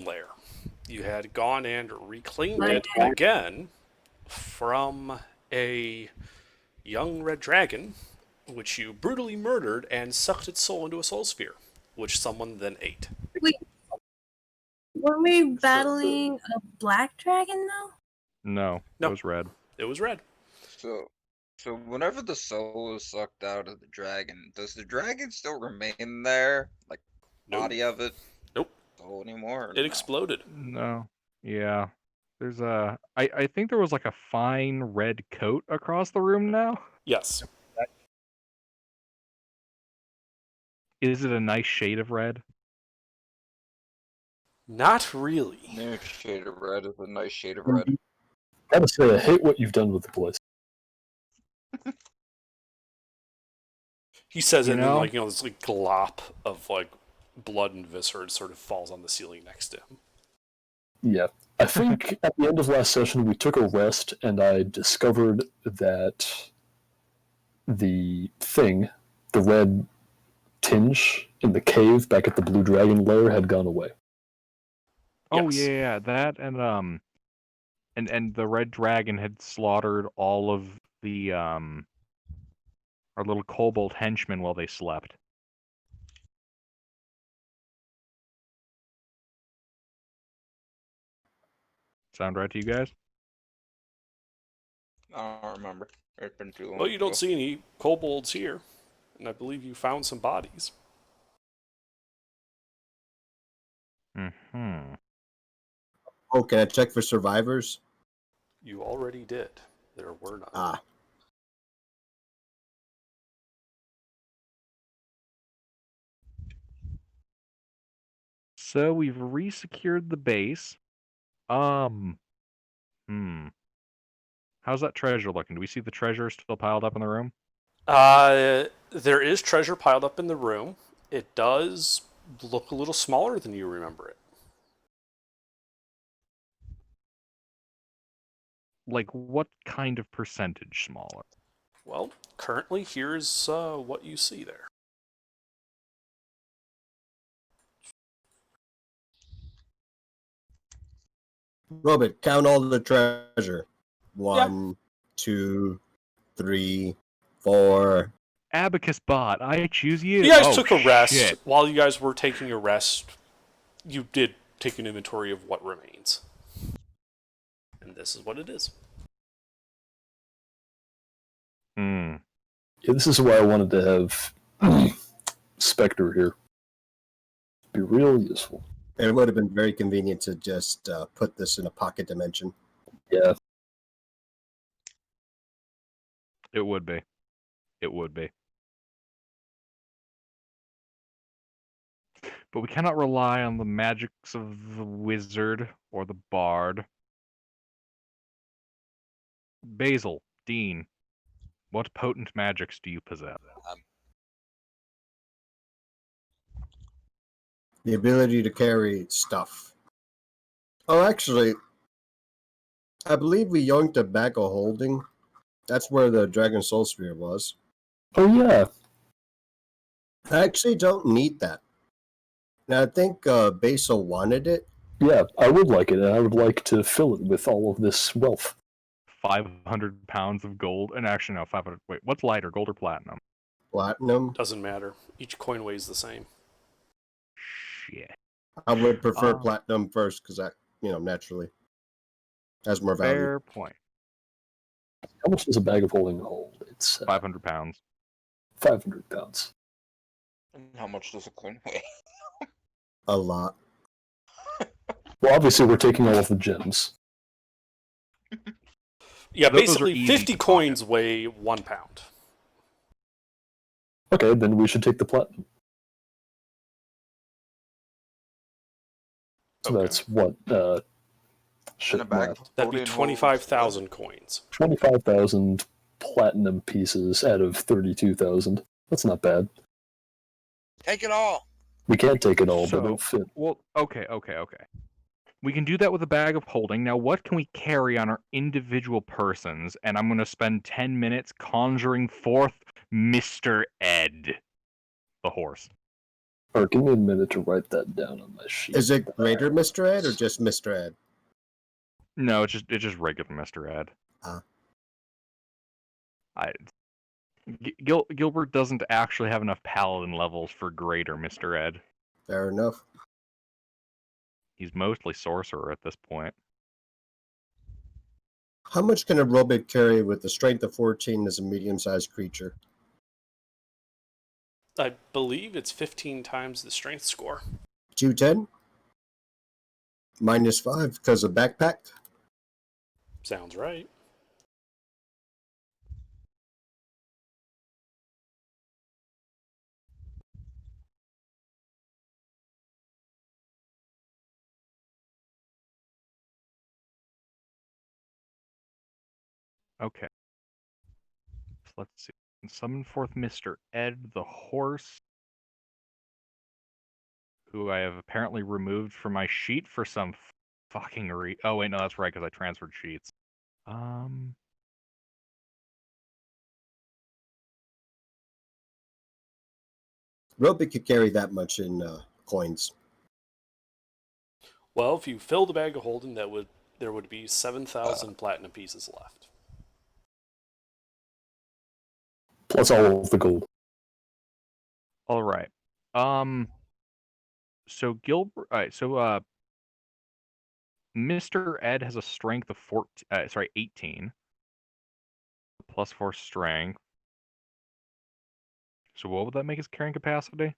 lair. You had gone and reclaimed Red it again from a young red dragon, which you brutally murdered and sucked its soul into a soul sphere, which someone then ate. Wait, were we battling a black dragon though? No, it No, was red. it was red. So whenever the soul is sucked out of the dragon, does the dragon still remain there? Like, Nope. body of it? Nope. Soul anymore? Or It no? exploded. No. Yeah. There's I think there was like a fine red coat across the room now. Yes. Is it a nice shade of red? Not really. New shade of red is a nice shade of red. Gotta say, I hate what you've done with the place. He says it, You and then, know? like, this like glop of like blood and viscera sort of falls on the ceiling next to him. Yeah. I think at the end of last session we took a rest and I discovered that the thing, the red tinge in the cave back at the Blue Dragon lair had gone away. Oh Yes. yeah, that and the red dragon had slaughtered all of the our little kobold henchmen while they slept. Sound right to you guys? I don't remember. It's been too long. Well, you don't ago. see any kobolds here, and I believe you found some bodies. Mm-hmm. Oh, can I check for survivors? You already did. There were none. Ah, So we've resecured the base. How's that treasure looking? Do we see the treasure still piled up in the room? There is treasure piled up in the room. It does look a little smaller than you remember it. Like, what kind of percentage smaller? Well, currently, here's what you see there. Robert, count all the treasure. 1, 2, 3, 4. Abacus bot, I choose you. You guys Oh, took a rest. shit. While you guys were taking a rest, you did take an inventory of what remains. And this is what it is. Hmm. Yeah, this is why I wanted to have Spectre here. Be real useful. It would have been very convenient to just put this in a pocket dimension. Yeah. It would be. It would be. But we cannot rely on the magics of the wizard or the bard. Basil, Dean, what potent magics do you possess? The ability to carry stuff. Oh, actually, I believe we yoinked a bag of holding. That's where the Dragon Soul Sphere was. Oh yeah. I actually don't need that. Now, I think Basil wanted it. Yeah, I would like it, and I would like to fill it with all of this wealth. 500 pounds of gold, and actually no, 500. Wait, what's lighter, gold or platinum? Platinum. Doesn't matter. Each coin weighs the same. Shit. I would prefer Oh. platinum first because that, naturally has more value. Fair point. How much does a bag of holding hold? It's 500 pounds. 500 pounds. And how much does a coin weigh? A lot. Well, obviously we're taking all of the gems. Yeah, Those are basically easy 50 to coins weigh 1 pound. Okay, then we should take the platinum. So Okay. that's what? In a bag. Math. That'd be Holding 25,000 coins. 25,000 platinum pieces out of 32,000. That's not bad. Take it all. We can't take it all, So- but it'll fit. Well, okay. We can do that with a bag of holding. Now, what can we carry on our individual persons? And I'm going to spend 10 minutes conjuring forth Mr. Ed, the horse. Or give me a minute to write that down on my sheet. Is it greater Mr. Ed or just Mr. Ed? No, it's just regular Mr. Ed. Ah. Gilbert doesn't actually have enough paladin levels for greater Mr. Ed. Fair enough. He's mostly sorcerer at this point. How much can a robot carry with the strength of 14 as a medium-sized creature? I believe it's 15 times the strength score. 210? -5 because of backpack? Sounds right. Okay. So let's see. Summon forth Mr. Ed the horse, who I have apparently removed from my sheet for some fucking Oh wait, no, that's right, because I transferred sheets. Robot could carry that much in coins. Well, if you fill the bag of holding, there would be 7,000 platinum pieces left. Plus all of the gold. All right. So Gilbert. All right. So Mr. Ed has a strength of 18. +4 strength. So what would that make his carrying capacity?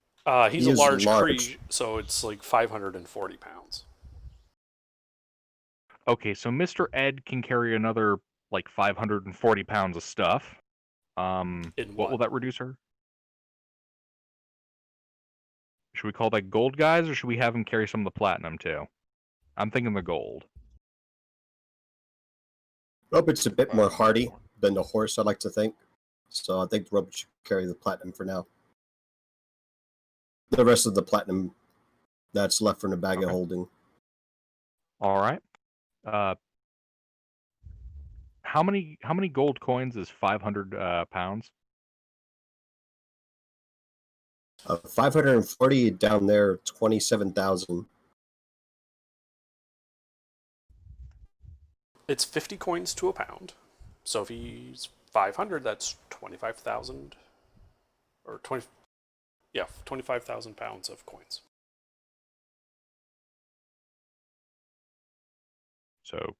He's He a is large large. creature, so it's like 540 pounds. Okay, so Mr. Ed can carry another like 540 pounds of stuff. In What will that reduce her? Should we call that gold, guys, or should we have him carry some of the platinum too? I'm thinking the gold. Robot's a bit more hardy than the horse, I like to think. So I think the robot should carry the platinum for now. The rest of the platinum that's left from the bag of Okay. holding. All right. How many gold coins is 500 pounds? 540 down there, 27,000. It's 50 coins to a pound. So if he's 500, that's 25,000. Or 20. Yeah, 25,000 pounds of coins. So,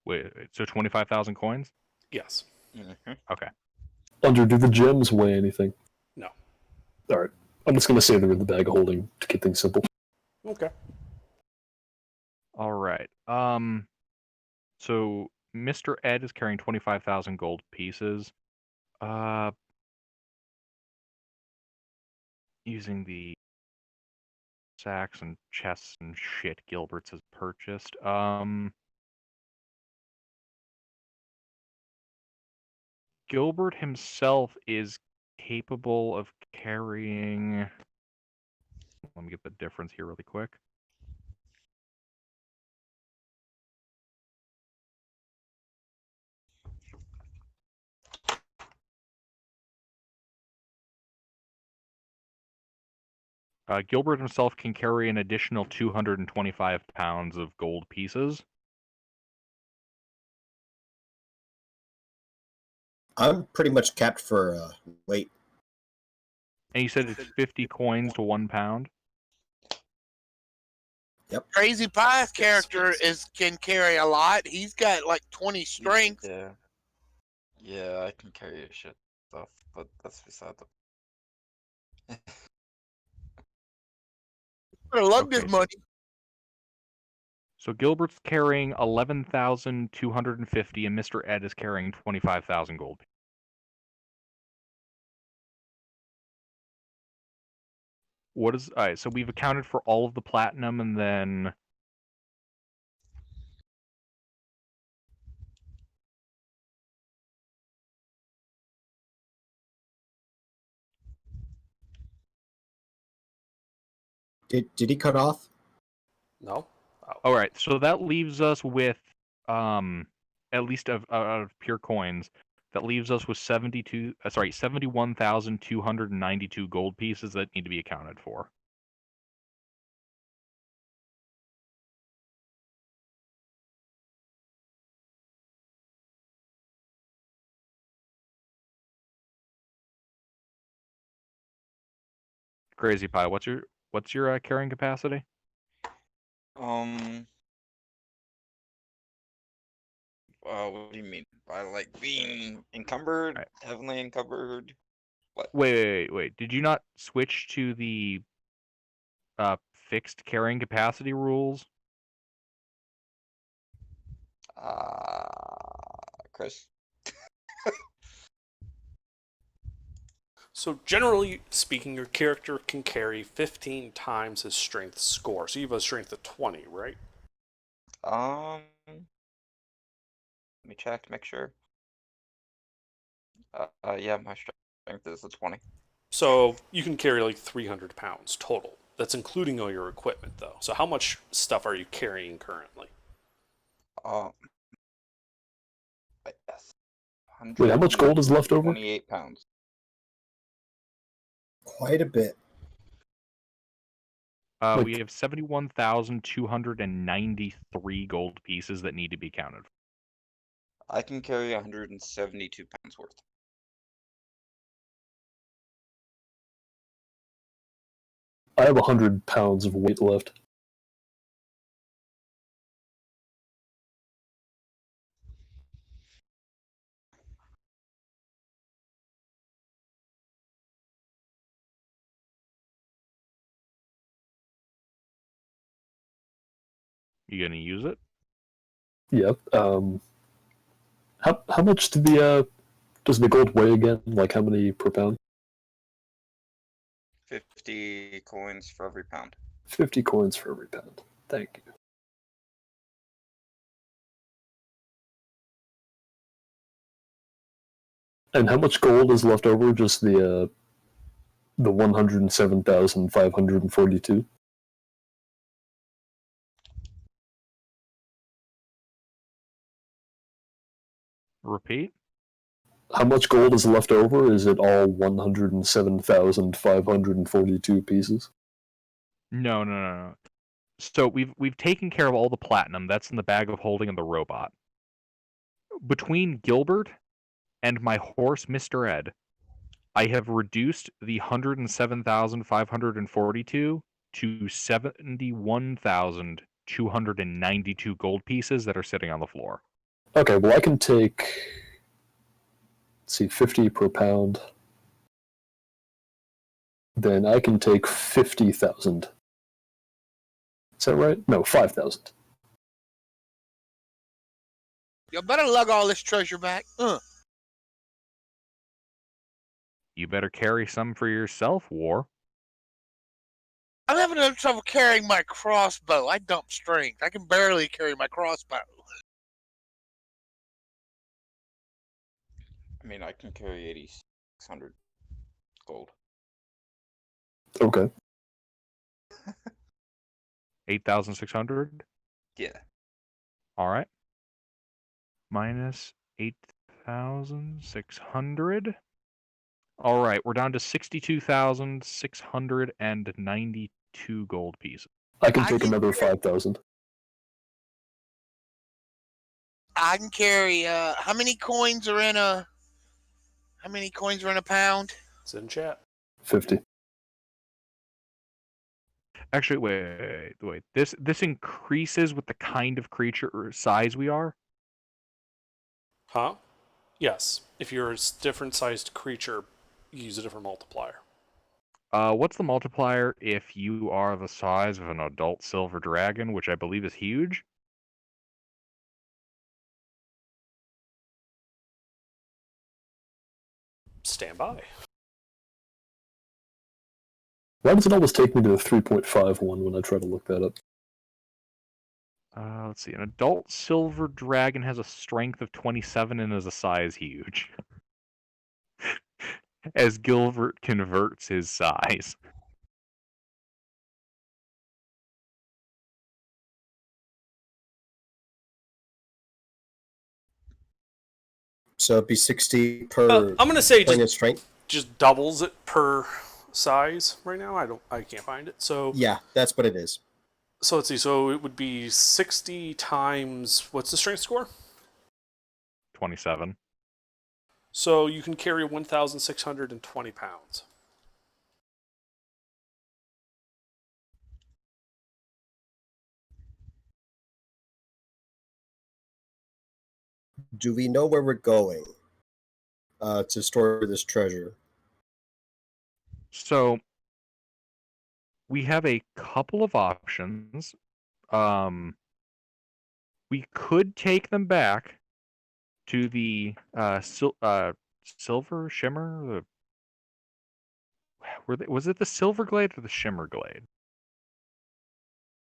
wait, so 25,000 coins? Yes. Mhm. Okay. Under, do the gems weigh anything? No. Alright. I'm just going to say they're in the bag of holding to keep things simple. Okay. All right. So Mr. Ed is carrying 25,000 gold pieces. Using the sacks and chests and shit Gilbert's has purchased. Gilbert himself is capable of carrying. Let me get the difference here really quick. Gilbert himself can carry an additional 225 pounds of gold pieces. I'm pretty much capped for weight. And you said it's 50 coins to 1 pound? Crazy Pie's character can carry a lot. He's got like 20 strength. Yeah. Yeah, I can carry a shit stuff, but that's beside the. I love Okay, this money. So Gilbert's carrying 11,250, and Mr. Ed is carrying 25,000 gold. What is all right? So we've accounted for all of the platinum, and then Did he cut off? No? Oh. all right. So that leaves us with at least out of pure coins, That leaves us with 71,292 gold pieces that need to be accounted for. Crazy Pie, what's your carrying capacity? What do you mean by like being encumbered, Right. heavily encumbered? What? Wait. Did you not switch to the fixed carrying capacity rules? Chris. So generally speaking, your character can carry 15 times his strength score. So you have a strength of 20, right? Let me check to make sure. Yeah, my strength is a 20. So you can carry like 300 pounds total. That's including all your equipment, though. So how much stuff are you carrying currently? Yes. Wait, how much gold is left over? 28 pounds. Quite a bit. We have 71,293 gold pieces that need to be counted. I can carry 172 pounds worth. I have 100 pounds of weight left. You gonna use it? Yep. How much does the gold weigh again? Like how many per pound? 50 coins for every pound. 50 coins for every pound. Thank you. And how much gold is left over? Just the 107,542. Repeat? How much gold is left over? Is it all 107,542 pieces? No. So we've taken care of all the platinum. That's in the bag of holding of the robot. Between Gilbert and my horse, Mr. Ed, I have reduced the 107,542 to 71,292 gold pieces that are sitting on the floor. Okay, well I can take, let's see, 50 per pound. Then I can take 50,000. Is that right? No, 5,000. You better lug all this treasure back. You better carry some for yourself, War. I'm having enough trouble carrying my crossbow. I dump strength. I can barely carry my crossbow. I mean, I can carry 8,600 gold. Okay. 8,600? Yeah. Alright. Minus 8,600. Alright, we're down to 62,692 gold pieces. I can take another 5,000. I can carry how many coins are in a pound? It's in chat. 50. Actually, wait. This increases with the kind of creature or size we are? Huh? Yes. If you're a different sized creature, you use a different multiplier. What's the multiplier if you are the size of an adult silver dragon, which I believe is huge? Stand by. Why does it always take me to the 3.5 one when I try to look that up? Let's see. An adult silver dragon has a strength of 27 and is a size huge. As Gilbert converts his size. So it'd be 60 per I'm gonna say point of just strength. doubles it per size right now. I can't find it. So Yeah, that's what it is. so let's see. So it would be 60 times what's the strength score? 27. So you can carry 1,620 pounds. Do we know where we're going to store this treasure? So we have a couple of options. We could take them back to the Silver Shimmer. Was it the Silver Glade or the Shimmer Glade?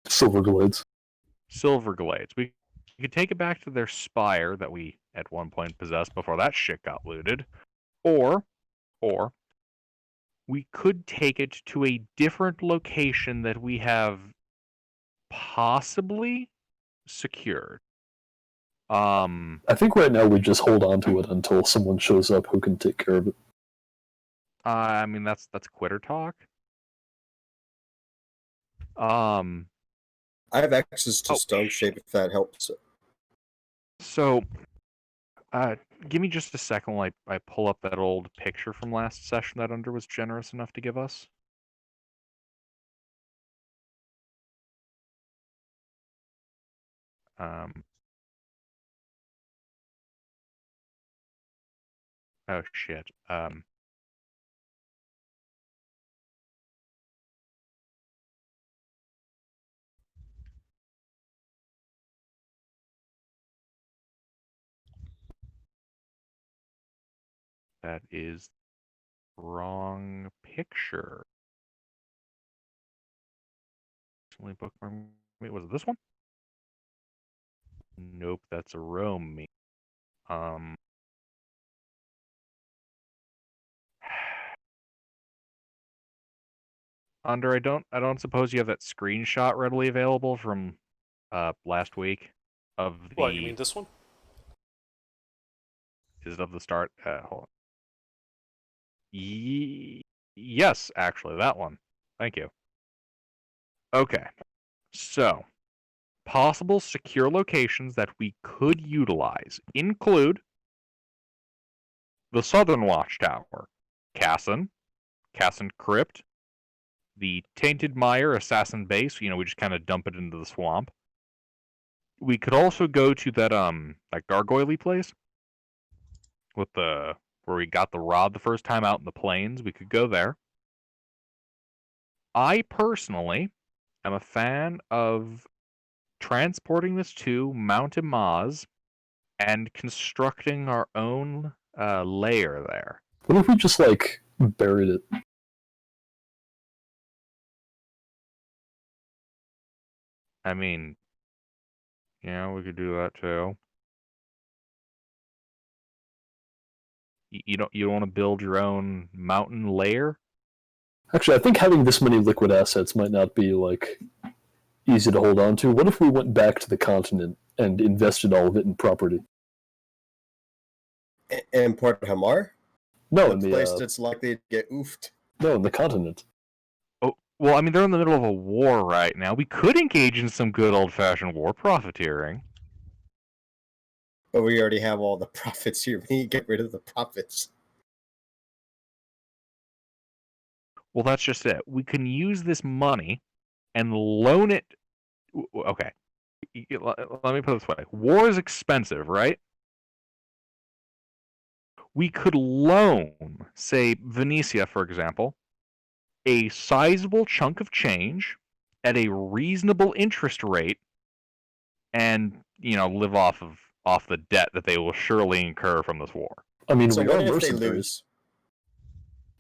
Silver Glades. Silver Glades. We could take it back to their spire that we at one point possessed before that shit got looted, or we could take it to a different location that we have possibly secured. I think right now we just hold on to it until someone shows up who can take care of it. I mean that's quitter talk. I have access to stone shape if that helps. So, give me just a second while I pull up that old picture from last session that Under was generous enough to give us. Oh shit. That is wrong picture. Only bookmark. Wait, was it this one? Nope, that's a Rome. Under, I don't suppose you have that screenshot readily available from last week of the. What, you mean this one? Is it of the start? Hold on. Yes, actually, that one. Thank you. Okay, so possible secure locations that we could utilize include the Southern Watchtower, Casson Crypt, the Tainted Mire Assassin Base. You know, we just kind of dump it into the swamp. We could also go to that gargoyle place with where we got the rod the first time out in the plains. We could go there. I personally am a fan of transporting this to Mount Imaz and constructing our own lair there. What if we just buried it? I mean, yeah, we could do that too. You don't want to build your own mountain lair? Actually, I think having this many liquid assets might not be easy to hold on to. What if we went back to the continent and invested all of it in property? In Port Hamar? No, in the place that's likely to get oofed. No, in the continent. Oh, well, I mean, they're in the middle of a war right now. We could engage in some good old-fashioned war profiteering. But we already have all the profits here. We need to get rid of the profits. Well, that's just it. We can use this money and loan it. Okay. Let me put it this way. War is expensive, right? We could loan, say, Venetia, for example, a sizable chunk of change at a reasonable interest rate and, live off the debt that they will surely incur from this war. I mean, So we what are if they mercenaries. lose?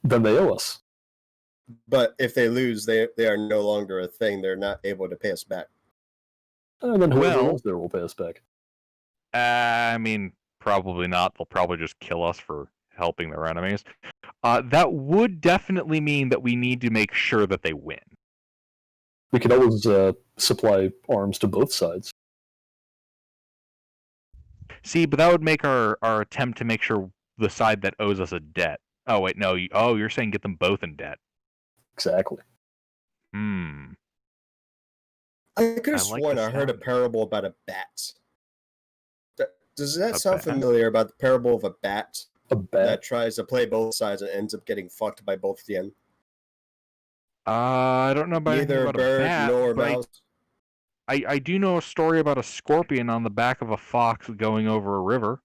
Then they owe us. But if they lose, they are no longer a thing. They're not able to pay us back. And then whoever Well- else there will pay us back. I mean, probably not. They'll probably just kill us for helping their enemies. That would definitely mean that we need to make sure that they win. We could always supply arms to both sides. See, but that would make our attempt to make sure the side that owes us a debt. Oh wait, no. You're saying get them both in debt. Exactly. Hmm. I could I have like sworn the I heard a sound. parable about a bat. Does that A sound bat? familiar about the parable of a bat A bat. that tries to play both sides and ends up getting fucked by both at the end? I don't know about anything Neither about a bird bat, nor but mouse. I do know a story about a scorpion on the back of a fox going over a river.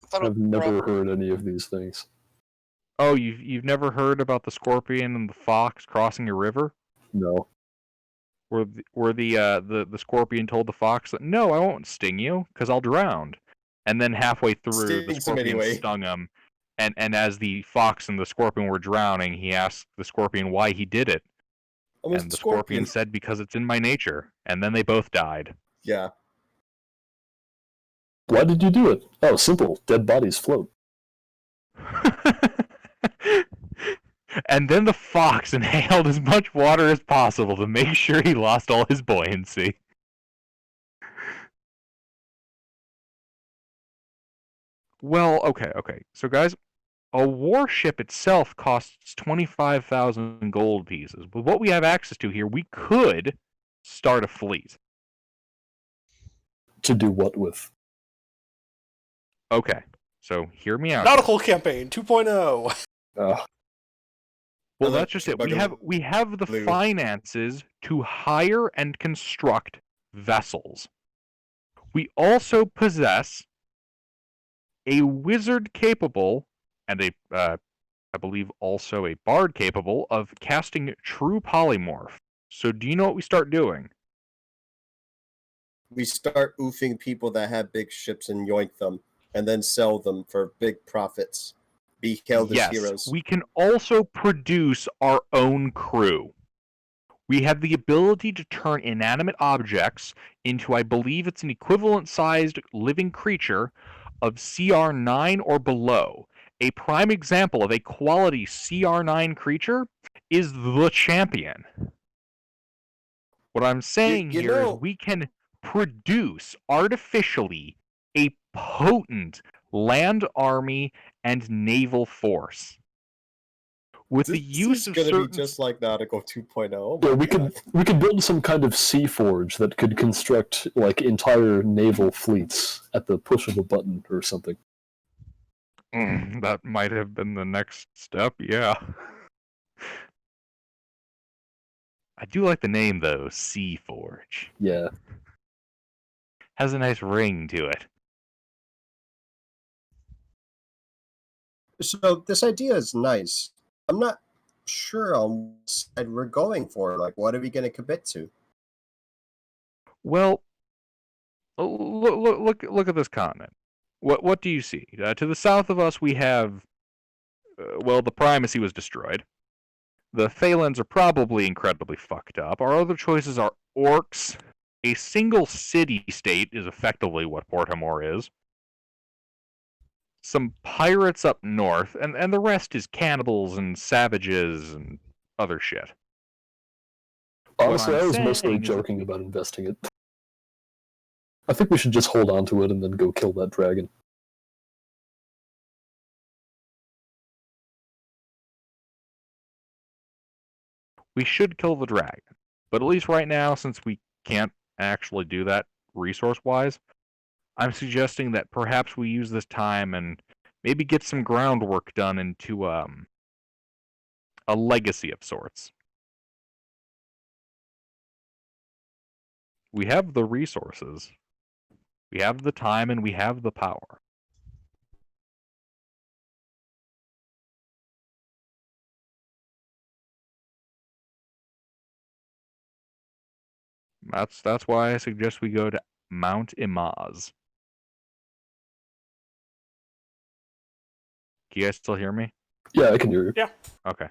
I thought it I've was never rubber. heard any of these things. Oh, you've never heard about the scorpion and the fox crossing a river? No. Where the scorpion told the fox that no, I won't sting you because I'll drown. And then halfway through, the Stings him scorpion anyway. stung him. And as the fox and the scorpion were drowning, he asked the scorpion why he did it. I'm a And the scorpion said, because it's in my nature. And then they both died. Yeah. Why did you do it? Oh, simple. Dead bodies float. And then the fox inhaled as much water as possible to make sure he lost all his buoyancy. Well, okay. So, guys, a warship itself costs 25,000 gold pieces. With what we have access to here, we could start a fleet. To do what with? Okay, so hear me out. Nautical campaign 2.0. Uh, Well, Hello, that's just it. Bugger We have the Blue. finances to hire and construct vessels. We also possess a wizard capable, and I believe also a bard capable of casting true polymorph. So, do you know what we start doing? We start oofing people that have big ships and yoink them, and then sell them for big profits. Be hailed as Yes, heroes. we can also produce our own crew. We have the ability to turn inanimate objects into, I believe it's an equivalent-sized living creature of CR9 or below. A prime example of a quality CR9 creature is the Champion. What I'm saying you here is know- we can produce artificially a potent land army and naval force. With the This use is of gonna certain be just like Nautical 2.0. Oh yeah, my we God. could build some kind of sea forge that could construct like entire naval fleets at the push of a button or something. That might have been the next step, yeah. I do like the name though, Sea Forge. Yeah. Has a nice ring to it. So this idea is nice. I'm not sure on what side we're going for. Like, what are we going to commit to? Well, look at this continent. What do you see? To the south of us, we have, well, the primacy was destroyed. The Phalans are probably incredibly fucked up. Our other choices are orcs. A single city-state is effectively what Portamore is. Some pirates up north, and the rest is cannibals and savages and other shit. Honestly, I'm I was mostly saying is- joking about investing it. I think we should just hold on to it and then go kill that dragon. We should kill the dragon. But at least right now, since we can't actually do that resource-wise, I'm suggesting that perhaps we use this time and maybe get some groundwork done into a legacy of sorts. We have the resources, we have the time, and we have the power. That's why I suggest we go to Mount Imaz. Can you guys still hear me? Yeah, I can hear you. Okay.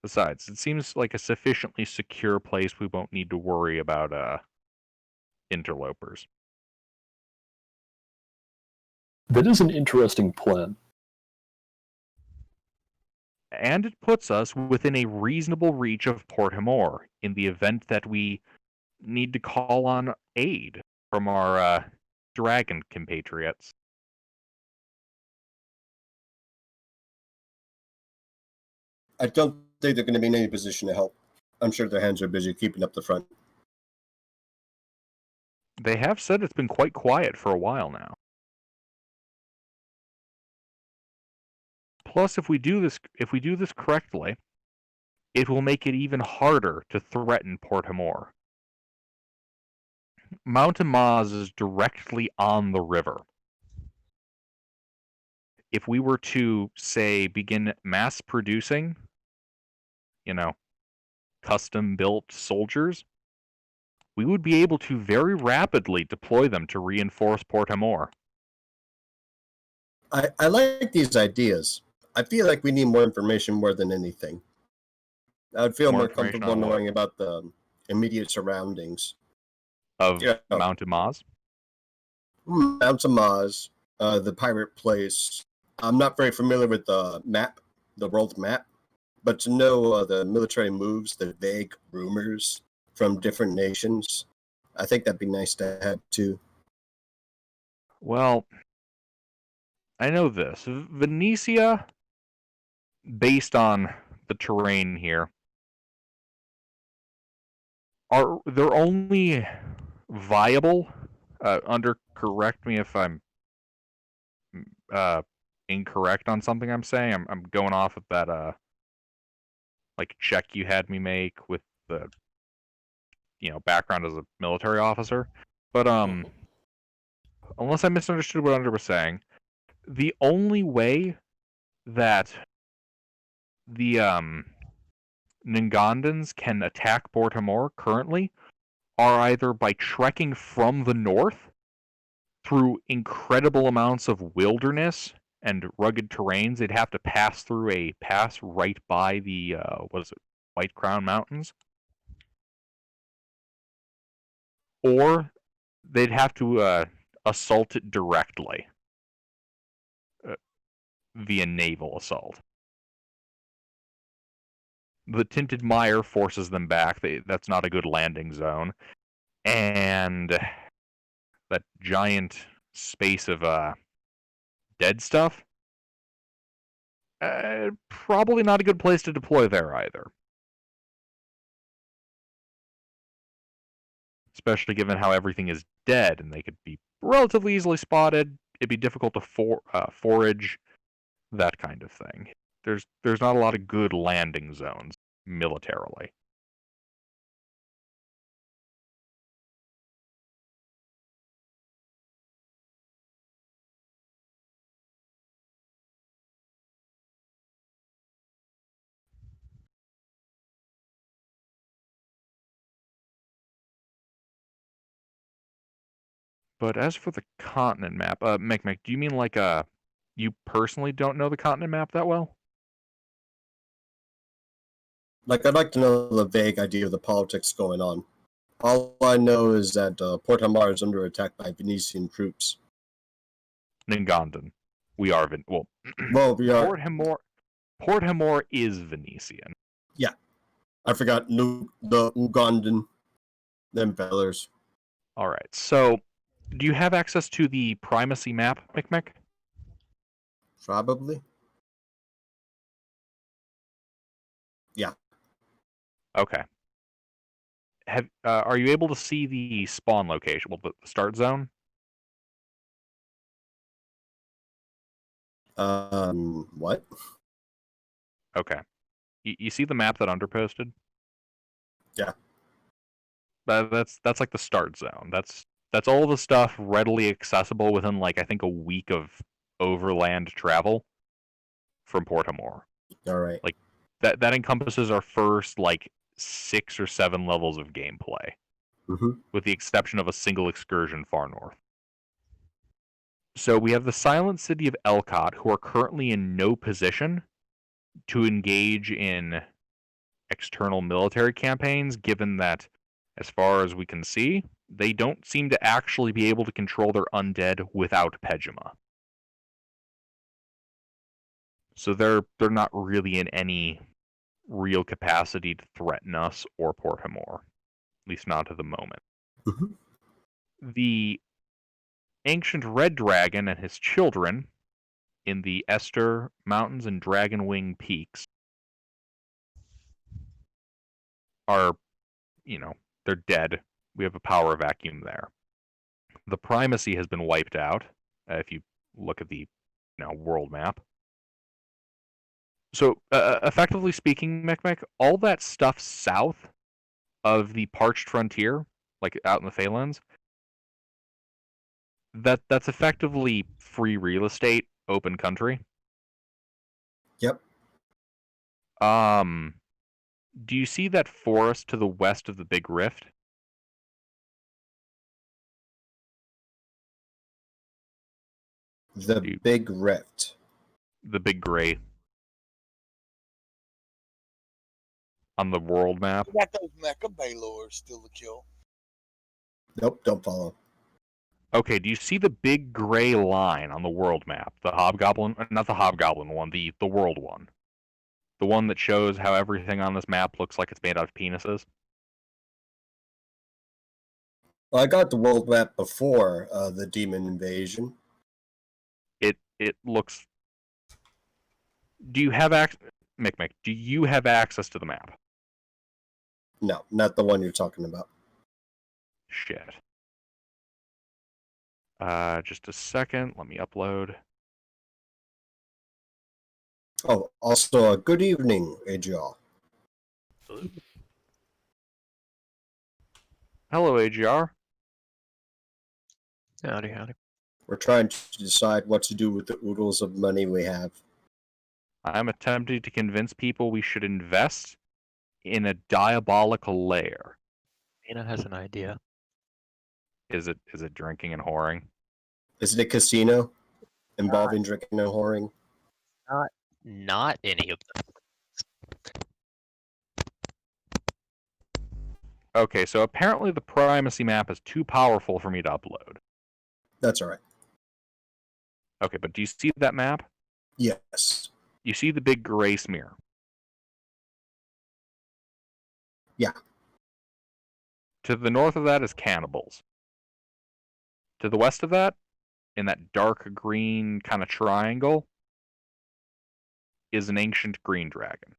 Besides, it seems like a sufficiently secure place we won't need to worry about interlopers. That is an interesting plan. and it puts us within a reasonable reach of Port Hamor in the event that we need to call on aid from our dragon compatriots. I don't think they're going to be in any position to help. I'm sure their hands are busy keeping up the front. They have said it's been quite quiet for a while now. Plus, if we do this correctly, it will make it even harder to threaten Port Hamor. Mountain Maz is directly on the river. If we were to, say, begin mass producing, custom-built soldiers, we would be able to very rapidly deploy them to reinforce Port Hamor. I like these ideas. I feel like we need more information more than anything. I would feel More more information comfortable on what? knowing about the immediate surroundings. Of Yeah. Mountain Maz? Mountain Maz, the pirate place. I'm not very familiar with the map, the world map, but to know the military moves, the vague rumors from different nations, I think that'd be nice to have too. Well, I know this. Venetia, based on the terrain here, they're only viable, correct me if I'm incorrect on something I'm saying. I'm going off of that check you had me make with the background as a military officer. But unless I misunderstood what Under was saying, the only way that the Ngandans can attack Port Hamor currently are either by trekking from the north through incredible amounts of wilderness and rugged terrains. They'd have to pass through a pass right by the White Crown Mountains, or they'd have to assault it directly via naval assault. The Tinted Mire forces them back. That's not a good landing zone. And that giant space of dead stuff, probably not a good place to deploy there either. Especially given how everything is dead and they could be relatively easily spotted. It'd be difficult to forage, that kind of thing. There's not a lot of good landing zones militarily. But as for the continent map, Micmac, do you mean you personally don't know the continent map that well? Like, I'd like to know the vague idea of the politics going on. All I know is that Port Hamar is under attack by Venetian troops. Ngandan. We are Well, we are. Port Hamor is Venetian. I forgot the Ugandan, them fellers. All right. So, do you have access to the primacy map, Micmac? Probably. Yeah. Okay. Are you able to see the spawn location? Well, the start zone? What? Okay. You see the map that Under posted? Yeah. That's like the start zone. That's all the stuff readily accessible within I think a week of overland travel from Port Hamor. All right. That encompasses our first 6 or 7 levels of gameplay, with the exception of a single excursion far north. So we have the Silent City of Elcott, who are currently in no position to engage in external military campaigns, given that, as far as we can see, they don't seem to actually be able to control their undead without Pejima. So they're not really in any real capacity to threaten us or Port Hamor, at least not at the moment. Mhm. The ancient red dragon and his children in the Esther Mountains and Dragonwing Peaks are, they're dead. We have a power vacuum there. The primacy has been wiped out, if you look at the world map. So, effectively speaking, Mechmech, all that stuff south of the parched frontier, like out in the Phalanx, that's effectively free real estate, open country. Yep. Do you see that forest to the west of the Big Rift? The Big Rift. The Big Gray. On the world map? We got those Mecha Baylors still to kill. Nope, don't follow. Okay, do you see the big gray line on the world map? The Hobgoblin, not the Hobgoblin one, the world one. The one that shows how everything on this map looks like it's made out of penises? Well, I got the world map before the demon invasion. It looks... Do you have Mick, do you have access to the map? No, not the one you're talking about. Shit. Just a second. Let me upload. Oh, also, good evening, AGR. Hello, AGR. Howdy, howdy. We're trying to decide what to do with the oodles of money we have. I'm attempting to convince people we should invest in a diabolical lair. Mina has an idea. Is it drinking and whoring? Is it a casino involving drinking and whoring? Not any of them. Okay, so apparently the primacy map is too powerful for me to upload. That's all right. Okay, but do you see that map? Yes. You see the big gray smear? Yeah. To the north of that is cannibals. To the west of that, in that dark green kind of triangle, is an ancient green dragon.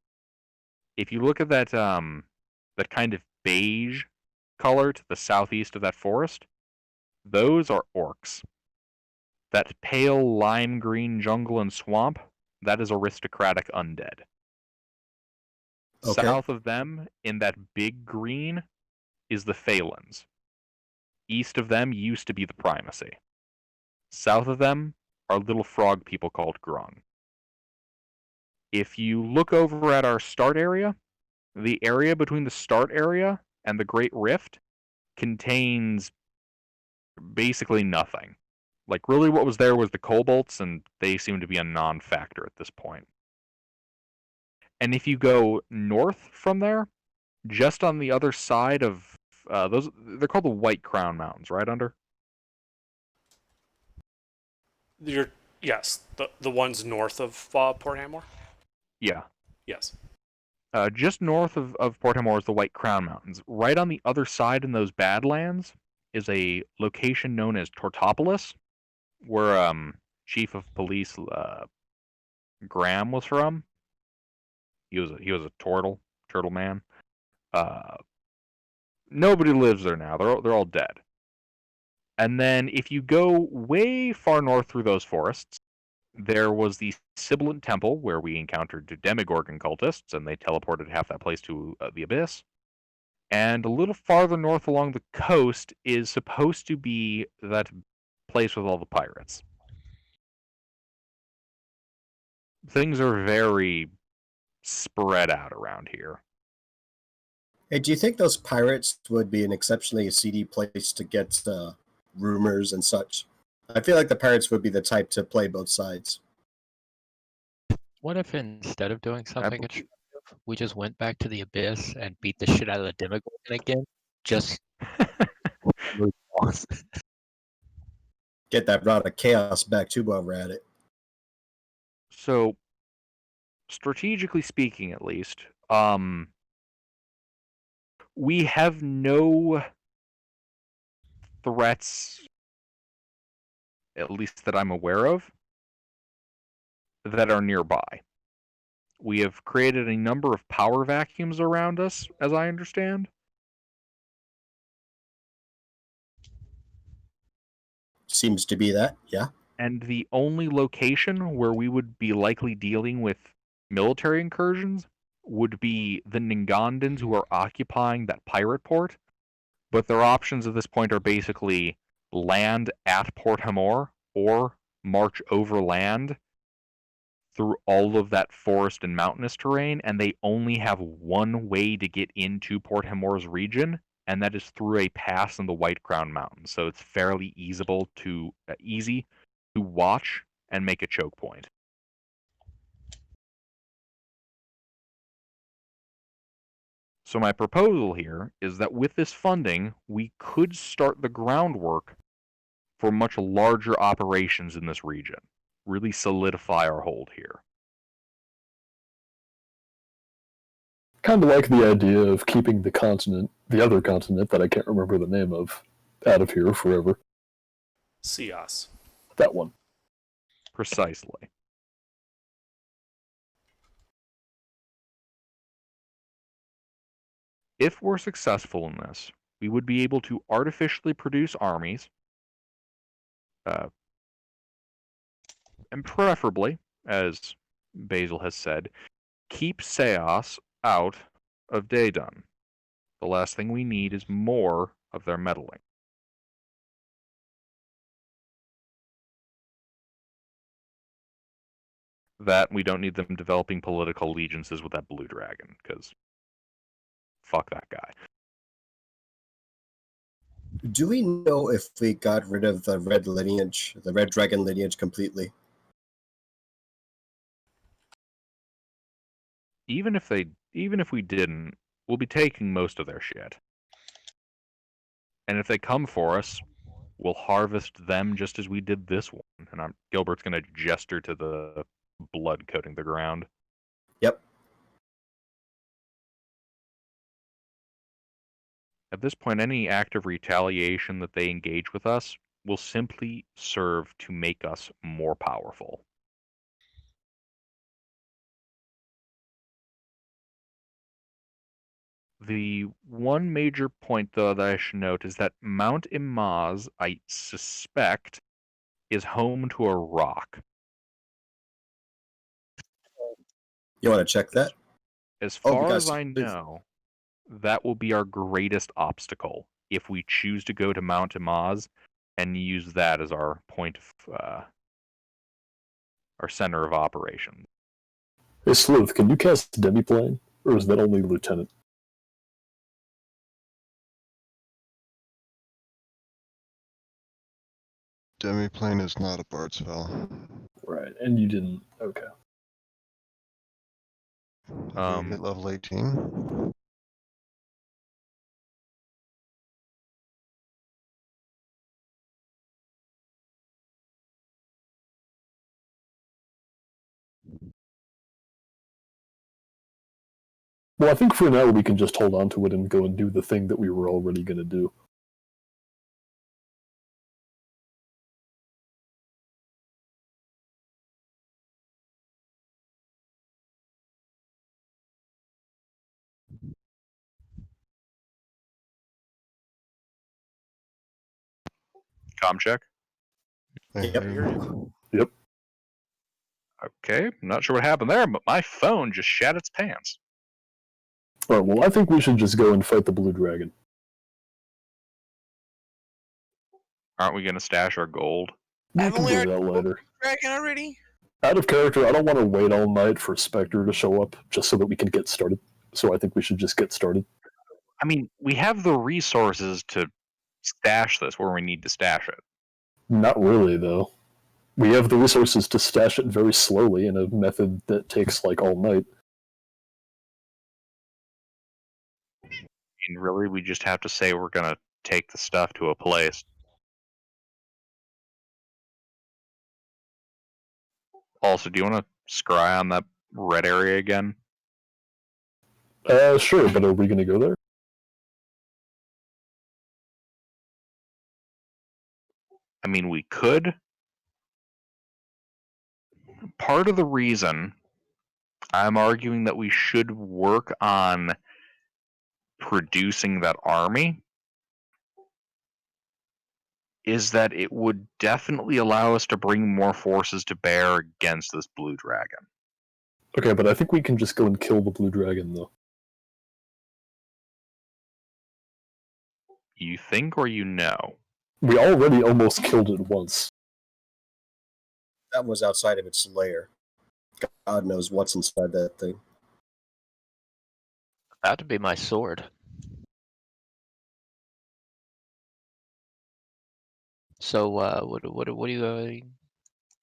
If you look at that that kind of beige color to the southeast of that forest, those are orcs. That pale lime green jungle and swamp, that is aristocratic undead. Okay. South of them, in that big green, is the Phalanx. East of them used to be the primacy. South of them are little frog people called Grung. If you look over at our start area, the area between the start area and the Great Rift contains basically nothing. Like, really what was there was the kobolds, and they seem to be a non-factor at this point. And if you go north from there, just on the other side of those, they're called the White Crown Mountains, right, Under? Yes, the ones north of Port Hamor? Yeah. Yes. Just north of Port Hamor is the White Crown Mountains. Right on the other side in those Badlands is a location known as Tortopolis, where Chief of Police Graham was from. He was a turtle man. Nobody lives there now. They're all dead. And then if you go way far north through those forests, there was the Sibilant Temple, where we encountered Demogorgon cultists, and they teleported half that place to the Abyss. And a little farther north along the coast is supposed to be that place with all the pirates. Things are very spread out around here. Hey, do you think those pirates would be an exceptionally seedy place to get rumors and such? I feel like the pirates would be the type to play both sides. What if instead of doing something constructive, we just went back to the Abyss and beat the shit out of the Demogorgon again? Just Get that Rod of Chaos back too while we're at it. So, strategically speaking, at least, we have no threats, at least that I'm aware of, that are nearby. We have created a number of power vacuums around us, as I understand. Seems to be that, yeah. And the only location where we would be likely dealing with military incursions would be the Ningandans who are occupying that pirate port. But their options at this point are basically land at Port Hamor or march overland through all of that forest and mountainous terrain, and they only have one way to get into Port Hamor's region, and that is through a pass in the White Crown Mountains. So it's fairly easy to watch and make a choke point. So my proposal here is that with this funding, we could start the groundwork for much larger operations in this region. Really solidify our hold here. Kind of like the idea of keeping the other continent that I can't remember the name of, out of here forever. Cios. That one. Precisely. If we're successful in this, we would be able to artificially produce armies, and preferably, as Basil has said, keep Seos out of Daedon. The last thing we need is more of their meddling. That we don't need them developing political allegiances with that blue dragon, because fuck that guy. Do we know if we got rid of the red lineage, the red dragon lineage completely? Even if we didn't, we'll be taking most of their shit. And if they come for us, we'll harvest them just as we did this one. And Gilbert's gonna gesture to the blood coating the ground. Yep. At this point, any act of retaliation that they engage with us will simply serve to make us more powerful. The one major point, though, that I should note is that Mount Imaz, I suspect, is home to a rock. You want to check that? As Oh, far because as I know, that will be our greatest obstacle if we choose to go to Mount Imaz and use that as our point of our center of operations. Hey, Sleuth, can you cast Demiplane? Or is that only Lieutenant? Demiplane is not a bard spell. Right, and you didn't. Okay. You hit level 18. Well, I think for now we can just hold on to it and go and do the thing that we were already going to do. Com check? I Yep. hear you. Yep. Okay, I'm not sure what happened there, but my phone just shat its pants. Alright, well, I think we should just go and fight the Blue Dragon. Aren't we going to stash our gold? We Haven't can we do already that later. Dragon already? Out of character, I don't want to wait all night for Spectre to show up just so that we can get started. So I think we should just get started. I mean, we have the resources to stash this where we need to stash it. Not really, though. We have the resources to stash it very slowly in a method that takes like all night. I mean, really, we just have to say we're going to take the stuff to a place. Also, do you want to scry on that red area again? Sure, but are we going to go there? I mean, we could. Part of the reason I'm arguing that we should work on producing that army is that it would definitely allow us to bring more forces to bear against this blue dragon. Okay, but I think we can just go and kill the blue dragon, though. You think or you know? We already almost killed it once. That was outside of its lair. God knows what's inside that thing. That'd be my sword. So, what do you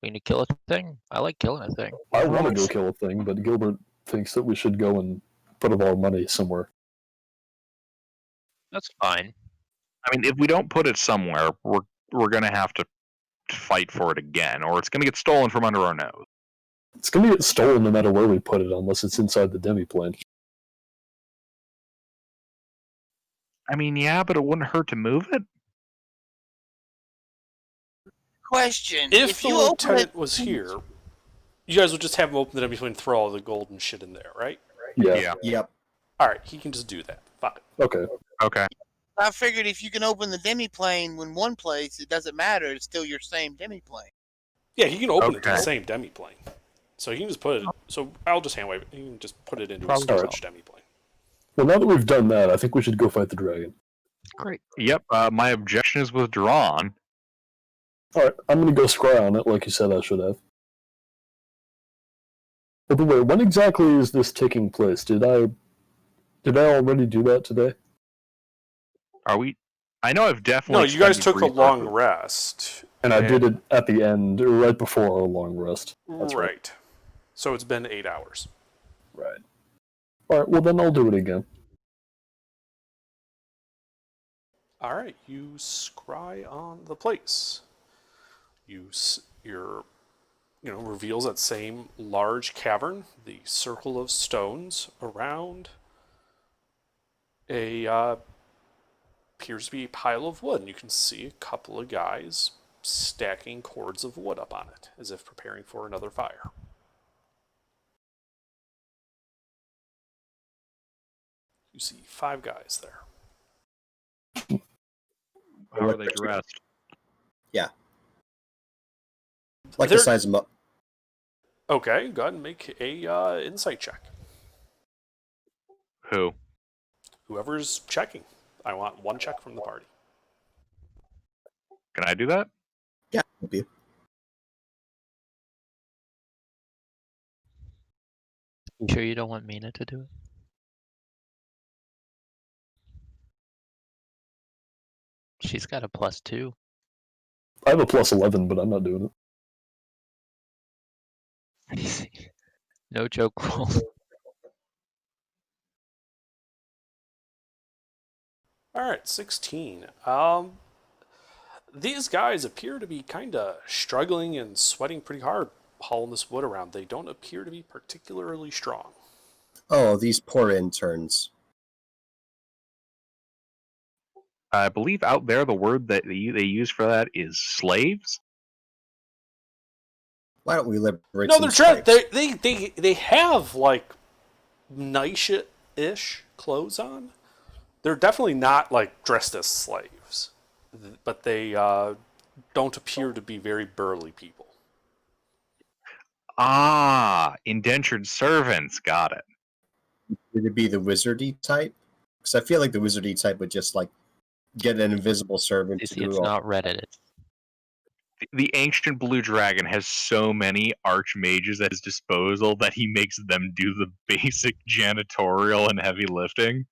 mean to kill a thing? I like killing a thing. I want to go kill a thing, but Gilbert thinks that we should go and put all our money somewhere. That's fine. I mean, if we don't put it somewhere, we're gonna have to fight for it again, or it's gonna get stolen from under our nose. It's going to get stolen no matter where we put it, unless it's inside the demi-plane. I mean, yeah, but it wouldn't hurt to move it. Question: If the you open lieutenant it, was here, you guys would just have him open the demi-plane and throw all the gold and shit in there, right? Yeah. Yep. Alright, he can just do that. Fine. Okay. Okay. I figured if you can open the demi-plane in one place, it doesn't matter. It's still your same demi-plane. Yeah, he can open it to the Okay. same demi-plane. So he can just put it... So I'll just hand wave it. He can just put it into a Problem storage solved. demi-plane. Well, now that we've done that, I think we should go fight the dragon. Great. Yep. My objection is withdrawn. Alright, I'm going to go scry on it, like you said I should have. By the way, when exactly is this taking place? Did I already do that today? Are we? I know I've definitely. No, you guys expended took a long resources. rest. And I did it at the end, or right before our long rest. That's Right. So it's been 8 hours. Right. Alright, well then I'll do it again. Alright, you scry on the place. Your reveals that same large cavern, the circle of stones around a appears to be a pile of wood. And you can see a couple of guys stacking cords of wood up on it, as if preparing for another fire. You see 5 guys there. How are they dressed? Like They're- to size them up. Okay, go ahead and make a insight check. Who? Whoever's checking. I want 1 check from the party. Can I do that? Yeah, help you. You sure you don't want Mina to do it? She's got a +2. I have a plus 11, but I'm not doing it. No joke roll. Alright, 16. These guys appear to be kind of struggling and sweating pretty hard hauling this wood around. They don't appear to be particularly strong. Oh, these poor interns. I believe out there the word that they use for that is slaves. Why don't we liberate No, some they're slaves? they have like nice-ish clothes on. They're definitely not like dressed as slaves, but they don't appear to be very burly people. Ah, indentured servants. Got it. Would it be the wizardy type? Because I feel like the wizardy type would just like get an invisible servant You to see, do it's all. not Reddit. The ancient blue dragon has so many archmages at his disposal that he makes them do the basic janitorial and heavy lifting.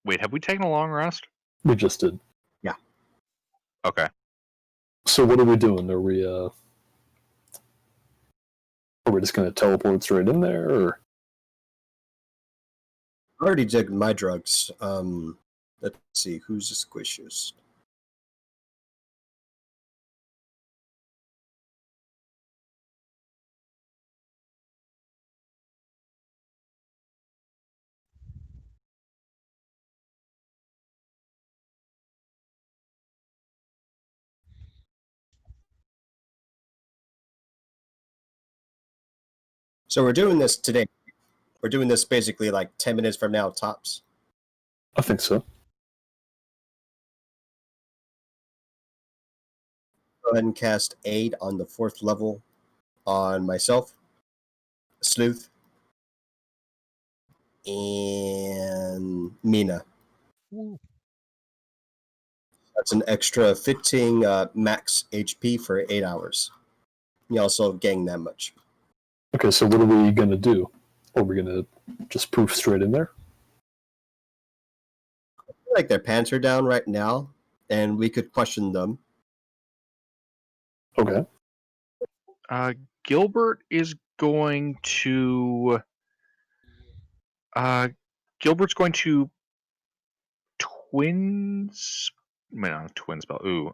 Wait, have we taken a long rest? We just did. Okay. So what are we doing? Are we just going to teleport straight in there, or? I already did my drugs. Let's see, who's the squishiest? So we're doing this today. We're doing this basically like 10 minutes from now, tops. I think so. Go ahead and cast Aid on the 4th level on myself, Sleuth, and Mina. Ooh. That's an extra 15 max HP for 8 hours. You also gain that much. Okay, so what are we gonna do? Are we gonna just poof straight in there? I feel like their pants are down right now, and we could question them. Okay. Gilbert is going to. Gilbert's going to twins. No, twin spell. Ooh.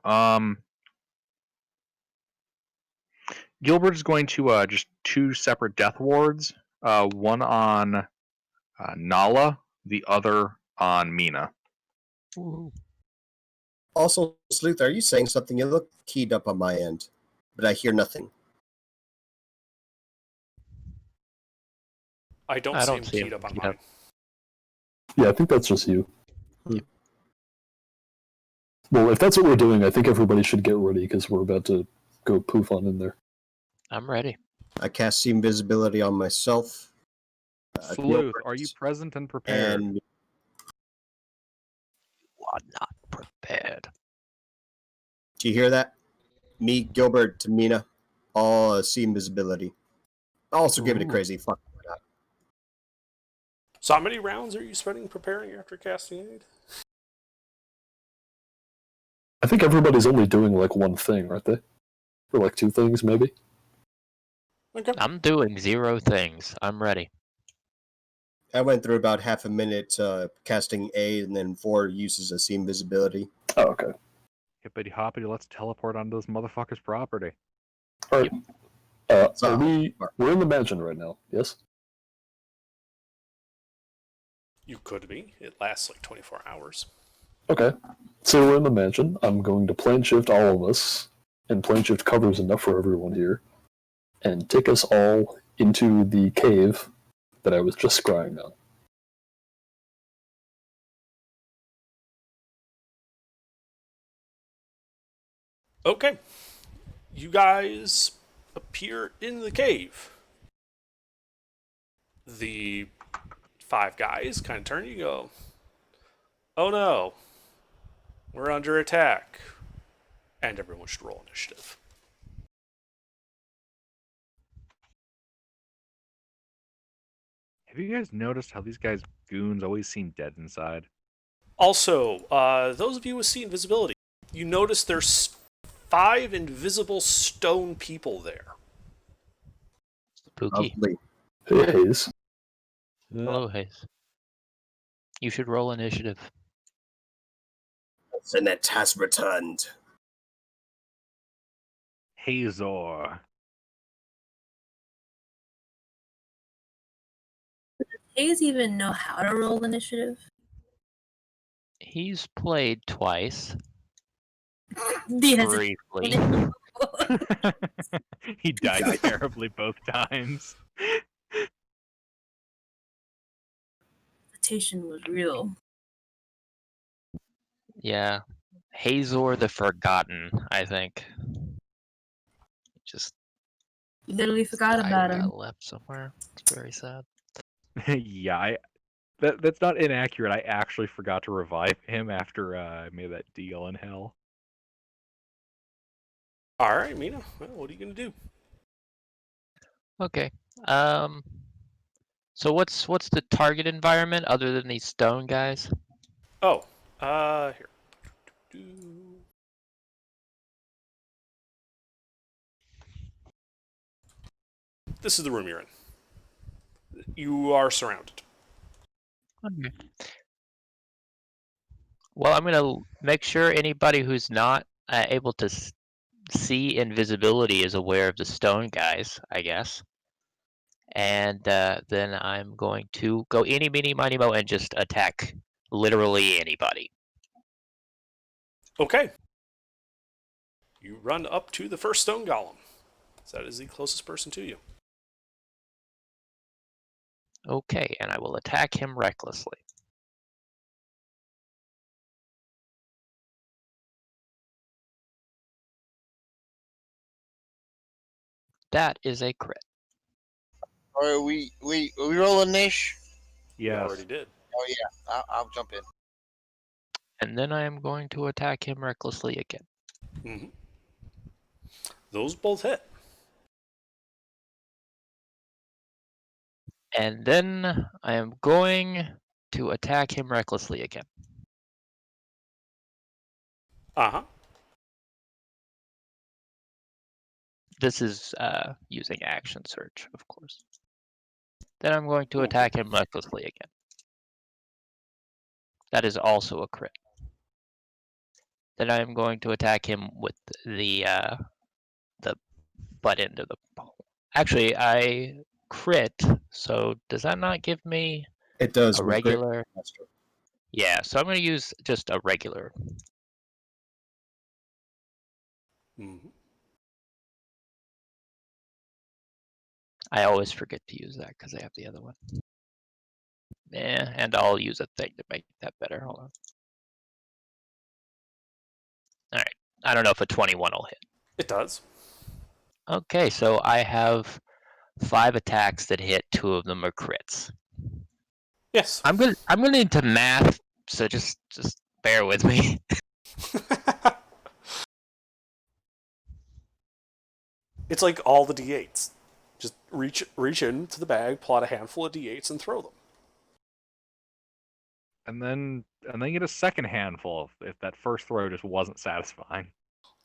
Gilbert is going to just 2 separate death wards. One on Nala, the other on Mina. Ooh. Also, Sleuth, are you saying something? You look keyed up on my end, but I hear nothing. I don't see him keyed up on mine. Yeah, I think that's just you. Well, if that's what we're doing, I think everybody should get ready because we're about to go poof on in there. I'm ready. I cast See Invisibility on myself. Sleuth, are you present and prepared? And You are not prepared. do you hear that? Me, Gilbert, Tamina, all See Invisibility. Also give it a Ooh. crazy fuck. So how many rounds are you spending preparing after casting Aid? I think everybody's only doing like one thing, aren't they? Or like 2 things, maybe? Okay. I'm doing 0 things. I'm ready. I went through about half a minute casting Aid and then 4 uses of See Invisibility. Oh, okay. Hippity hoppity, let's teleport onto this motherfucker's property. Alright. So- We're in the mansion right now, yes? You could be. It lasts like 24 hours. Okay. So we're in the mansion. I'm going to plane shift all of us, and plane shift covers enough for everyone here, and take us all into the cave that I was just scrying on. Okay. You guys appear in the cave. The 5 guys kind of turn to you and go, "Oh no, we're under attack." And everyone should roll initiative. Have you guys noticed how these guys goons always seem dead inside? Also, those of you with See Invisibility, you notice there's 5 invisible stone people there. Spooky. Lovely. Hey, Hayes. Hello, Hayes. You should roll initiative. Sinet has returned. Hazor. Hayes even know how to roll initiative? He's played twice. The Briefly. He died terribly both times. hesitation was real. Yeah. Hazor the Forgotten, I think. Just Literally forgot died about and him. got left somewhere. It's very sad. Yeah, that's not inaccurate. I actually forgot to revive him after I made that deal in hell. All right, Mina. Well, what are you gonna do? Okay. So what's the target environment other than these stone guys? Oh, here. This is the room you're in. You are surrounded. Okay. Well, I'm gonna make sure anybody who's not able to see invisibility is aware of the stone guys, I guess. And then I'm going to go eeny, meeny, miny, mo, and just attack literally anybody. Okay. You run up to the first stone golem. That is the closest person to you. Okay, and I will attack him recklessly. That is a crit. Or we rolling Nish? You Yes. already did. Oh yeah, I'll jump in. And then I am going to attack him recklessly again. hmm Those both hit. And then I am going to attack him recklessly again. Uh-huh. This is using action search, of course. Then I'm going to Ooh. attack him recklessly again. That is also a crit. Then I am going to attack him with the butt end of the pole. Actually, I crit, so does that not give me It does. a with great regular? master. Yeah, so I'm going to use just a regular. hmm I always forget to use that because I have the other one. Yeah, and I'll use a thing to make that better. Hold on. All right. I don't know if a 21 will hit. It does. Okay, so I have 5 attacks that hit. 2 of them are crits. Yes. I'm gonna need to math, so just bear with me. It's like all the d8s. Just reach into the bag, plot a handful of d8s, and throw them. And then get a second handful if that first throw just wasn't satisfying.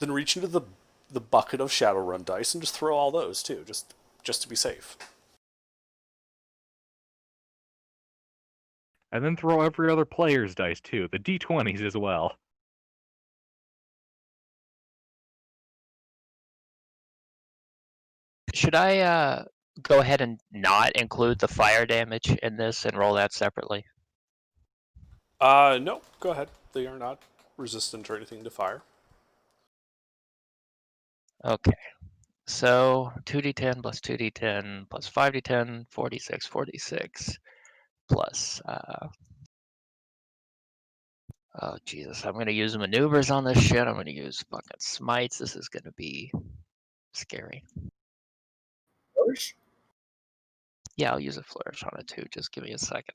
Then reach into the bucket of Shadowrun dice and just throw all those too, just to be safe. And then throw every other player's dice too, the d20s as well. Should I go ahead and not include the fire damage in this and roll that separately? No, go ahead. They are not resistant or anything to fire. Okay. So 2d10 plus 2d10 plus 5d10, 46, 46 plus oh Jesus, I'm gonna use maneuvers on this shit. I'm gonna use fucking smites. This is gonna be scary. Flourish? Yeah, I'll use a flourish on it too. Just give me a second.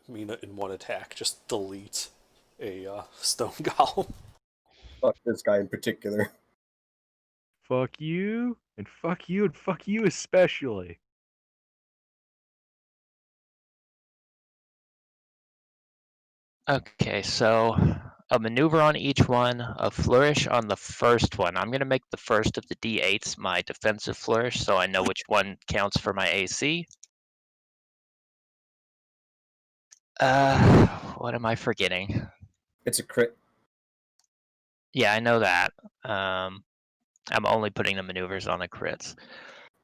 Mina in one attack just deletes a stone golem. Fuck this guy in particular. Fuck you, and fuck you, and fuck you especially. Okay, so a maneuver on each one, a flourish on the first one. I'm going to make the first of the d8s my defensive flourish so I know which one counts for my AC. What am I forgetting? It's a crit. Yeah, I know that. I'm only putting the maneuvers on the crits.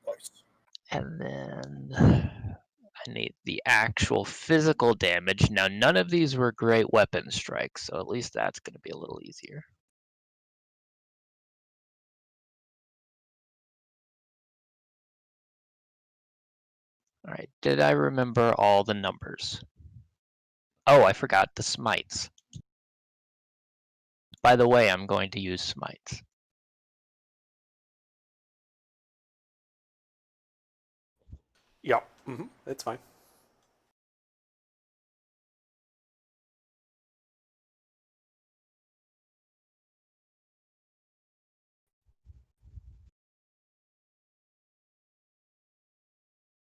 Nice. And then I need the actual physical damage. Now, none of these were great weapon strikes, so at least that's going to be a little easier. All right, did I remember all the numbers? Oh, I forgot the smites. By the way, I'm going to use smites. Yeah, it's fine.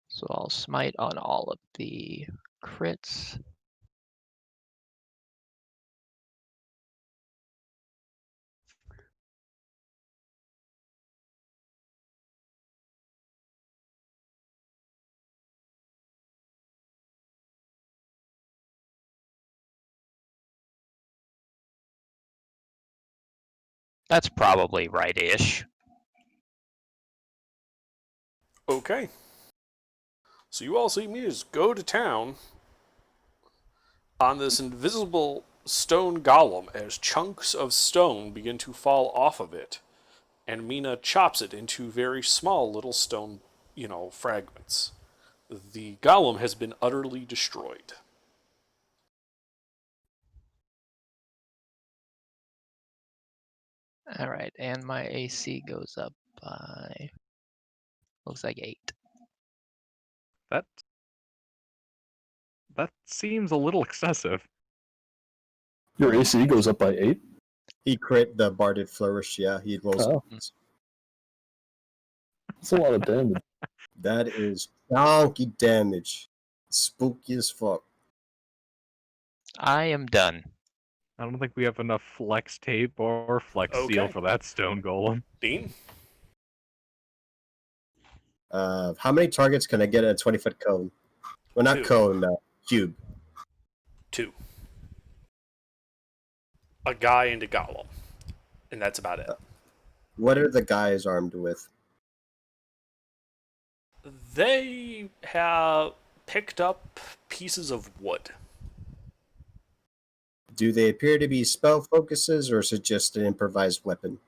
So I'll smite on all of the crits. That's probably right-ish. Okay. So you all see me just go to town on this invisible stone golem as chunks of stone begin to fall off of it and Mina chops it into very small little stone, fragments. The golem has been utterly destroyed. All right, and my AC goes up by looks like 8. That seems a little excessive. Your AC goes up by 8? He crit the Barded Flourish. Yeah, he rolls. Oh. That's a lot of damage. That is donkey damage. Spooky as fuck. I am done. I don't think we have enough flex tape or flex seal Okay. for that stone golem. Dean? How many targets can I get at a 20-foot cone? Well, not 2. cone, cube. 2. A guy and a golem. And that's about it. What are the guys armed with? They have picked up pieces of wood. Do they appear to be spell focuses, or is it just an improvised weapon?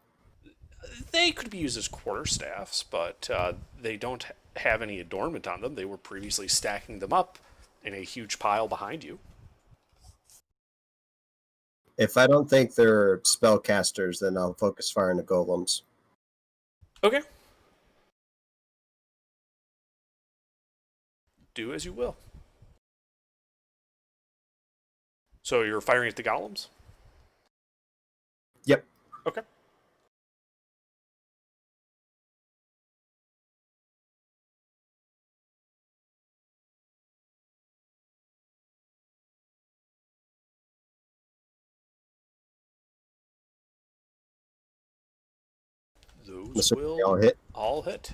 They could be used as quarterstaffs, but they don't have any adornment on them. They were previously stacking them up in a huge pile behind you. If I don't think they're spellcasters, then I'll focus fire on the golems. Okay. Do as you will. So you're firing at the golems? Yep. Okay. Those They will all hit. all hit.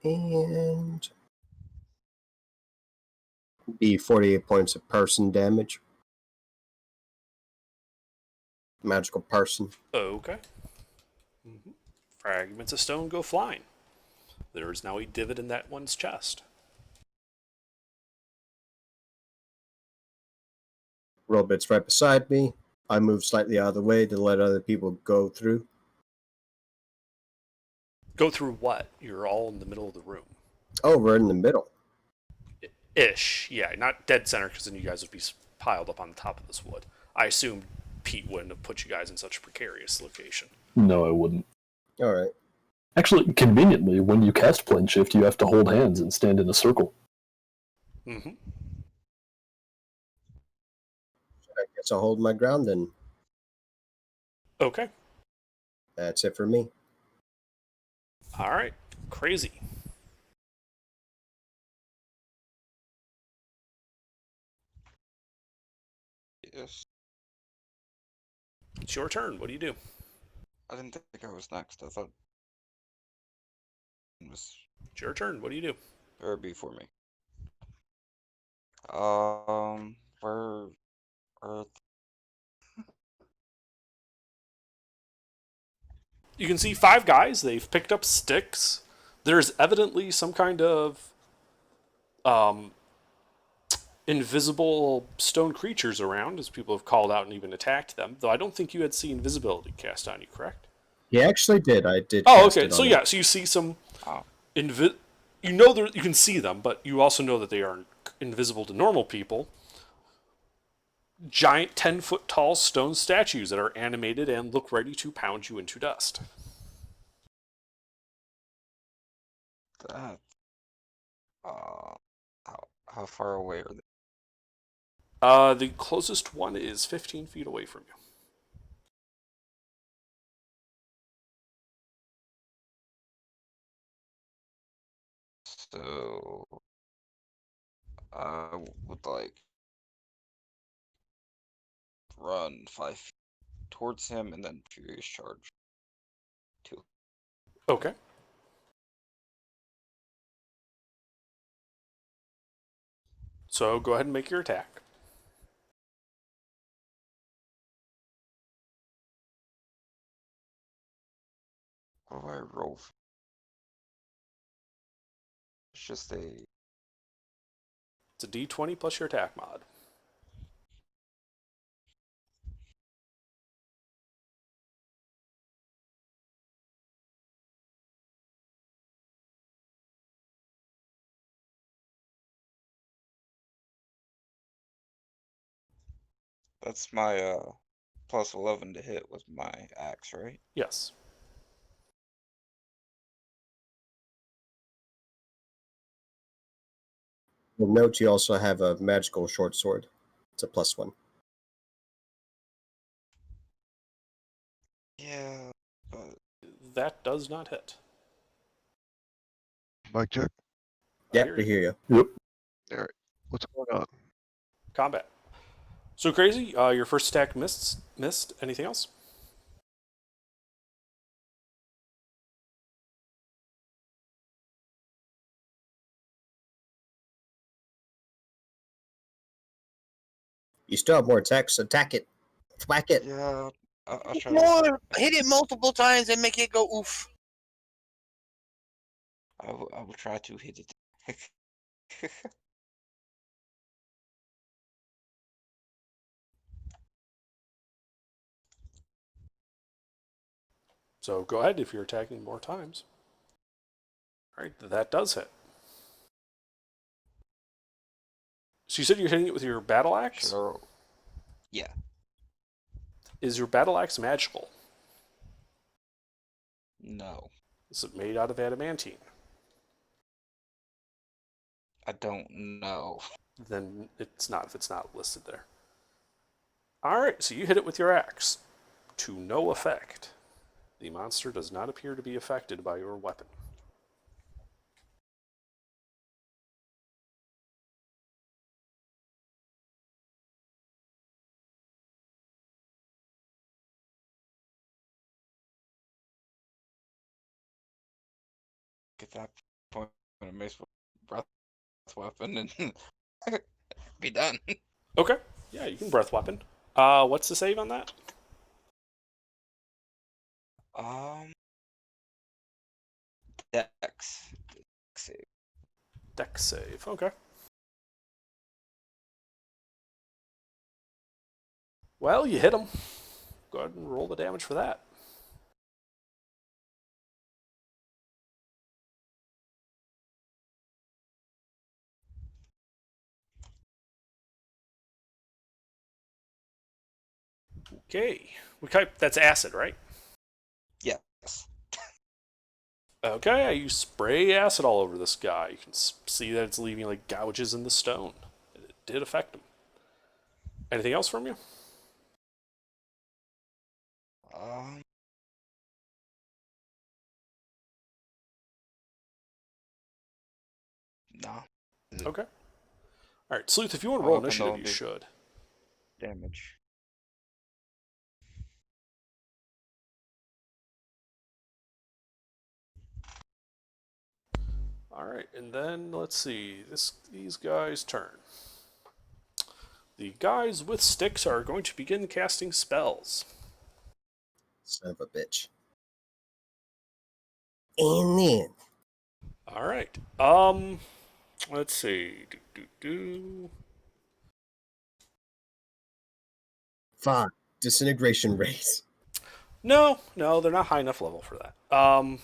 And be 48 points of person damage. Magical person. Okay. Fragments of stone go flying. There is now a divot in that one's chest. Robit's right beside me. I move slightly out of the way to let other people go through. Go through what? You're all in the middle of the room. Oh, we're in the middle. Ish. Yeah, not dead center, because then you guys would be piled up on the top of this wood. I assume Pete wouldn't have put you guys in such a precarious location. No, I wouldn't. All right. Actually, conveniently, when you cast Plane Shift, you have to hold hands and stand in a circle. Mm-hmm. I guess I'll hold my ground then. Okay. That's it for me. All right. Crazy. Yes. It's your turn. What do you do? I didn't think I was next. I thought it was It's your turn. What do you do? or before me. Where Earth? You can see 5 guys. They've picked up sticks. There's evidently some kind of invisible stone creatures around, as people have called out and even attacked them. Though I don't think you had seen invisibility cast on you, correct? He actually did. I did. Oh, cast okay. it So on yeah, him. so you see some Oh. you know you can see them, but you also know that they are invisible to normal people. Giant 10-foot tall stone statues that are animated and look ready to pound you into dust. That. How far away are they? The closest one is 15 feet away from you. So I would like run 5 feet towards him and then furious charge. 2. Okay. So go ahead and make your attack. What do I roll? It's just a. It's a d20 plus your attack mod. That's my plus 11 to hit with my axe, right? Yes. Well, note you also have a magical short sword. It's a +1. Yeah, but That does not hit. Mic check. I Yep, we you. hear you. Yep. Alright. What's going on? Combat. So crazy. Your first attack missed. Anything else? You still have more attacks. Attack it. Thwack it. yeah, I'll Hit try more. Hit it multiple times and make it go oof. I will try to hit it. So go ahead if you're attacking more times. All right, that does hit. So you said you're hitting it with your battle axe? Should I roll? Yeah, Is your battle axe magical? no, Is it made out of adamantine? I don't know. Then it's not if it's not listed there. All right, so you hit it with your axe. To no effect. The monster does not appear to be affected by your weapon. At that point, I'm gonna mace breath weapon and be done. Okay, yeah, you can breath weapon. What's the save on that? Dex. Save. Dex save, okay. Well, you hit him. Go ahead and roll the damage for that. Okay. That's acid, right? Yes. Okay, you spray acid all over this guy. You can see that it's leaving like gouges in the stone. It did affect him. Anything else from you? Nah. Okay. All right, Sleuth, if you want to roll Weapon initiative, don't you do should. damage. All right, and then let's see. These guys' turn. The guys with sticks are going to begin casting spells. Son of a bitch. And then. All right. Let's see. 5. Disintegration rays. No, they're not high enough level for that.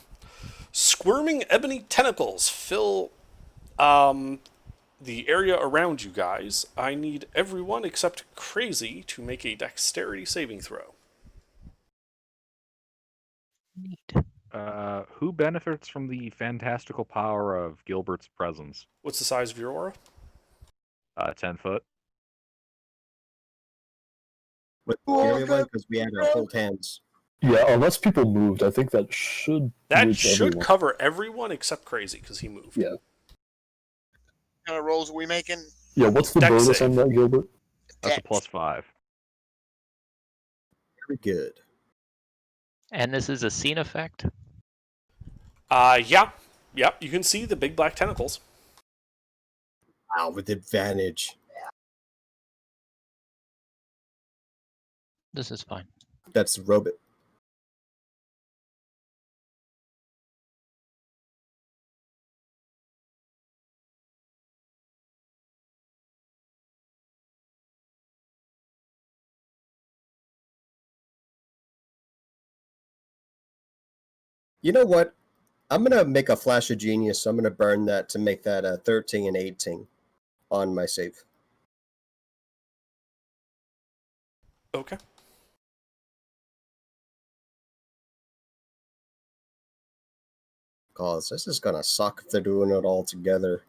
Squirming ebony tentacles fill the area around you guys. I need everyone except Crazy to make a dexterity saving throw. Neat. Who benefits from the fantastical power of Gilbert's presence? What's the size of your aura? 10 foot. With Oh, everyone, because we had our hold hands. Yeah, unless people moved, I think that should That reach should everyone. cover everyone except Crazy because he moved. Yeah. What kind of rolls are we making? Yeah, what's the Dex bonus save. on that, Gilbert? That's a Dex. +5. Very good. And this is a scene effect? Yeah. Yep, you can see the big black tentacles. Wow, with advantage. This is fine. That's Robot. You know what? I'm gonna make a flash of genius. So I'm gonna burn that to make that 13 and 18 on my save. Okay. Cause this is gonna suck if they're doing it all together.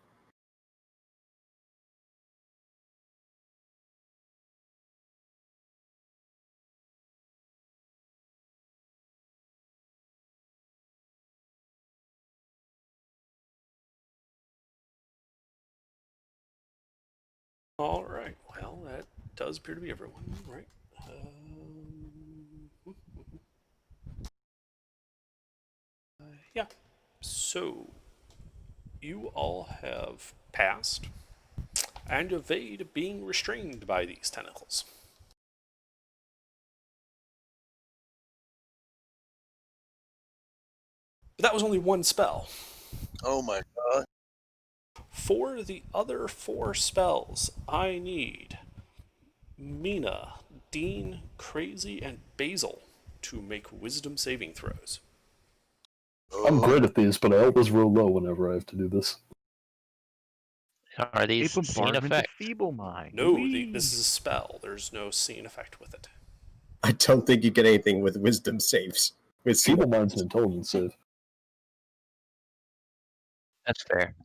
All right. Well, that does appear to be everyone, right? Yeah. So, you all have passed and evade being restrained by these tentacles. But that was only one spell. Oh my god. For the other 4 spells, I need Mina, Dean, Crazy, and Basil to make wisdom saving throws. I'm great at these, but I always roll low whenever I have to do this. Are A these scene bombardment of effects? feeble mind. No, Whee! this is a spell. There's no scene effect with it. I don't think you get anything with wisdom saves. With Feeble mind's an intelligence save. That's fair.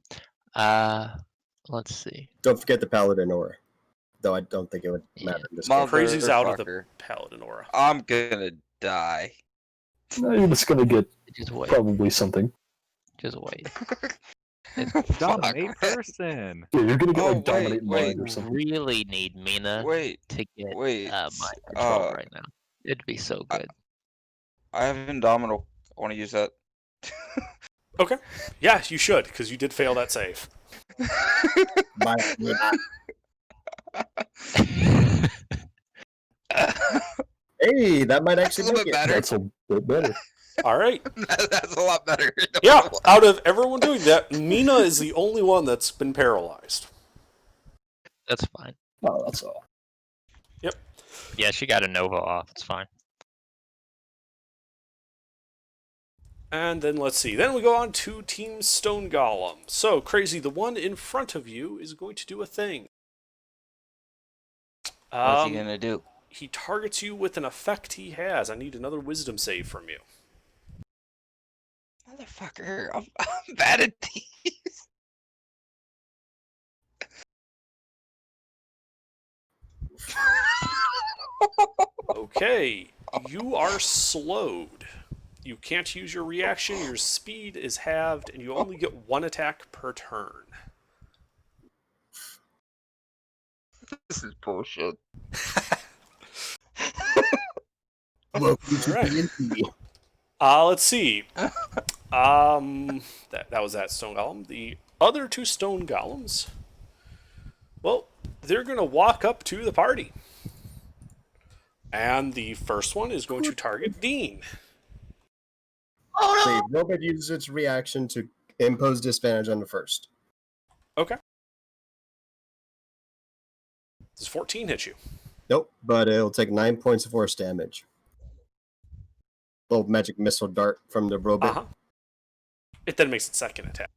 Let's see. Don't forget the paladin aura, though I don't think it would matter in this case. Crazy's out of the Motherfucker. paladin aura. I'm gonna die. No, you're just gonna get Just wait. probably something. Just wait. Dominate person. Yeah, you're gonna get Oh, like dominate wait. mind or something. Really need Mina Wait, to get wait. my control right now. It'd be so good. I have Indomitable. I want to use that. Okay. Yeah, you should, because you did fail that save. Hey, that might That's a actually little make bit it. better. That's a bit better. All right. That's a lot better. Yeah, out of everyone doing that, Mina is the only one that's been paralyzed. That's fine. Oh, that's all. Yep. Yeah, she got a Nova off. It's fine. And then let's see. Then we go on to Team Stone Golem. So, Crazy, the one in front of you is going to do a thing. What's he gonna do? He targets you with an effect he has. I need another wisdom save from you. Motherfucker, I'm bad at these. Okay, you are slowed. You can't use your reaction, your speed is halved, and you only get 1 attack per turn. This is bullshit. Let's see. That was that stone golem. The other 2 stone golems, well, they're going to walk up to the party. And the first one is going to target Dean. The robot uses its reaction to impose disadvantage on the first. Okay. Does 14 hit you? Nope, but it'll take 9 points of force damage. Little magic missile dart from the robot. Uh-huh. It then makes its second attack.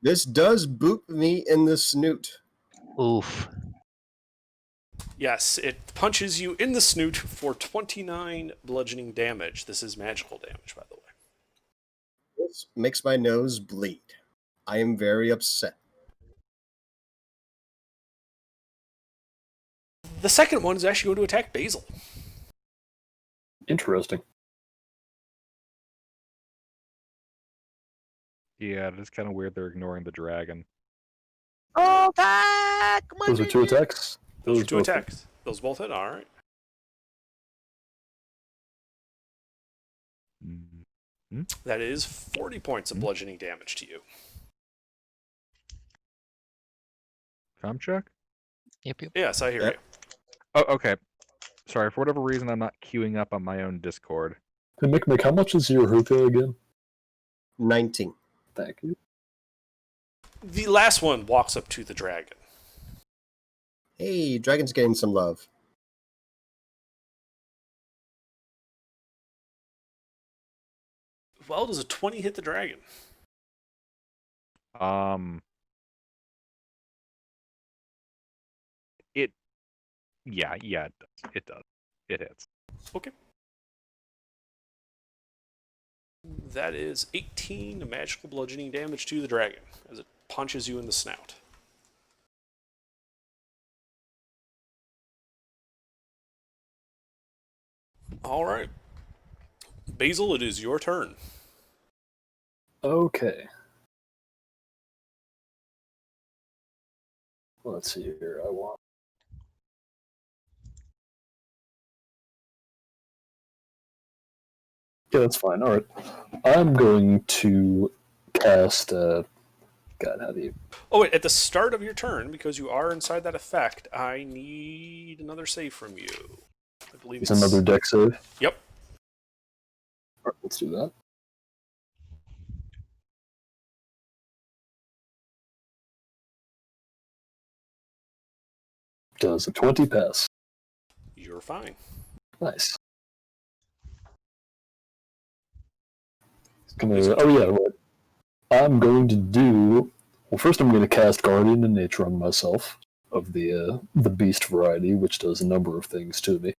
This does boot me in the snoot. Oof. Yes, it punches you in the snoot for 29 bludgeoning damage. This is magical damage, by the way. This makes my nose bleed. I am very upset. The second one is actually going to attack Basil. Interesting. Yeah, it is kind of weird they're ignoring the dragon. Oh, back! Those are 2 attacks. Those are 2 both hit. attacks. Those both hit? Alright. That is 40 points of bludgeoning damage to you. Com check? Yep. Yes, I hear Yep. you. Oh, okay. Sorry, for whatever reason, I'm not queuing up on my own Discord. Hey, Mick, how much is your hookah again? 19. Thank you. The last one walks up to the dragon. Hey, dragon's getting some love. Well, does a 20 hit the dragon? Yeah, it does. It does. It hits. Okay. That is 18 magical bludgeoning damage to the dragon as it punches you in the snout. All right. Basil, it is your turn. Okay. Let's see here. I want. Yeah, that's fine. All right. I'm going to cast. God, how do you? Oh, wait, at the start of your turn, because you are inside that effect, I need another save from you. I believe It's another deck save. Yep. All right, let's do that. Does a 20 pass? You're fine. Nice. Oh yeah, what I'm going to do. Well, first I'm going to cast Guardian of Nature on myself of the beast variety, which does a number of things to me.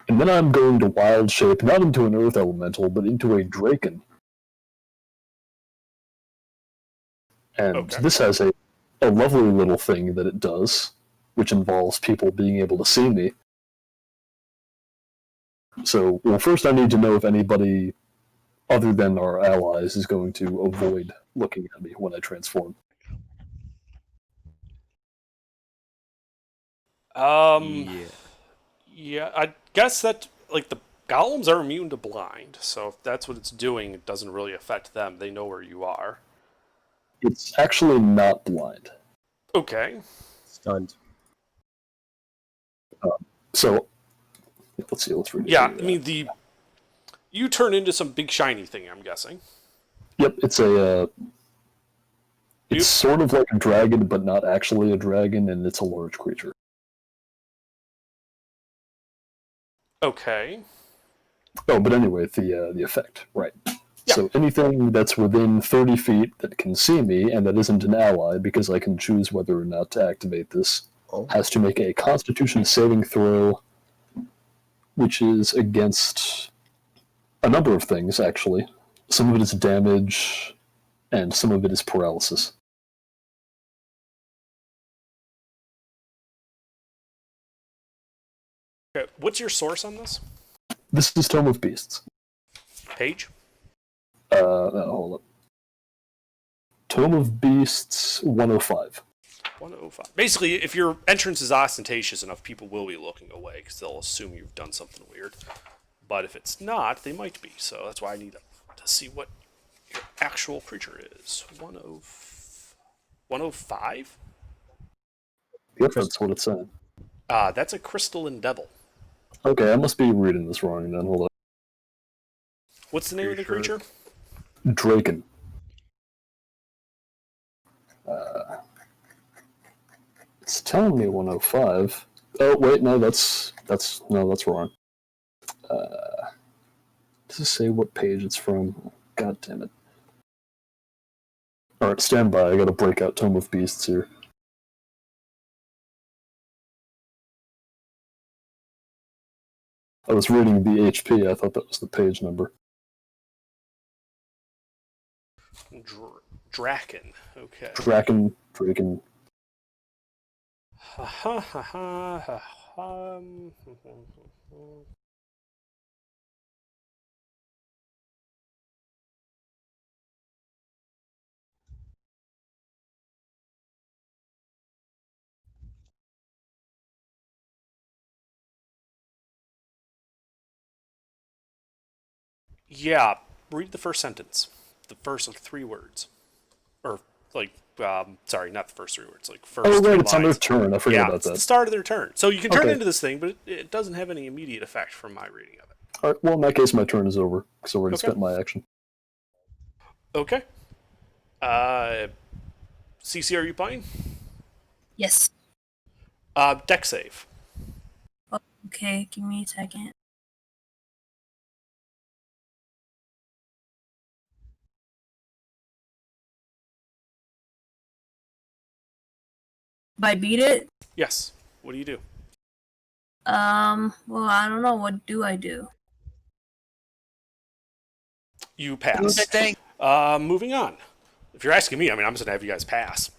And then I'm going to wild shape, not into an earth elemental, but into a Draken. And this has a lovely little thing that it does, which involves people being able to see me. So, well, first I need to know if anybody other than our allies is going to avoid looking at me when I transform. Yeah, I guess that, like, the golems are immune to blind, so if that's what it's doing, it doesn't really affect them. They know where you are. It's actually not blind. Okay. Stunned. So, let's see, let's read it. Yeah, I mean, you turn into some big shiny thing, I'm guessing. Yep, it's a... it's sort of like a dragon, but not actually a dragon, and it's a large creature. Okay. Oh, but anyway, the effect, right. Yeah. So anything that's within 30 feet that can see me, and that isn't an ally, because I can choose whether or not to activate this, has to make a Constitution saving throw, which is against a number of things, actually. Some of it is damage, and some of it is paralysis. Okay, what's your source on this? This is Tome of Beasts. Page? Hold up. Tome of Beasts 105. 105. Basically, if your entrance is ostentatious enough, people will be looking away because they'll assume you've done something weird. But if it's not, they might be. So that's why I need to see what your actual creature is. 105? Yep, that's what it's saying. That's a crystalline devil. Okay, I must be reading this wrong then. Hold on. What's the name of the creature? Draken. It's telling me 105. Oh wait, no, that's wrong. Does it say what page it's from? God damn it! All right, stand by. I gotta break out Tome of Beasts here. I was reading the HP. I thought that was the page number. Draken. Okay. Draken. Yeah, read the first sentence. The first, like, 3 words. Or, like, sorry, not the first 3 words. Like, first Oh, 3 right, it's on their lines. turn. I forgot Yeah, about it's that. the start of their turn. So you can turn Okay. into this thing, but it doesn't have any immediate effect from my reading of it. All right, well, in that case, my turn is over, because I already Okay. spent my action. Okay. CC, are you playing? Yes. Deck save. Okay, give me a second. If I beat it, Yes. What do you do? well, I don't know. What do I do? You Do pass. the thing. Moving on. If you're asking me, I mean, I'm just gonna have you guys pass.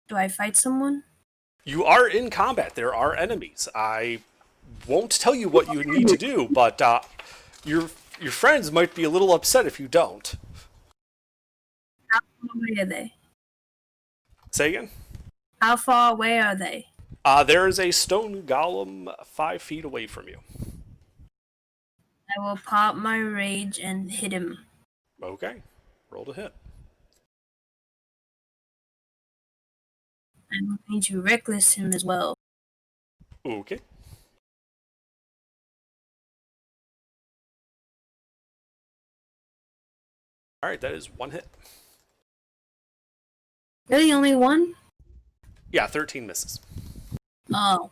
Do I fight someone? You are in combat. There are enemies. I won't tell you what you need to do, but your friends might be a little upset if you don't. How far away are they? Say again. How far away are they? There is a stone golem 5 feet away from you. I will pop my rage and hit him. Okay. Roll to hit. I'm going to reckless him as well. Okay. All right, that is 1 hit. Really, only one? Yeah, 13 misses. Oh.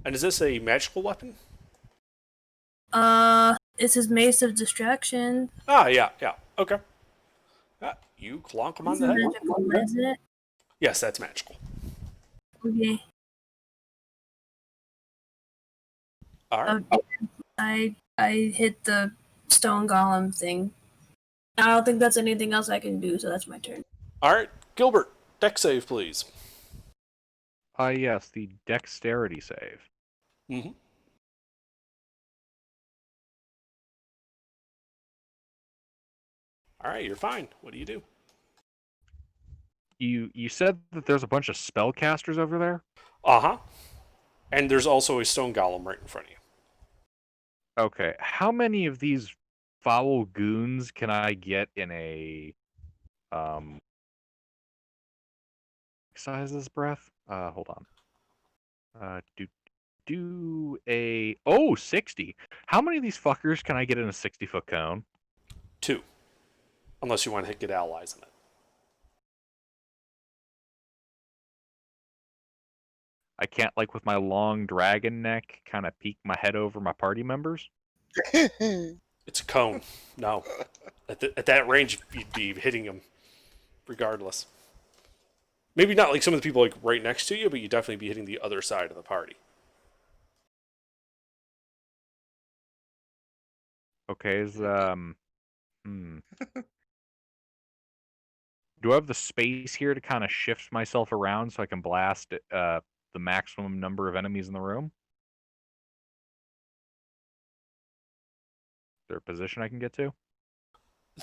And is this a magical weapon? It's his Mace of Distraction. Ah, yeah. Okay. You clonk him on It's the head. magical, isn't it? Yes, that's magical. Okay. All right. I hit the stone golem thing. I don't think that's anything else I can do, so that's my turn. All right, Gilbert, deck save, please. Yes, the dexterity save. Mm-hmm. All right, you're fine. What do you do? You said that there's a bunch of spellcasters over there? Uh-huh. And there's also a stone golem right in front of you. Okay, how many of these foul goons can I get in a size this breath? Hold on. Do a 60. How many of these fuckers can I get in a 60-foot cone? 2. Unless you want to get allies in it. I can't, like, with my long dragon neck, kind of peek my head over my party members? It's a cone. No. At that range, you'd be hitting them regardless. Maybe not like some of the people like right next to you, but you'd definitely be hitting the other side of the party. Okay, Do I have the space here to kind of shift myself around so I can blast the maximum number of enemies in the room? Is there a position I can get to?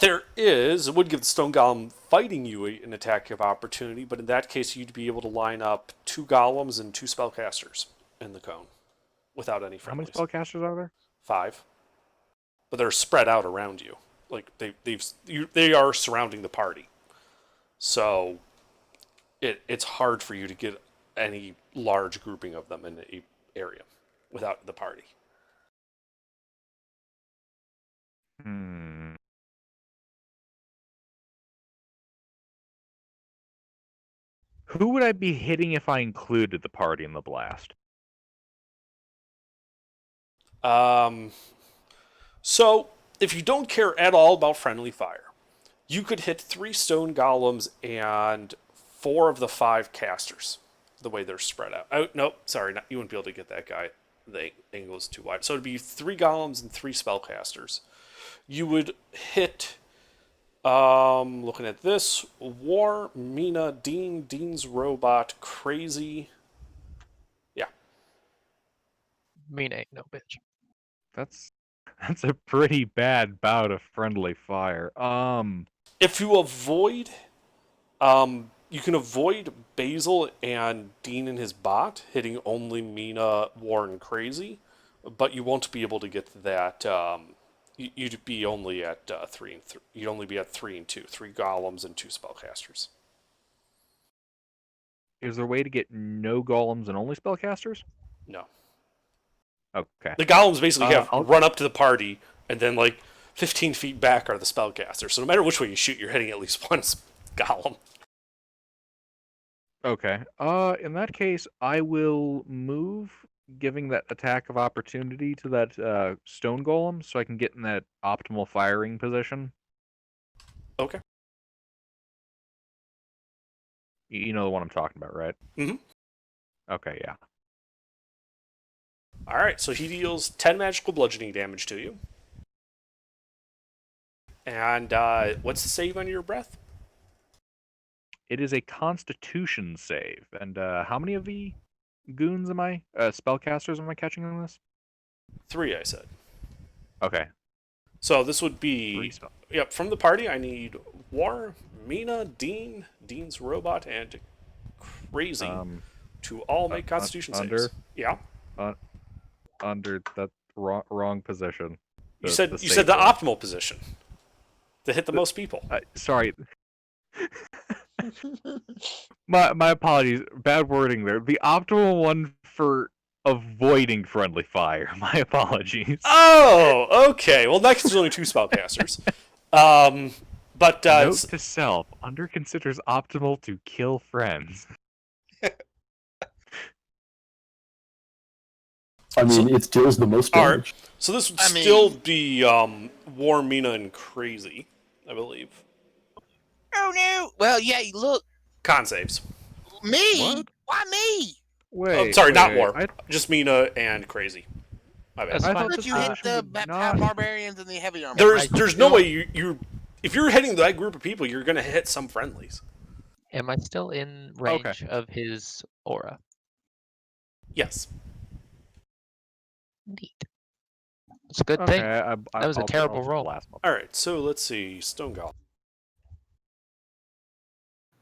There is. It would give the stone golem fighting you an attack of opportunity, but in that case, you'd be able to line up 2 golems and 2 spellcasters in the cone without any How many friendlies. spellcasters are there? 5. But they're spread out around you. Like they are surrounding the party. So it's hard for you to get any large grouping of them in an area without the party. Who would I be hitting if I included the party in the blast? So if you don't care at all about friendly fire, you could hit 3 stone golems and 4 of the 5 casters. The way they're spread out. Oh, nope, sorry, you wouldn't be able to get that guy. The angle is too wide. So it'd be 3 golems and 3 spellcasters. You would hit, looking at this, War, Mina, Dean's robot, Crazy. Yeah. Mean ain't no bitch. That's a pretty bad bout of friendly fire. If you avoid, you can avoid Basil and Dean and his bot, hitting only Mina, War, and Crazy, but you won't be able to get that. You'd be only at 3 and 3. You'd only be at 3 and 2, 3 golems and 2 spellcasters. Is there a way to get no golems and only spellcasters? No. Okay. The golems basically have I'll- run up to the party, and then like 15 feet back are the spellcasters. So no matter which way you shoot, you're hitting at least one golem. Okay. In that case, I will move giving that attack of opportunity to that stone golem so I can get in that optimal firing position. Okay. You know the one I'm talking about, right? Mhm. Okay, yeah. All right, so he deals 10 magical bludgeoning damage to you. And what's the save on your breath? It is a Constitution save. And how many of the goons am I? Spellcasters am I catching on this? 3, I said. Okay. So this would 3 be... spell. Yep, from the party, I need War, Mina, Dean, Dean's robot, and Crazy to all make Constitution under? saves. Yeah. Under that wrong position. You said the save roll. optimal position to hit the most people. Sorry. my apologies. Bad wording there. The optimal one for avoiding friendly fire. My apologies. Oh, okay. Well, next there's only 2 spellcasters. But Note to self: Under considers optimal to kill friends. I mean, it deals the most Alright. damage. So this would I mean- still be War, Mina, and Crazy, I believe. Oh no! Well, yeah. Look, Con saves. me. What? Why me? Wait. Sorry, not wait, War. I Just Mina and Crazy. My bad. That's I I fine. thought thought this you hit position the would not- barbarians and the heavy armor. There's no way you if you're hitting that group of people, you're gonna hit some friendlies. Am I still in range of his aura? Yes. Neat. It's a good Okay, thing. that was a terrible roll. Last one. All right. So let's see. Stone Golem.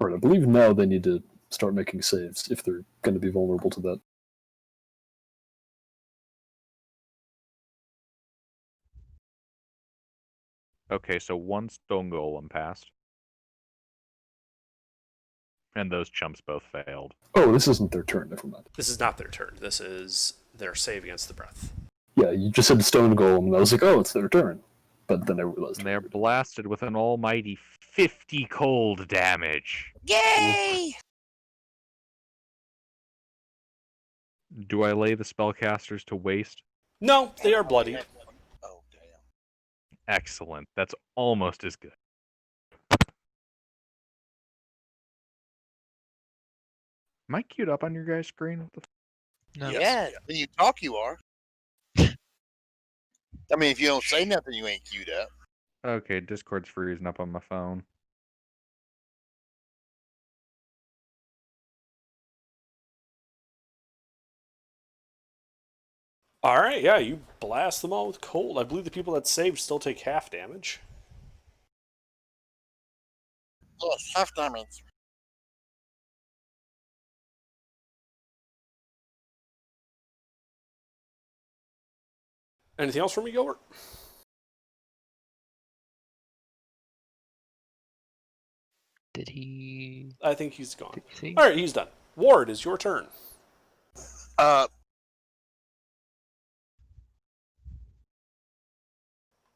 Alright, I believe now they need to start making saves if they're going to be vulnerable to that. Okay, so 1 stone golem passed. And those chumps both failed. Oh, this isn't their turn. Never mind. This is not their turn. This is their save against the breath. Yeah, you just said stone golem, and I was like, oh, it's their turn. But then I realized. And they're blasted with an almighty 50 cold damage. Yay! Do I lay the spellcasters to waste? No, they are bloody. Oh damn! Excellent. That's almost as good. Am I queued up on your guys' screen? What the No. Yeah, when you talk, you are. I mean, if you don't say nothing, you ain't queued up. Okay, Discord's freezing up on my phone. All right. Yeah, you blast them all with cold. I believe the people that saved still take half damage. Yes, half damage. Anything else from me, Gilbert? Did he? I think he's gone. Did he? All right, he's done. Ward, it's your turn. Ward,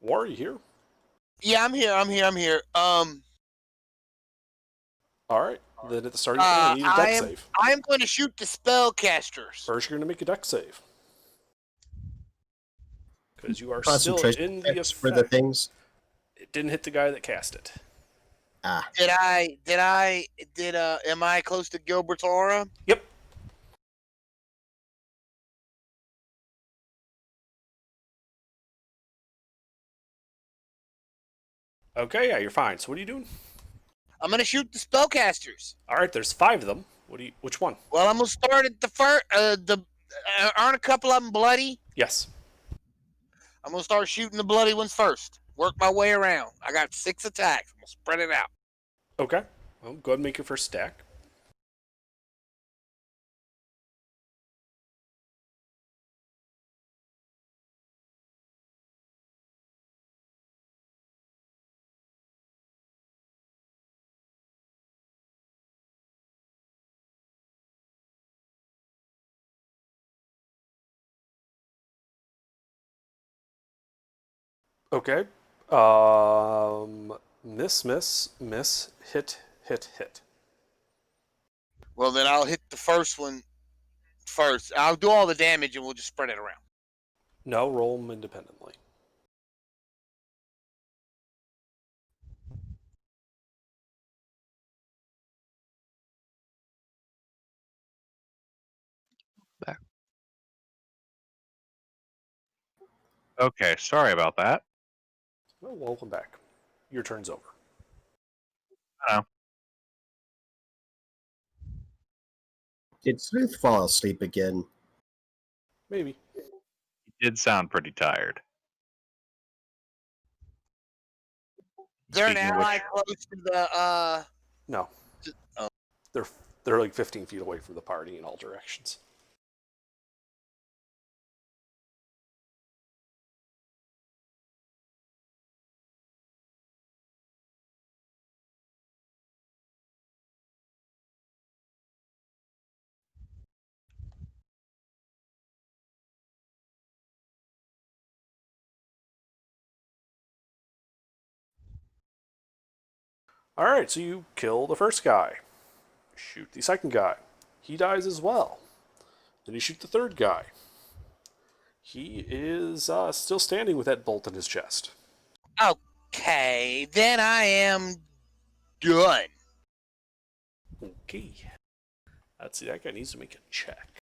are you here? Yeah, I'm here. All right. Then at the start of your turn, I need a dex save. I am going to shoot the spellcasters. First, you're going to make a dex save. Because you are still Concentration in the checks for the effect. things. It didn't hit the guy that cast it. Ah, Am I close to Gilbert's aura? Yep. Okay, yeah, you're fine. So what are you doing? I'm going to shoot the spellcasters. All right, there's 5 of them. Which one? Well, I'm going to start at the first. Aren't a couple of them bloody? Yes. I'm going to start shooting the bloody ones first. Work my way around. I got 6 attacks. I'm going to spread it out. Okay. Well, go ahead and make your first stack. Okay. Miss, hit. Well, then I'll hit the first one first. I'll do all the damage and we'll just spread it around. No, roll them independently. Okay, sorry about that. Well, welcome back. Your turn's over. Did Sleuth fall asleep again? Maybe. He did sound pretty tired. They're an Speaking of ally which- close to the No. Oh. They're like 15 feet away from the party in all directions. Alright, so you kill the first guy. Shoot the second guy. He dies as well. Then you shoot the third guy. He is still standing with that bolt in his chest. Okay, then I am done. Okay. Let's see, that guy needs to make a check.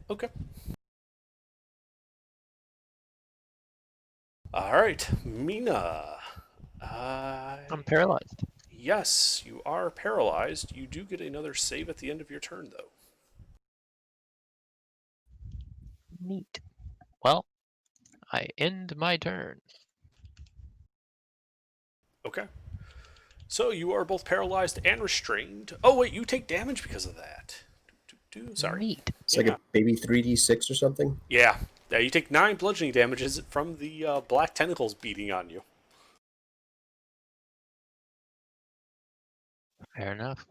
Okay. Alright, Mina. I'm paralyzed. Yes, you are paralyzed. You do get another save at the end of your turn, though. Neat. Well, I end my turn. Okay. So you are both paralyzed and restrained. Oh, wait, you take damage because of that. Sorry. Neat. It's like a baby 3d6 or something. Yeah. Yeah, you take 9 bludgeoning damages from the black tentacles beating on you. Fair enough.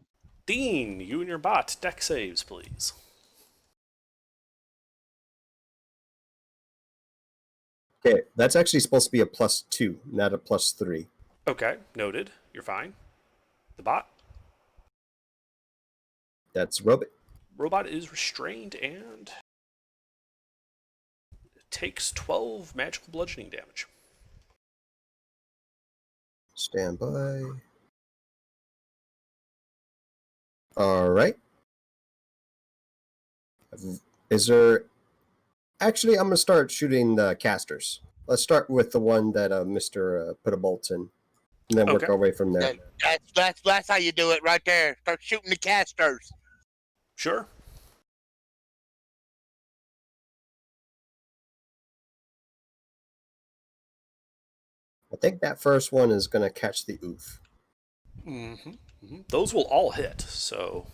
Dean, you and your bot, deck saves, please. Okay, that's actually supposed to be a +2, not a +3. Okay, noted. You're fine. The bot? That's Robot. Robot is restrained and takes 12 magical bludgeoning damage. Stand by. All right. Is there... Actually, I'm going to start shooting the casters. Let's start with the one that Mr. put a bolt in. And then work Okay. our way from there. That's how you do it right there. Start shooting the casters. Sure. I think that first one is going to catch the oof. Mm-hmm. Those will all hit, so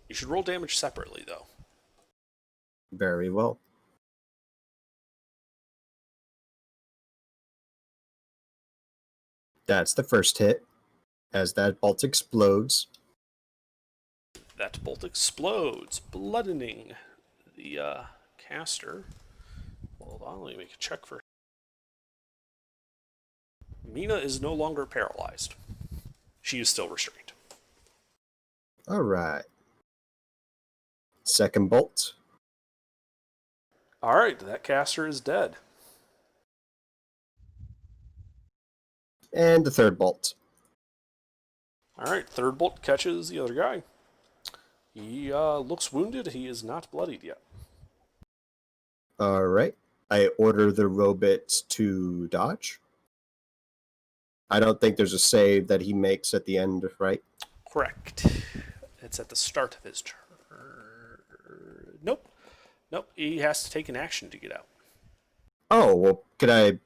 you should roll damage separately, though. Very well. That's the first hit. As that bolt explodes. That bolt explodes, bloodening the caster. Hold on, let me make a check for... Mina is no longer paralyzed. She is still restrained. All right. Second bolt. Alright, that caster is dead. And the third bolt. Alright, third bolt catches the other guy. He looks wounded. He is not bloodied yet. All right. I order the robots to dodge. I don't think there's a save that he makes at the end, right? Correct. It's at the start of his turn. Nope. Nope. He has to take an action to get out. Oh, well, could I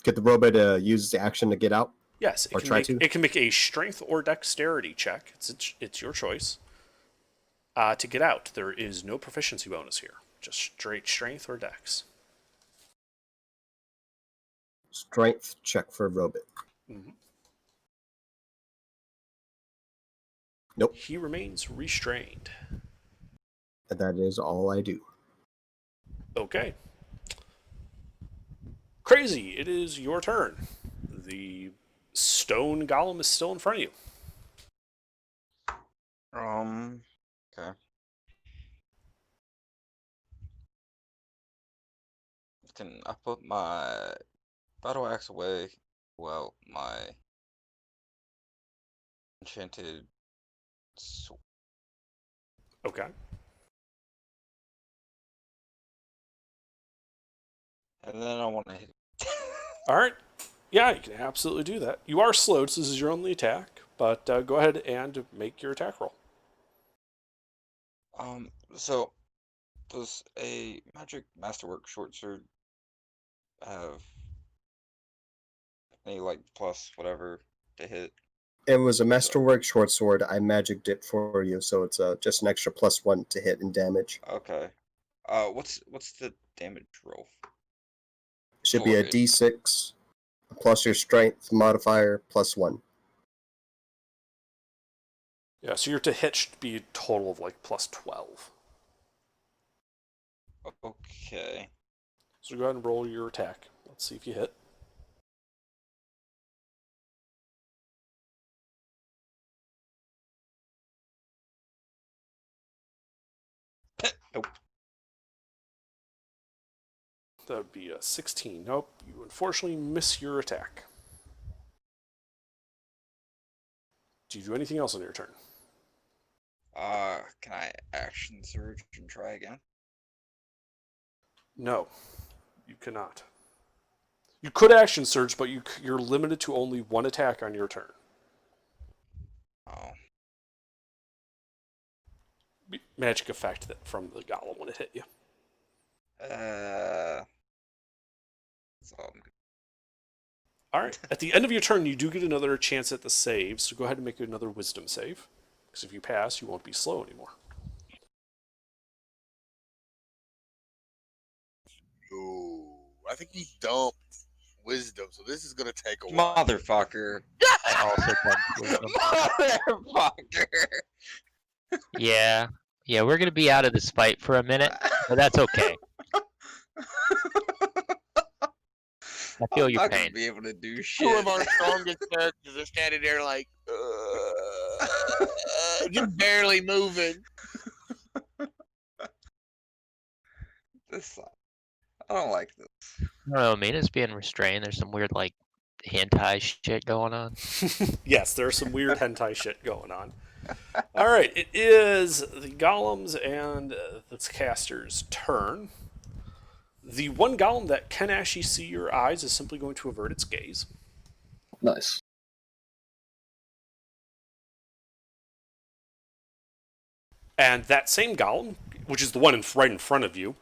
get the robot to use the action to get out? Yes, Or try to? it can make a strength or dexterity check. It's your choice. To get out, there is no proficiency bonus here. Just straight strength or dex. Strength check for robot. Mm-hmm. Nope. He remains restrained. And that is all I do. Okay. Crazy, it is your turn. The stone golem is still in front of you. Okay. Can I put my battle axe away? Well, my enchanted sword. Okay. And then I want to hit. All right. Yeah, you can absolutely do that. You are slowed, so this is your only attack. But go ahead and make your attack roll. So does a magic masterwork short sword have any like plus whatever to hit? It was a masterwork short sword. I magicked it for you, so it's just an extra +1 to hit and damage. Okay. What's the damage roll? Should be a For it? D6 plus your strength modifier +1. Yeah, so your to hit should be a total of like +12. Okay. So go ahead and roll your attack. Let's see if you hit. Nope. That would be a 16. Nope, you unfortunately miss your attack. Do you do anything else on your turn? Can I action surge and try again? No, you cannot. You could action surge, but you're limited to only one attack on your turn. Oh. Magic effect that from the golem when it hit you. That's all I'm good. All right. At the end of your turn, you do get another chance at the save, so go ahead and make another wisdom save. Because if you pass, you won't be slow anymore. Ooh, I think he dumped wisdom, so this is gonna take a while. Motherfucker. I also dumped wisdom. Motherfucker. Yeah, yeah, we're gonna be out of this fight for a minute, but that's okay. I feel I'm your not gonna pain. be able to do Two shit. of our strongest characters are standing there like, just barely moving. This I don't like this. I don't know, Mina's being restrained. There's some weird, like, hentai shit going on. Yes, there's some weird hentai shit going on. All right, it is the golems and the caster's turn. The one golem that can actually see your eyes is simply going to avert its gaze. Nice. And that same golem, which is the one right in front of you,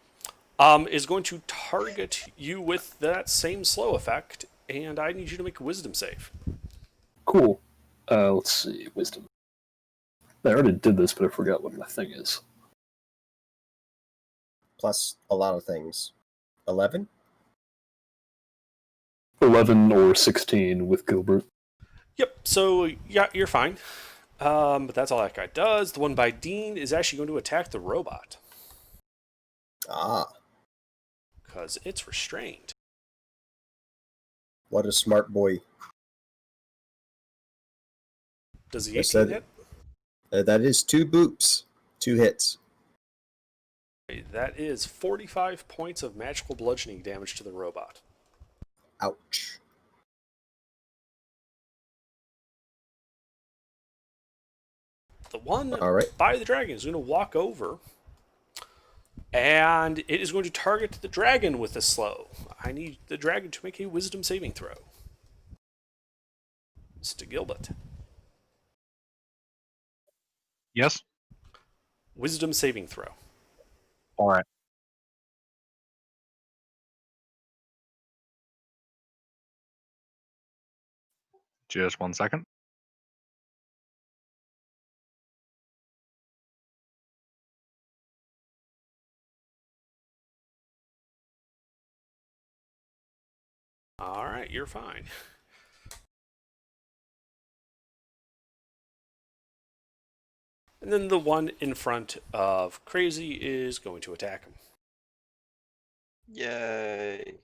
is going to target you with that same slow effect, and I need you to make a wisdom save. Cool. Let's see. Wisdom. I already did this, but I forgot what my thing is. Plus a lot of things. 11? 11 or 16 with Gilbert. Yep, so yeah, you're fine. But that's all that guy does. The one by Dean is actually going to attack the robot. Ah, Because it's restrained. what a smart boy. Does the I 18 said- hit? That is 2 boops. 2 hits. That is 45 points of magical bludgeoning damage to the robot. Ouch. The one All right. by the dragon is going to walk over, and it is going to target the dragon with a slow. I need the dragon to make a wisdom saving throw. Mr. Gilbert. Yes? Wisdom saving throw. All right. Just 1 second. All right, you're fine. And then the one in front of Crazy is going to attack him. Yay.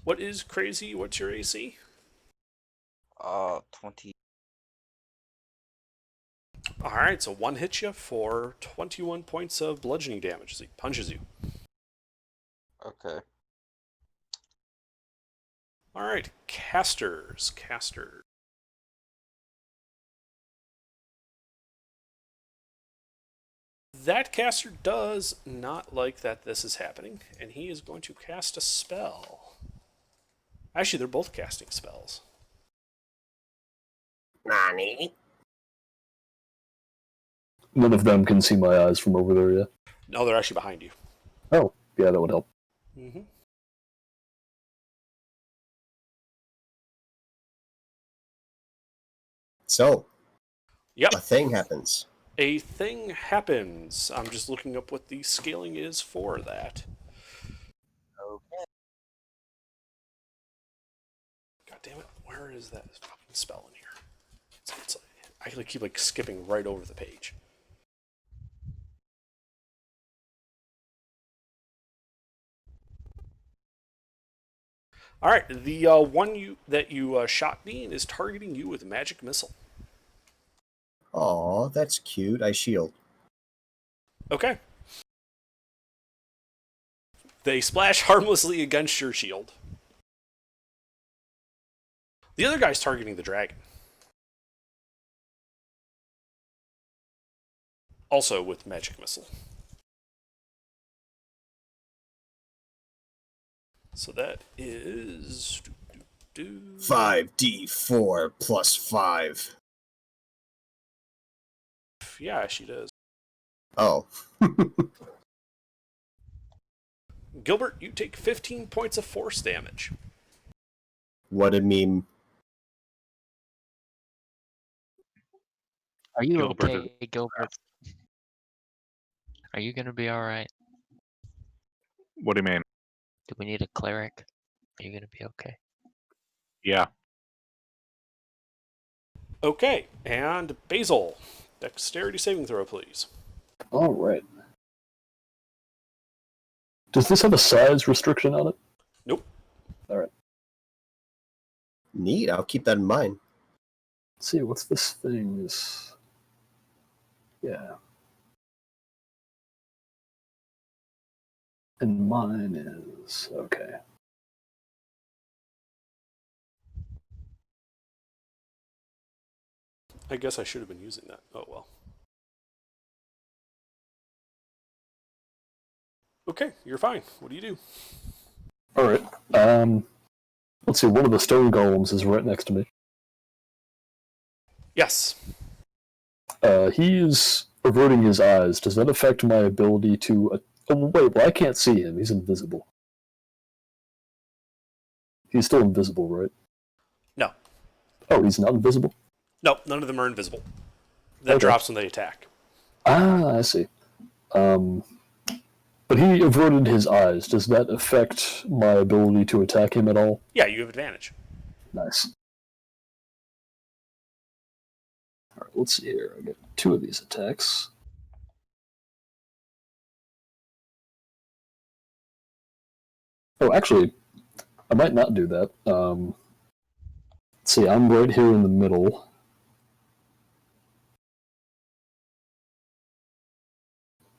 What is Crazy? What's your AC? 20. All right, so one hits you for 21 points of bludgeoning damage as he punches you. Okay. All right, casters. That caster does not like that this is happening, and he is going to cast a spell. Actually, they're both casting spells. Nani? None of them can see my eyes from over there yet. No, they're actually behind you. Oh, yeah, that would help. Mm-hmm. So, Yep. a thing happens. A thing happens. I'm just looking up what the scaling is for that. Okay. God damn it! Where is that fucking spell in here? I keep skipping right over the page. All right, the one that you shot Dean is targeting you with a magic missile. Aw, that's cute. I shield. Okay. They splash harmlessly against your shield. The other guy's targeting the dragon. Also with magic missile. So that is 5d4 plus 5. Yeah, she does. Oh. Gilbert, you take 15 points of force damage. What a meme. Are you Gilbert okay, Gilbert? Are you gonna be alright? What do you mean? Do we need a cleric? Are you gonna be okay? Yeah. Okay, and Basil. Dexterity saving throw, please. All right. Does this have a size restriction on it? Nope. All right. Neat. I'll keep that in mind. Let's see, what's this thing's... Yeah. And mine is... Okay. I guess I should have been using that. Oh well. Okay, you're fine. What do you do? All right. Let's see, one of the stone golems is right next to me. Yes. He's averting his eyes. Does that affect my ability to... Oh, wait, well, I can't see him. He's invisible. He's still invisible, right? No. Oh, he's not invisible? Nope, none of them are invisible. That Okay. drops when they attack. Ah, I see. But he averted his eyes. Does that affect my ability to attack him at all? Yeah, you have advantage. Nice. Alright, let's see here. I get 2 of these attacks. Oh, actually, I might not do that. Let's see, I'm right here in the middle.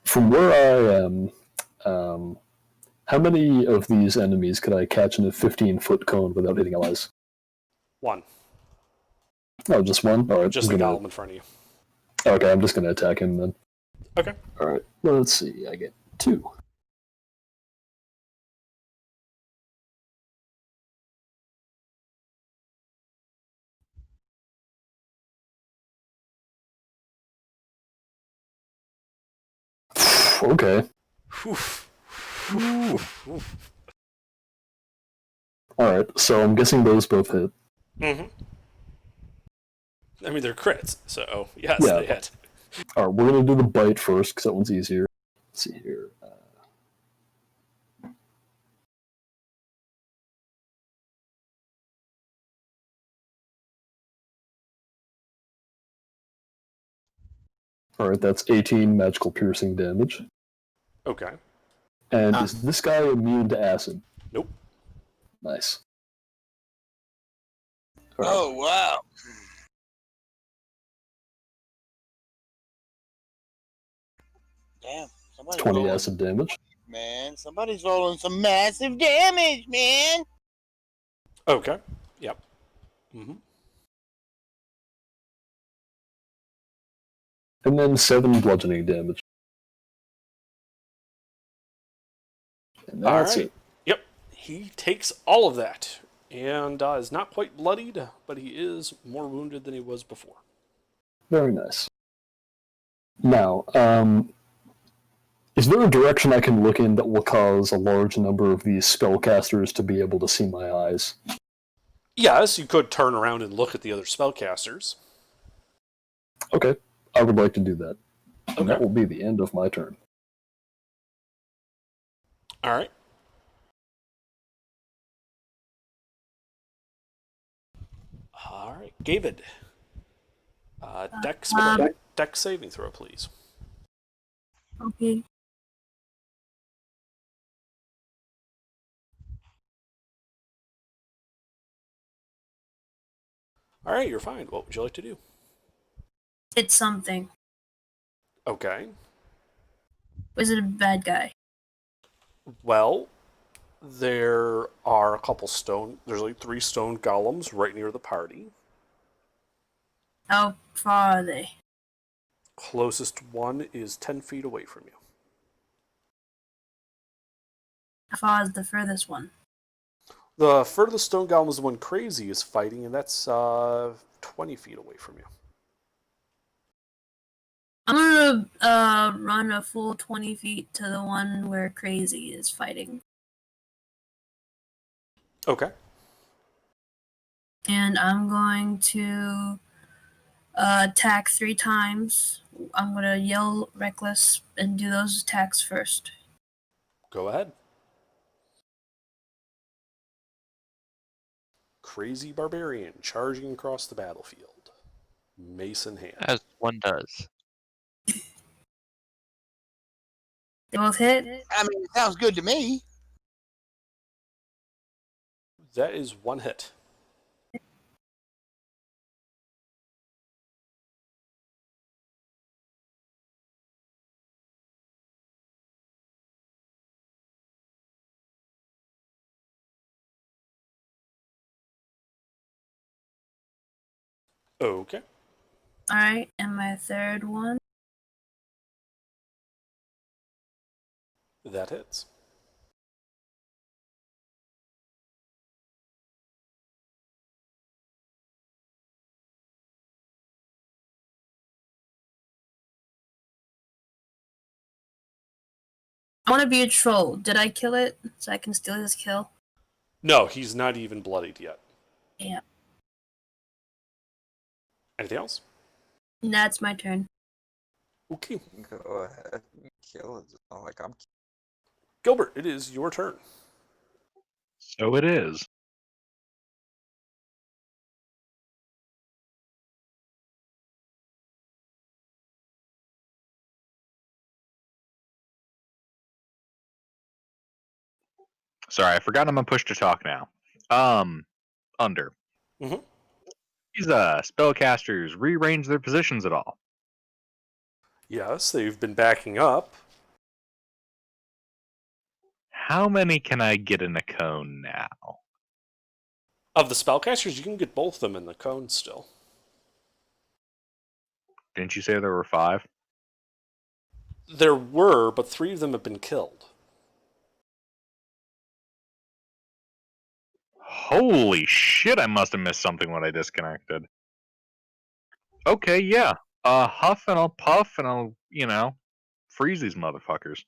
From where I am, how many of these enemies could I catch in a 15-foot cone without hitting allies? 1. Oh, just one? Alright. Just the golem in front of you. Okay, I'm just going to attack him then. Okay. Alright, let's see. I get 2. Okay. Alright, so I'm guessing those both hit. Mm-hmm. I mean, they're crits, so yes, Yeah. they hit. Alright, we're going to do the bite first, because that one's easier. Let's see here. Alright, that's 18 magical piercing damage. Okay. And is this guy immune to acid? Nope. Nice. Alright. Oh wow. Damn. Somebody's 20 rolling, acid damage. man. Somebody's rolling some massive damage, man. Okay. Yep. Mm-hmm. And then 7 bludgeoning damage. And All that's right. it. Yep. He takes all of that and is not quite bloodied, but he is more wounded than he was before. Very nice. Now, is there a direction I can look in that will cause a large number of these spellcasters to be able to see my eyes? Yes, you could turn around and look at the other spellcasters. Okay, I would like to do that. And Okay. that will be the end of my turn. All right. All right, David. Dex saving throw, please. Okay. All right, you're fine. What would you like to do? It's something. Okay. Was it a bad guy? Well, there are a couple stone. There's like 3 stone golems right near the party. How far are they? Closest one is 10 feet away from you. How far is the furthest one? The furthest stone golem is the one Crazy is fighting, and that's 20 feet away from you. I'm gonna run a full 20 feet to the one where Crazy is fighting. Okay. And I'm going to attack 3 times. I'm gonna yell Reckless and do those attacks first. Go ahead. Crazy Barbarian charging across the battlefield. Mace in hand. As one does. They both hit. I mean, it sounds good to me. That is 1 hit. Okay. Alright, and my third one. That hits. I want to be a troll. Did I kill it so I can steal his kill? No, he's not even bloodied yet. Yeah. Anything else? That's my turn. Okay. Go ahead. Kill it. It's not like I'm. Gilbert, it is your turn. So it is. Sorry, I forgot I'm on push to talk now. Under. Mhm. These spellcasters rearrange their positions at all. Yes, they've been backing up. How many can I get in a cone now? Of the spellcasters, you can get both of them in the cone still. Didn't you say there were 5? There were, but 3 of them have been killed. Holy shit, I must have missed something when I disconnected. Okay, yeah. Huff and I'll puff and I'll, freeze these motherfuckers.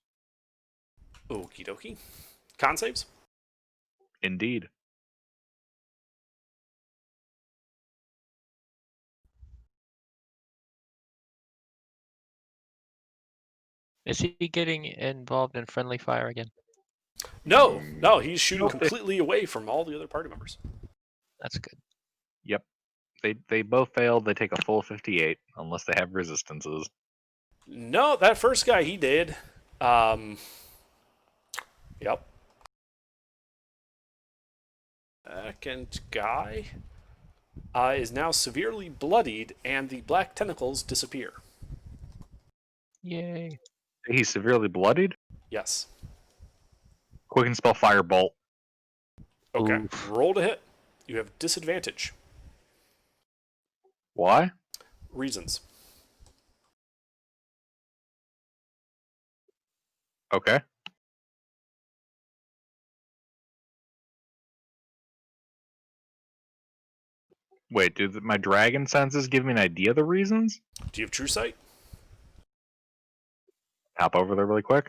Okie dokie. Con saves? Indeed. Is he getting involved in friendly fire again? No, he's shooting completely away from all the other party members. That's good. Yep. They both failed. They take a full 58, unless they have resistances. No, that first guy, he did. Yep. Second guy is now severely bloodied, and the black tentacles disappear. Yay. He's severely bloodied. Yes. Quicken spell Firebolt. Okay. Oof. Roll to hit. You have disadvantage. Why? Reasons. Okay. Wait, do my dragon senses give me an idea of the reasons? Do you have true sight? Hop over there really quick.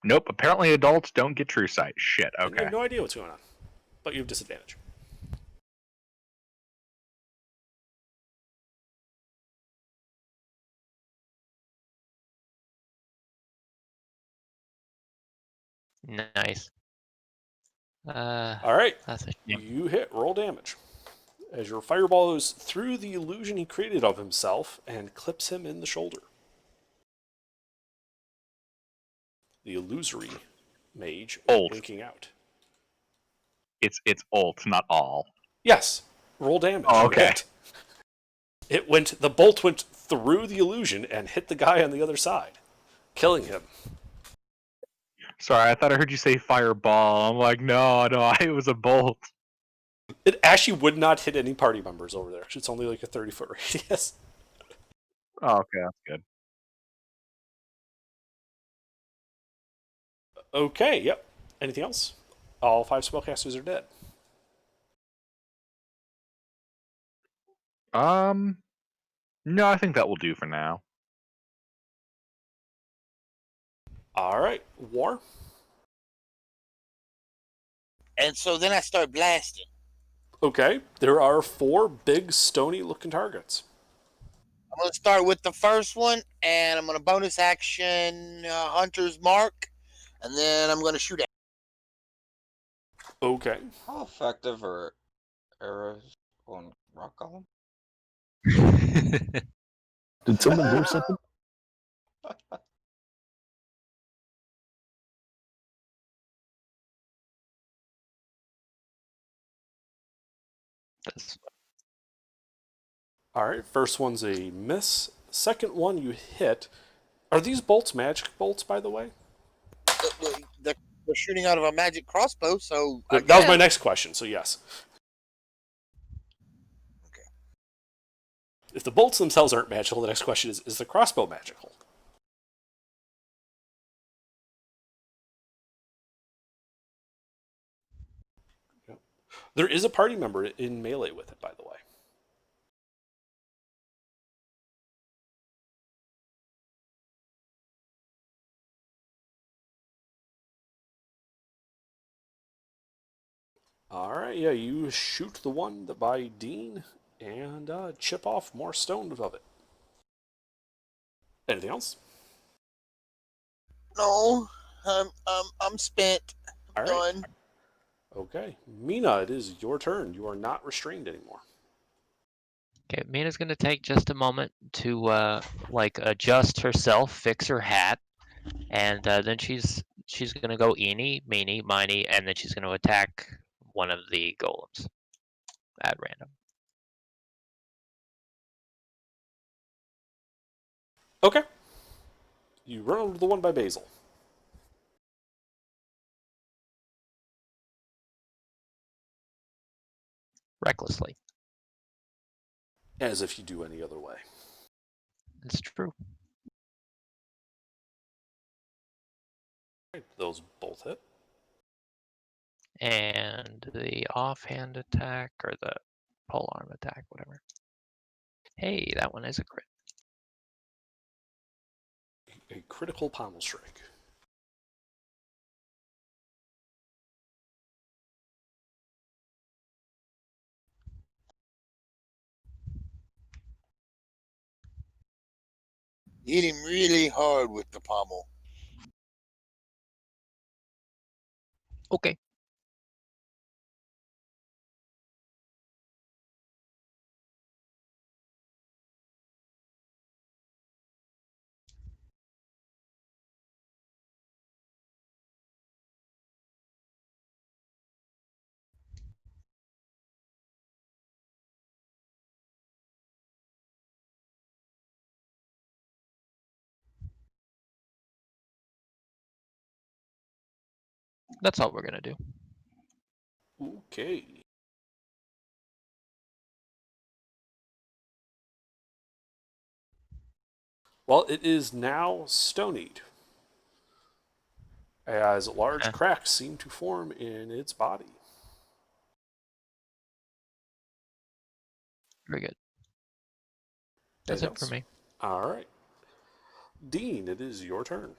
Nope. Apparently, adults don't get true sight. Shit. You Okay. have no idea what's going on, but you have disadvantage. Nice. All right. That's a shame. You hit. Roll damage. As your fireball goes through the illusion he created of himself and clips him in the shoulder. The illusory mage Ult. blinking out. It's ult, not all. Yes. Roll damage. Oh, You okay. hit. The bolt went through the illusion and hit the guy on the other side, killing him. Sorry, I thought I heard you say fireball. I'm like, no, it was a bolt. It actually would not hit any party members over there. It's only like a 30-foot radius. Oh, okay, that's good. Okay, yep. Anything else? All 5 spellcasters are dead. No, I think that will do for now. Alright, War. And so then I start blasting. Okay, there are 4 big stony looking targets. I'm going to start with the first one, and I'm going to bonus action Hunter's Mark, and then I'm going to shoot at. Okay. How effective are arrows on rock golem? Did someone hear something? That's- Alright, first one's a miss. Second one you hit. Are these bolts magic bolts, by the way? They're shooting out of a magic crossbow, so. That was my next question, so yes. Okay. If the bolts themselves aren't magical, the next question is the crossbow magical? Yep. There is a party member in melee with it, by the way. Alright, yeah, you shoot the one by Dean and chip off more stone of it. Anything else? No, I'm spent. All right. Done. Okay. Mina, it is your turn. You are not restrained anymore. Okay, Mina's gonna take just a moment to adjust herself, fix her hat, and then she's gonna go eeny, meeny, miny, and then she's gonna attack one of the golems at random. Okay. You run over to the one by Basil. Recklessly. As if you do any other way. It's true. Right, those both hit. And the offhand attack or the polearm attack, whatever. Hey, that one is a crit. A critical pommel strike. Hit him really hard with the pommel. Okay. That's all we're gonna do. Okay. Well, it is now stonied, as large Okay. cracks seem to form in its body. Very good. That's Anything it for else? me. All right. Dean, it is your turn.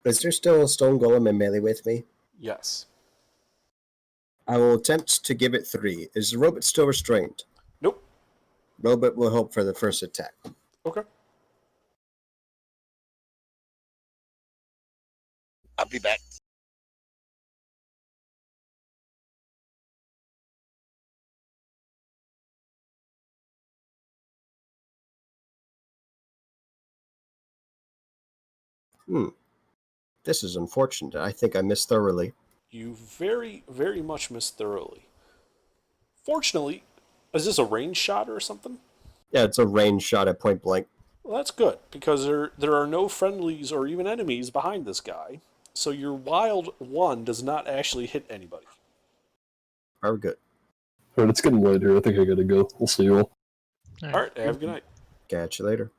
Is there still a stone golem in melee with me? Yes. I will attempt to give it 3. Is the robot still restrained? Nope. Robot will help for the first attack. Okay. I'll be back. This is unfortunate. I think I missed thoroughly. You very, very much missed thoroughly. Fortunately, is this a range shot or something? Yeah, it's a range shot at point blank. Well, that's good, because there are no friendlies or even enemies behind this guy, so your wild one does not actually hit anybody. Very good. Alright, it's getting late here. I think I gotta go. We'll see you all. All right, have a good night. Catch you later.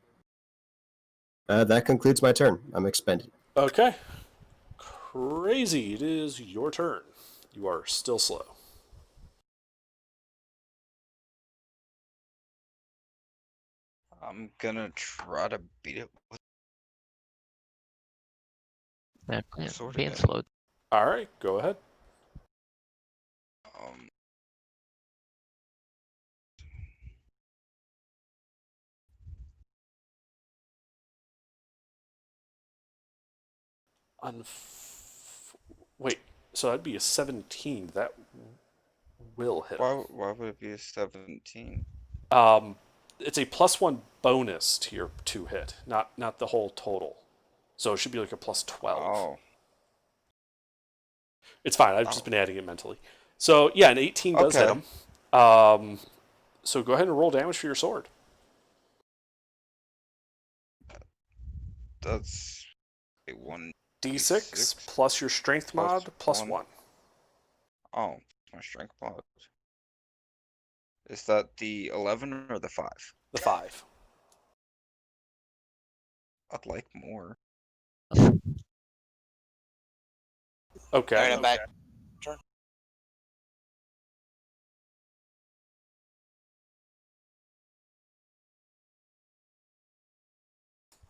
That concludes my turn. I'm expended. Okay. Crazy, it is your turn. You are still slow. I'm gonna try to beat it with Yeah, Sword being again. slow. All right, go ahead. um Wait, so that'd be a 17. That will hit him. why would it be a 17? It's a +1 bonus to your 2 hit, not the whole total. So it should be like a +12. Oh, It's fine. I've just Oh. been adding it mentally. So yeah, an 18 does hit Okay. him. So go ahead and roll damage for your sword. that's a 1 D6 D6 plus your strength plus mod plus 1. 1. Oh, my strength mod. Is that the 11 or the 5? The 5. I'd like more. Okay. All right, I'm back.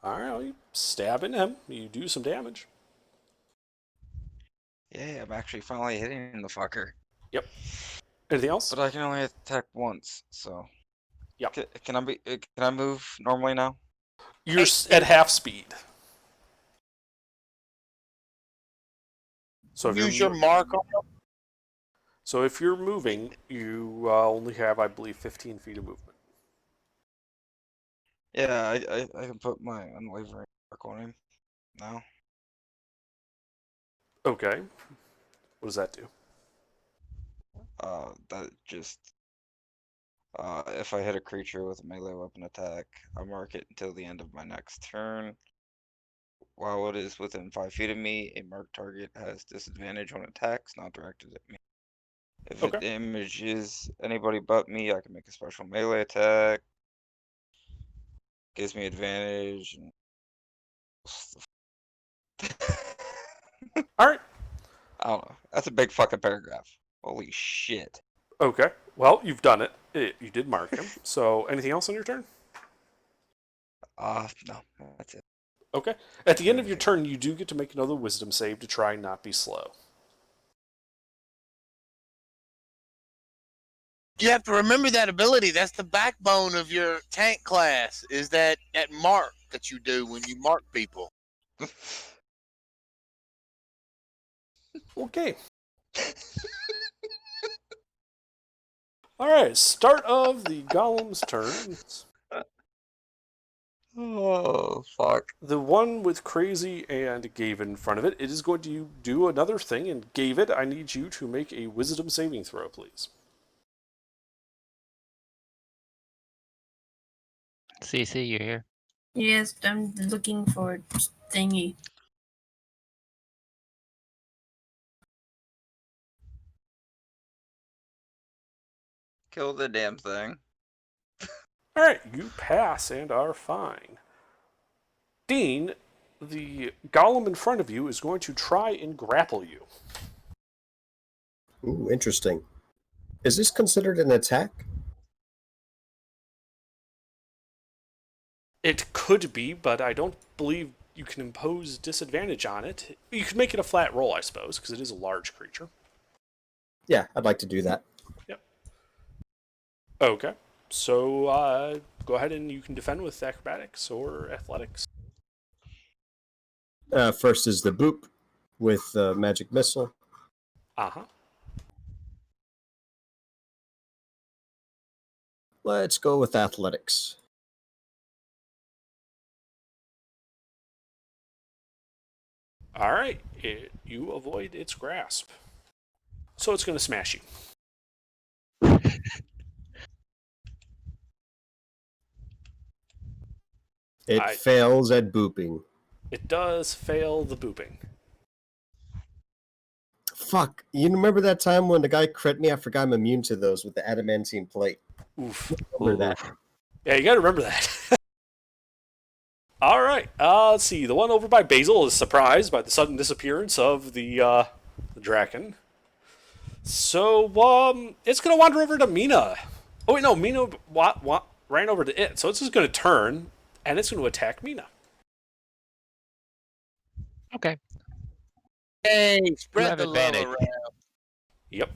All right. Well, you stab into him. You do some damage. Yeah, I'm actually finally hitting the fucker. Yep. Anything else? But I can only attack once, so. Yep. Can I move normally now? You're at half speed. So if Use you're your mark on him. So if you're moving, you only have, I believe, 15 feet of movement. Yeah, I can put my unwavering mark on him now. Okay. What does that do? That just if I hit a creature with a melee weapon attack, I mark it until the end of my next turn. While it is within 5 feet of me, a marked target has disadvantage on attacks not directed at me. If it Okay. damages anybody but me, I can make a special melee attack. Gives me advantage. And... All right. I don't know. That's a big fucking paragraph. Holy shit. Okay. Well, you've done it. You did mark him. So anything else on your turn? No, that's it. Okay. At the end of your turn, you do get to make another wisdom save to try and not be slow. You have to remember that ability. That's the backbone of your tank class. Is that mark that you do when you mark people? Okay. All right. Start of the golem's turn. Oh, fuck. The one with Crazy and Gave in front of it, it is going to do another thing. And Gave, I need you to make a wisdom saving throw, please. CC, you're here. Yes, I'm looking for thingy. Kill the damn thing. All right, you pass and are fine. Dean, the golem in front of you is going to try and grapple you. Ooh, interesting. Is this considered an attack? It could be, but I don't believe you can impose disadvantage on it. You could make it a flat roll, I suppose, because it is a large creature. Yeah, I'd like to do that. Yep. Okay. So go ahead and you can defend with acrobatics or athletics. First is the boop with magic missile. Uh-huh. Let's go with athletics. All right. You avoid its grasp. So it's going to smash you. It fails at booping. It does fail the booping. Fuck. You remember that time when the guy crit me? I forgot I'm immune to those with the adamantine plate. Oof. Remember that. Yeah, you got to remember that. All right. Let's see. The one over by Basil is surprised by the sudden disappearance of the Draken. So it's gonna wander over to Mina. Oh wait, no, Mina ran over to it, so it's just gonna turn and it's gonna attack Mina. Okay. Hey, spread have the love advantage. around. Yep.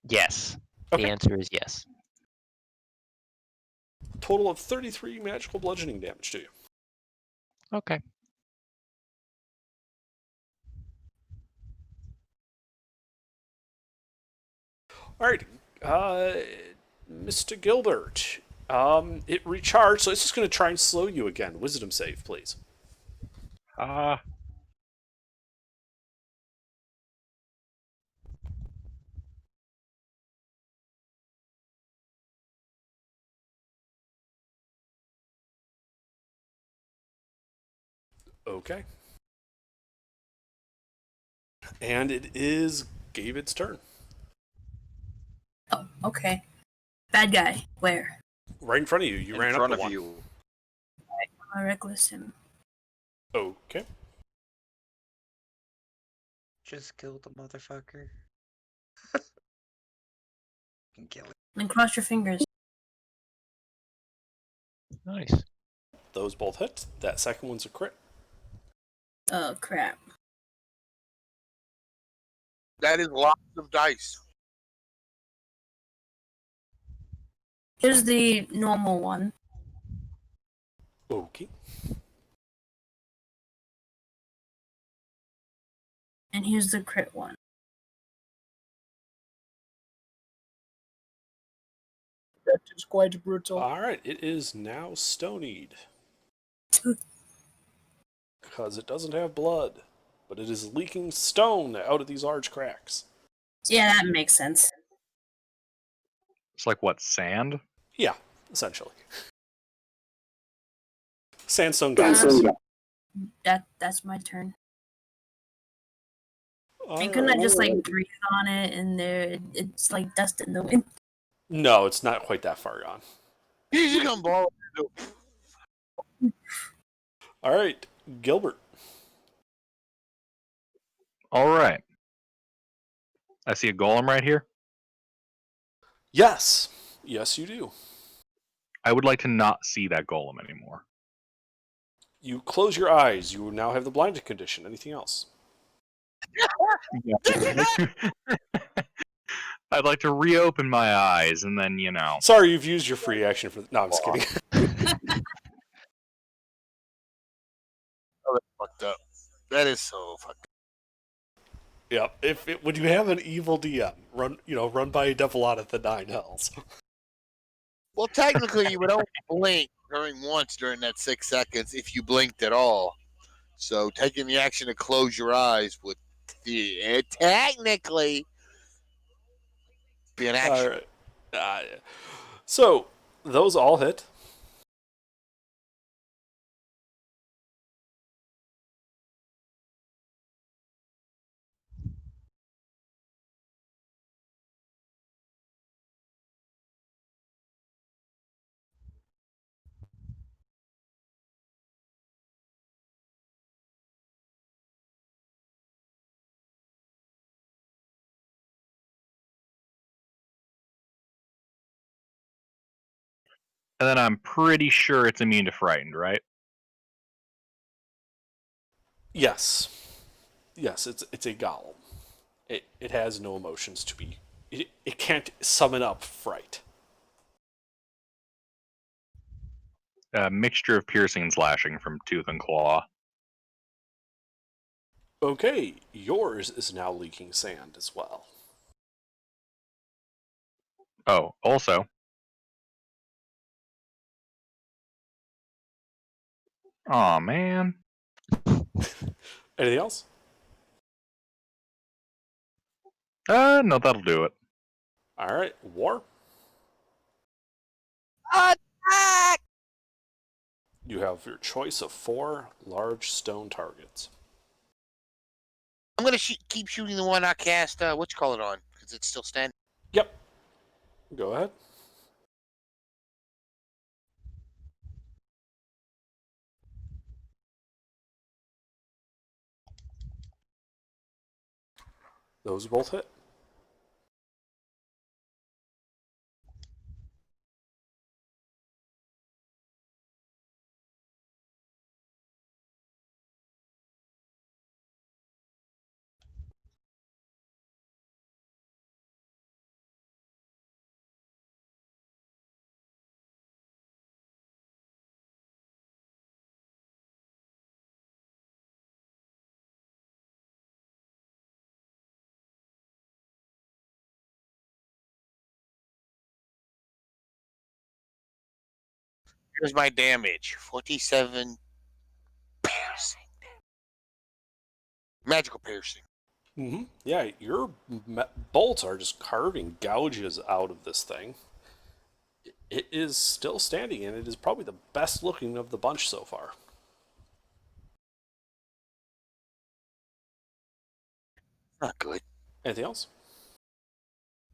Yes. Okay. The answer is yes. Total of 33 magical bludgeoning damage to you. Okay. All right, Mr. Gilbert. It recharged, so it's just gonna try and slow you again. Wisdom save, please. Okay. And it is David's turn. Oh, okay. Bad guy. Where? Right in front of you. You ran In up front to of one. you. I reckless him. Okay. Just kill the motherfucker. Can kill it. And cross your fingers. Nice. Those both hit. That second one's a crit. Oh, crap. That is lots of dice. Here's the normal one. Okay. And here's the crit one. That is quite brutal. All right. It is now stonied. Because it doesn't have blood, but it is leaking stone out of these large cracks. Yeah, that makes sense. It's like what, sand? Yeah, essentially. Sandstone goblins. That's my turn. All And couldn't I right. just like breathe on it and it's like dust in the wind? No, it's not quite that far gone. He's just gonna blow it. All right, Gilbert. All right. I see a golem right here. Yes. Yes, you do. I would like to not see that golem anymore. You close your eyes. You now have the blinded condition. Anything else? I'd like to reopen my eyes and then, Sorry, you've used your free action for... No, I'm just kidding. Oh, that's fucked up. That is so fucked up. Yeah, when you have an evil DM, run by a devil out of the 9 hells. Well, technically, you would only blink once during that 6 seconds if you blinked at all. So taking the action to close your eyes would technically be an action. All right. So those all hit. And then I'm pretty sure it's immune to frightened, right? Yes. Yes, it's a golem. It has no emotions to be. It can't summon up fright. A mixture of piercing and slashing from tooth and claw. Okay, yours is now leaking sand as well. Oh, also. Aw, man. Anything else? No, that'll do it. All right, War. Attack! You have your choice of 4 large stone targets. I'm gonna keep shooting the one I cast. What you call it on? Because it's still standing. Yep. Go ahead. Those both hit. Here's my damage: 47 piercing. Magical piercing. Mm-hmm. Yeah, your bolts are just carving gouges out of this thing. It is still standing, and it is probably the best looking of the bunch so far. Not good. Anything else?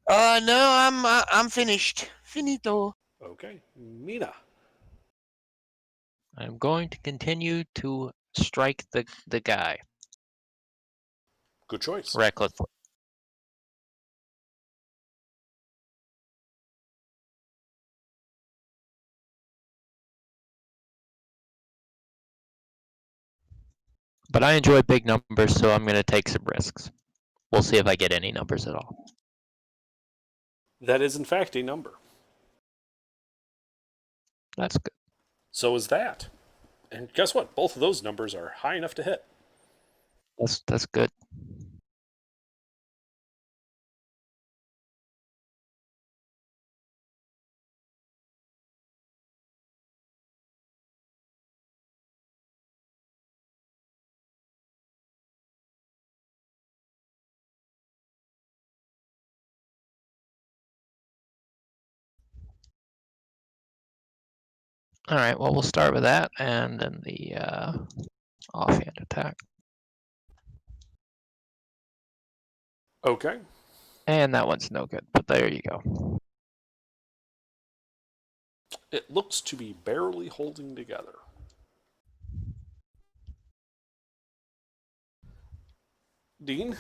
No, I'm finished. Finito. Okay, Mina. I'm going to continue to strike the guy Good choice. recklessly. But I enjoy big numbers, so I'm going to take some risks. We'll see if I get any numbers at all. That is, in fact, a number. That's good. So is that. And guess what? Both of those numbers are high enough to hit. That's good. All right. Well, we'll start with that, and then the offhand attack, Okay. and that one's no good. But there you go. It looks to be barely holding together. Dean?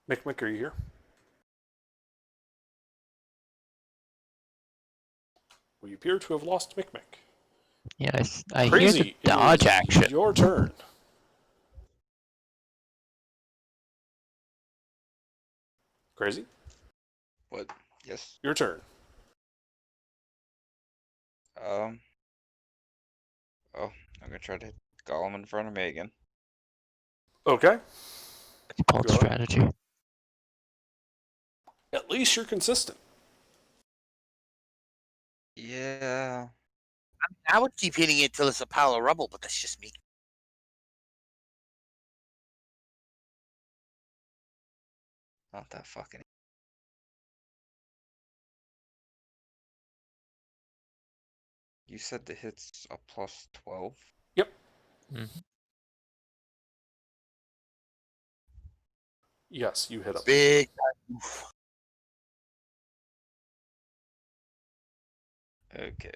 Mick, are you here? We appear to have lost Mick. Yeah, I hear Crazy. the dodge it is action. Your turn. Crazy? What? Yes. Your turn. Oh, I'm gonna try to hit Golem in front of me again. Okay. Bold Go ahead. strategy. At least you're consistent. Yeah. I would keep hitting it till it's a pile of rubble, but that's just me. Not that fucking. You said the hit's a plus 12? Yep. Mhm. Yes, you hit him. Big. Okay.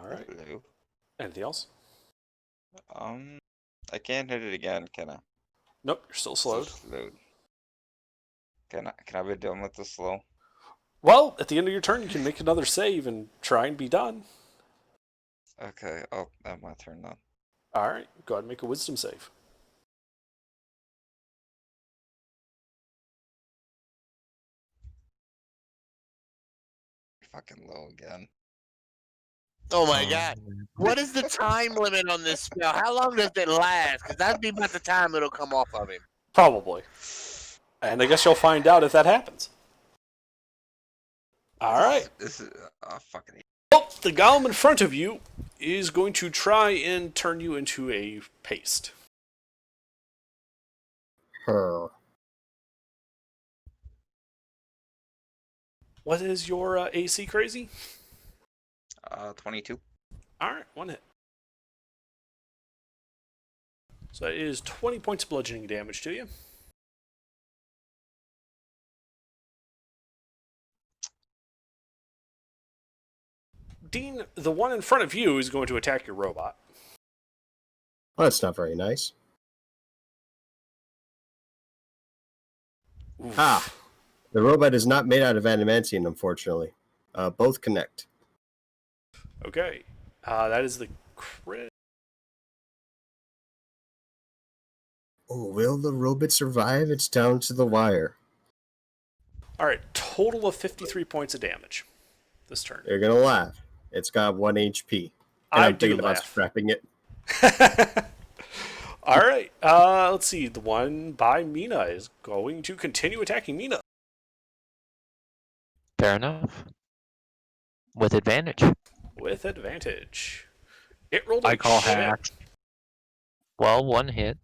right. Hello. Anything else? I can't hit it again, can I? Nope, you're still Still slowed. slowed. Can I be done with the slow? Well, at the end of your turn, you can make another save and try and be done. Okay, I'll have my turn then. All right, go ahead and make a wisdom save. Fucking low again. Oh my god. What is the time limit on this spell? How long does it last? Because that'd be about the time it'll come off of him. Probably. And I guess you'll find out if that happens. All right. This is fucking. Well, the golem in front of you is going to try and turn you into a paste. Her. What is your AC, Crazy? 22. All right, one hit. So that is 20 points of bludgeoning damage to you. Dean, the one in front of you is going to attack your robot. Well, that's not very nice. Oof. Ah. The robot is not made out of adamantium, unfortunately. Both connect. Okay. That is the crit. Oh, will the robot survive? It's down to the wire. All right, total of 53 points of damage this turn. You're gonna laugh. It's got 1 HP. And I'm thinking about scrapping it. All right, let's see. The one by Mina is going to continue attacking Mina. Fair enough. With advantage. With advantage. It rolled a I call shit. hacks. Well, one hit.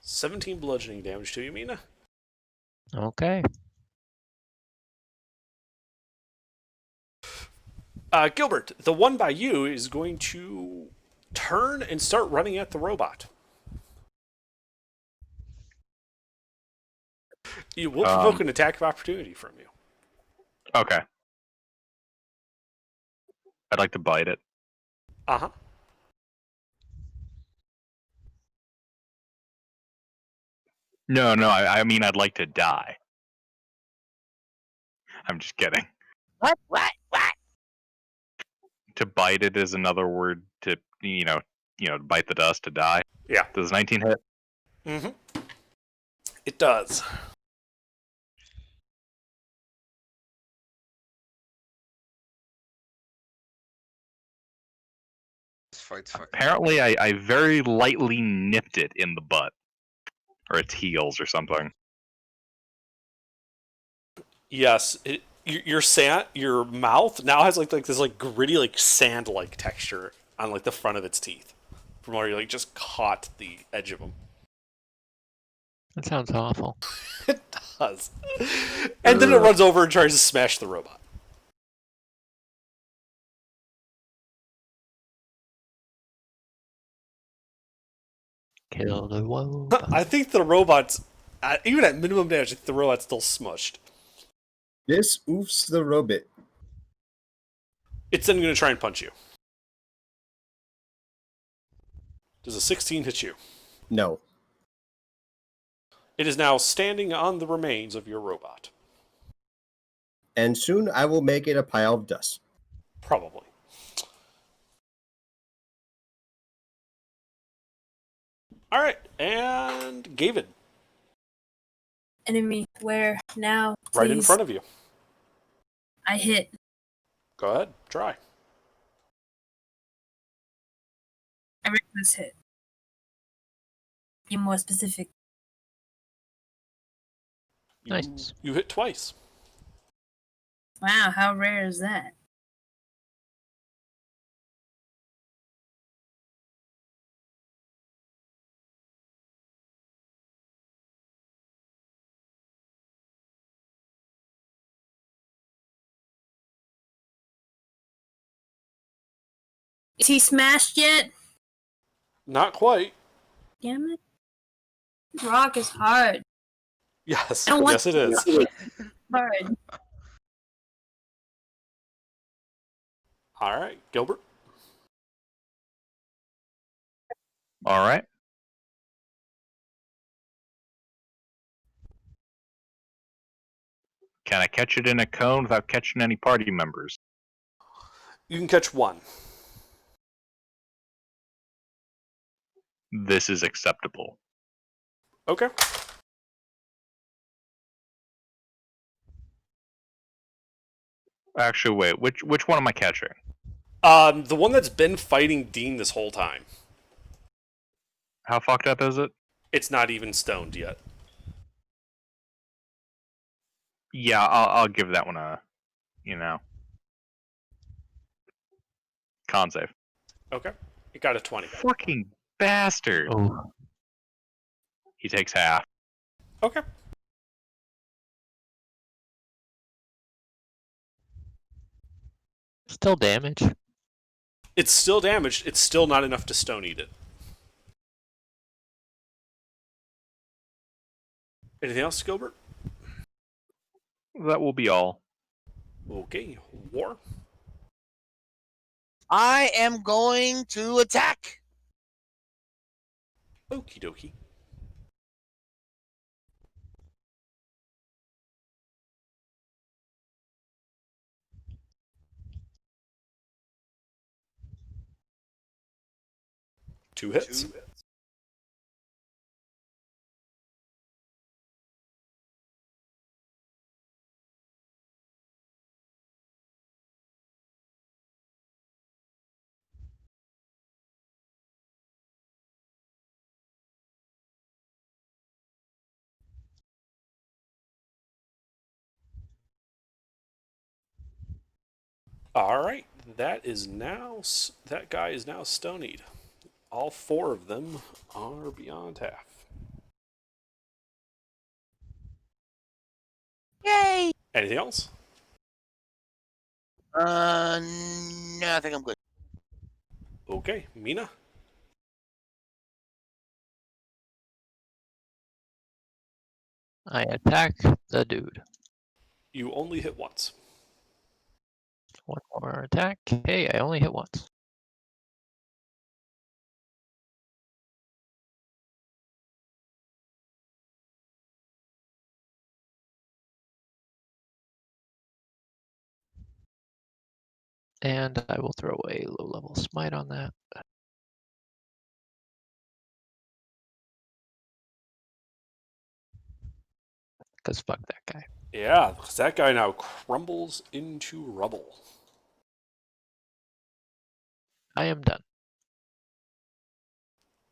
$17 bludgeoning damage to you, Mina. Okay. Gilbert, the one by you is going to turn and start running at the robot. You will provoke an attack of opportunity from you. Okay. I'd like to bite it. Uh-huh. No, I mean I'd like to die. I'm just kidding. What? To bite it is another word to bite the dust, to die. Yeah. Does 19 hit? Mm-hmm. It does. This fight's fucking. Apparently, I very lightly nipped it in the butt. Or its heels or something. Yes, your mouth now has like this like gritty like sand like texture on like the front of its teeth, from where you like just caught the edge of them. That sounds awful. It does, and then it runs over and tries to smash the robot. Kill the robot. I think the robot's even at minimum damage. I think the robot's still smushed. This oofs the robot. It's then going to try and punch you. Does a 16 hit you? No. It is now standing on the remains of your robot. And soon I will make it a pile of dust. Probably. All right, and Gavin. Enemy, where now? Right in please? front of you. I hit. Go ahead, try. I reckless hit. Be more specific. Nice. You hit twice. Wow, how rare is that? Is he smashed yet? Not quite. Damn it. Rock is hard. Yes, I don't want yes it is. Hard. All right, Gilbert. All right. Can I catch it in a cone without catching any party members? You can catch one. This is acceptable. Okay. Actually, wait. Which one am I catching? The one that's been fighting Dean this whole time. How fucked up is it? It's not even stoned yet. Yeah, I'll give that one a, con save. Okay. It got a 20. Fucking bastard. Oh, He takes half. Okay. still damage. It's still damaged. It's still not enough to stone eat it. Anything else, Gilbert? That will be all. Okay. War. I am going to attack. Okie dokie. Two hits. All right. That guy is now stonied. All four of them are beyond half. Yay! Anything else? No, I think I'm good. Okay. Mina? I attack the dude. You only hit once. One more attack. Hey, I only hit once. And I will throw a low-level smite on that. Because fuck that guy. Yeah, because that guy now crumbles into rubble. I am done.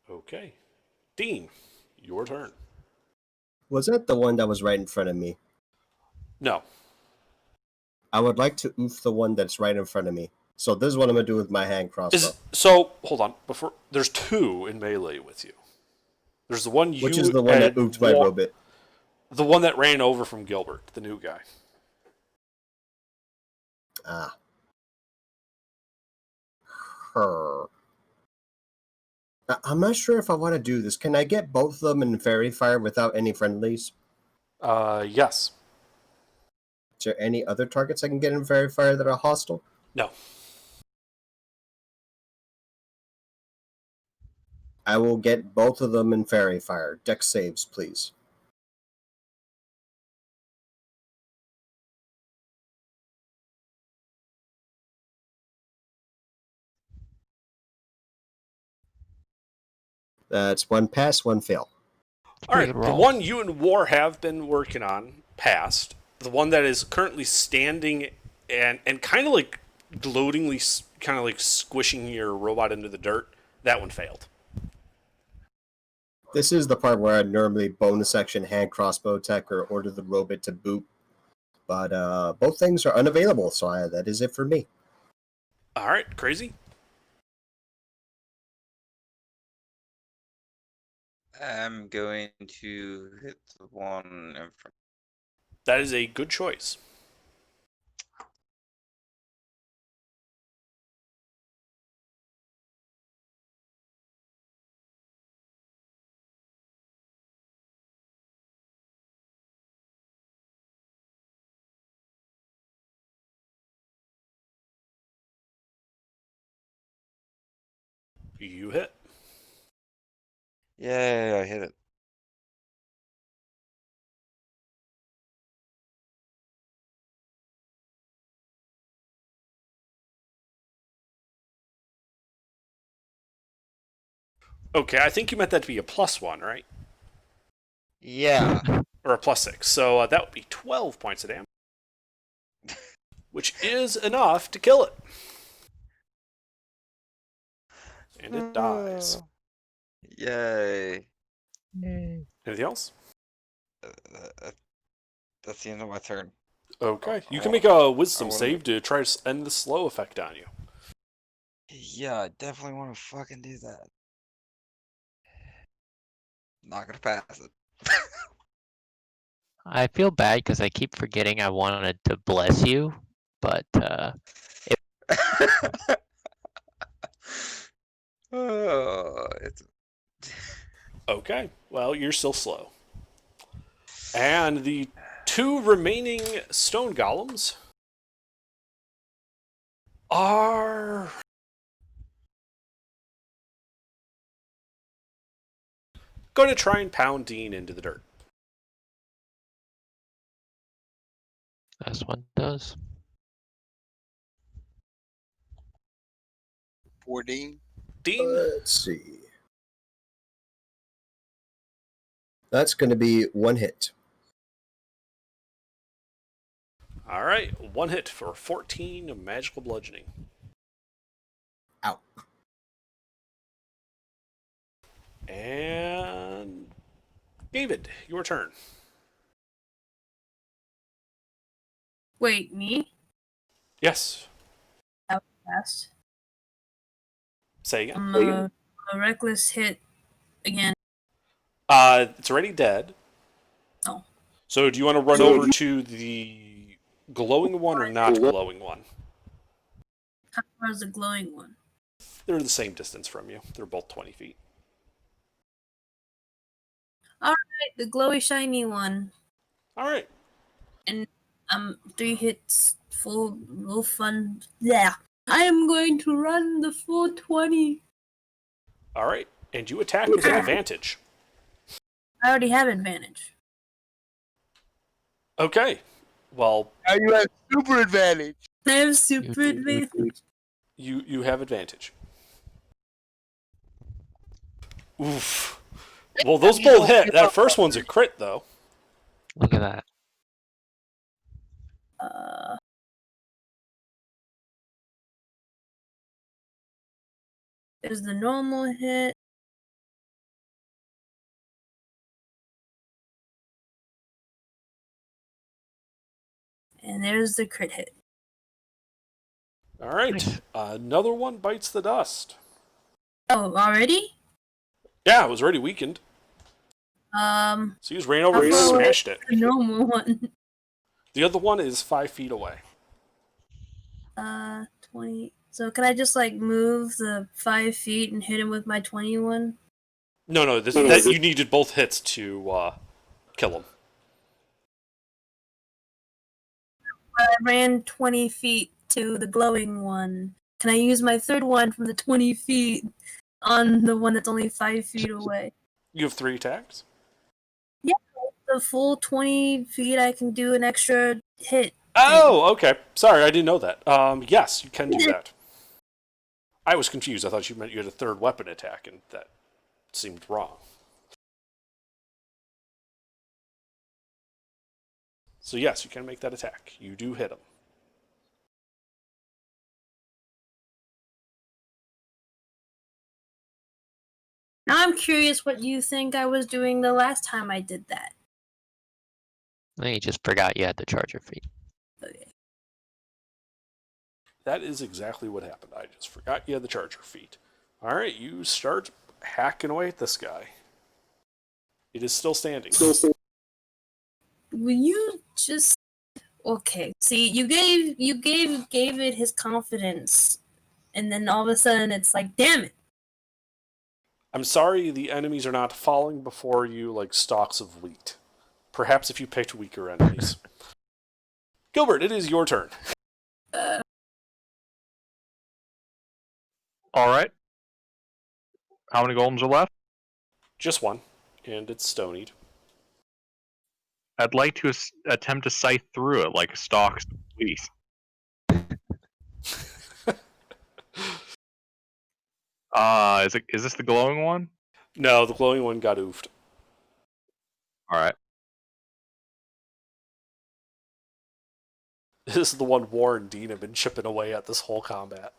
Okay. Dean, your turn. Was that the one that was right in front of me? No. I would like to oof the one that's right in front of me. So this is what I'm gonna do with my hand crossbow. So hold on. There's two in melee with you. There's the one you Which is the one that oofed my robot? The one that ran over from Gilbert, the new guy. Ah. Her. I'm not sure if I want to do this. Can I get both of them in fairy fire without any friendlies? Yes. Is there any other targets I can get in fairy fire that are hostile? No. I will get both of them in fairy fire. Dex saves, please. That's one pass, one fail. All right. Pretty good The roll. one you and War have been working on passed. The one that is currently standing and kind of like gloatingly, kind of like squishing your robot into the dirt, that one failed. This is the part where I'd normally bonus action hand crossbow attack or order the robot to boot. But both things are unavailable, so that is it for me. All right. Crazy. I'm going to hit the one in front. That is a good choice. You hit. Yay, I hit it. Okay, I think you meant that to be a +1, right? Yeah. Or a +6. So that would be 12 points of damage. Which is enough to kill it. And it dies. Yay. Anything else? Uh, that's the end of my turn. Okay. Oh, You can make a wisdom wanna- save to try to end the slow effect on you. Yeah, I definitely want to fucking do that. Not gonna pass it. I feel bad because I keep forgetting I wanted to bless you, but Oh, it's Okay. Well, you're still slow. And the 2 remaining stone golems are going to try and pound Dean into the dirt. this one does. Poor Dean. Dean, Let's see. That's going to be 1 hit. all right, 1 hit for 14 magical bludgeoning. Ow. And David, your turn. Wait, me? Yes. Fast. Say again. A reckless hit again. It's already dead. Oh. So do you want to run over to the glowing one or not glowing one? How far is the glowing one? They're the same distance from you. They're both 20 feet. The glowy shiny one. All right. And 3 hits, full fun. Yeah. I am going to run the full 20. All right. And you attack with advantage. I already have advantage. Okay. Well, Now you have super advantage. I have super advantage. you have advantage. Oof. Well, those both hit. That first one's a crit, though. Look at that. There's the normal hit. And there's the crit hit. All right. Nice. Another one bites the dust. Oh, already? Yeah, it was already weakened. So he just ran over and How far away smashed it. The normal one. The other one is 5 feet away. 20. So can I just like move the 5 feet and hit him with my 21? No, that you needed both hits to kill him. I ran 20 feet to the glowing one. Can I use my third one from the 20 feet on the one that's only 5 feet away? You have 3 attacks? The full 20 feet, I can do an extra hit. Oh, okay. Sorry, I didn't know that. Yes, you can do that. I was confused. I thought you meant you had a third weapon attack, and that seemed wrong. So yes, you can make that attack. You do hit him. Now I'm curious what you think I was doing the last time I did that. Then you just forgot you had the charger feet. Okay. That is exactly what happened. I just forgot you had the charger feet. All right, you start hacking away at this guy. It is still standing. Will you just okay? See, you gave it his confidence, and then all of a sudden it's like, damn it! I'm sorry the enemies are not falling before you like stalks of wheat. Perhaps if you picked weaker enemies. Gilbert, it is your turn. All right. How many golems are left? Just one, and it's stonied. I'd like to attempt to scythe through it like a stalk police. Is this the glowing one? No, the glowing one got oofed. All right. This is the one War and Dean have been chipping away at this whole combat.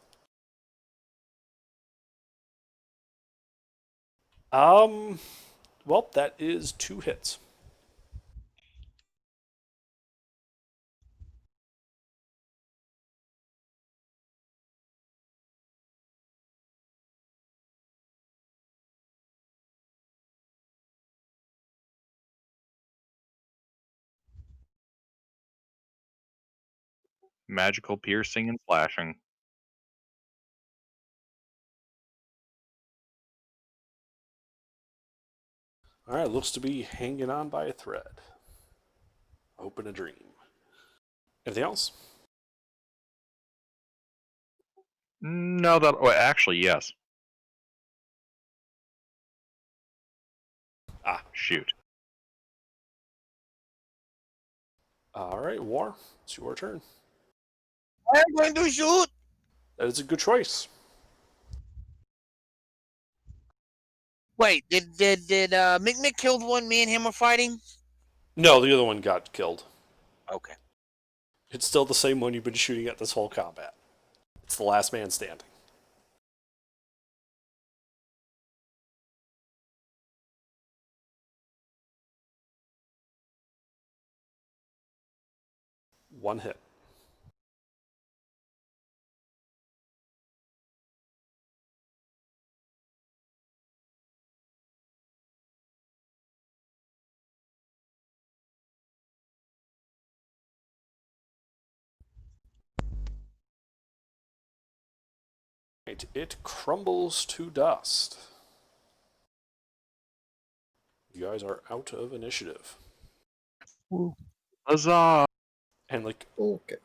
Well, that is 2 hits. Magical piercing and slashing. Alright, looks to be hanging on by a thread. Open a dream. Anything else? No, that. Well, actually, yes. Ah. Shoot. Alright, War, it's your turn. I'm going to shoot. That is a good choice. Wait, did Mick killed one? Me and him were fighting. No, the other one got killed. Okay. It's still the same one you've been shooting at this whole combat. It's the last man standing. One hit. Right, it crumbles to dust. You guys are out of initiative. Huzzah! And like Okay.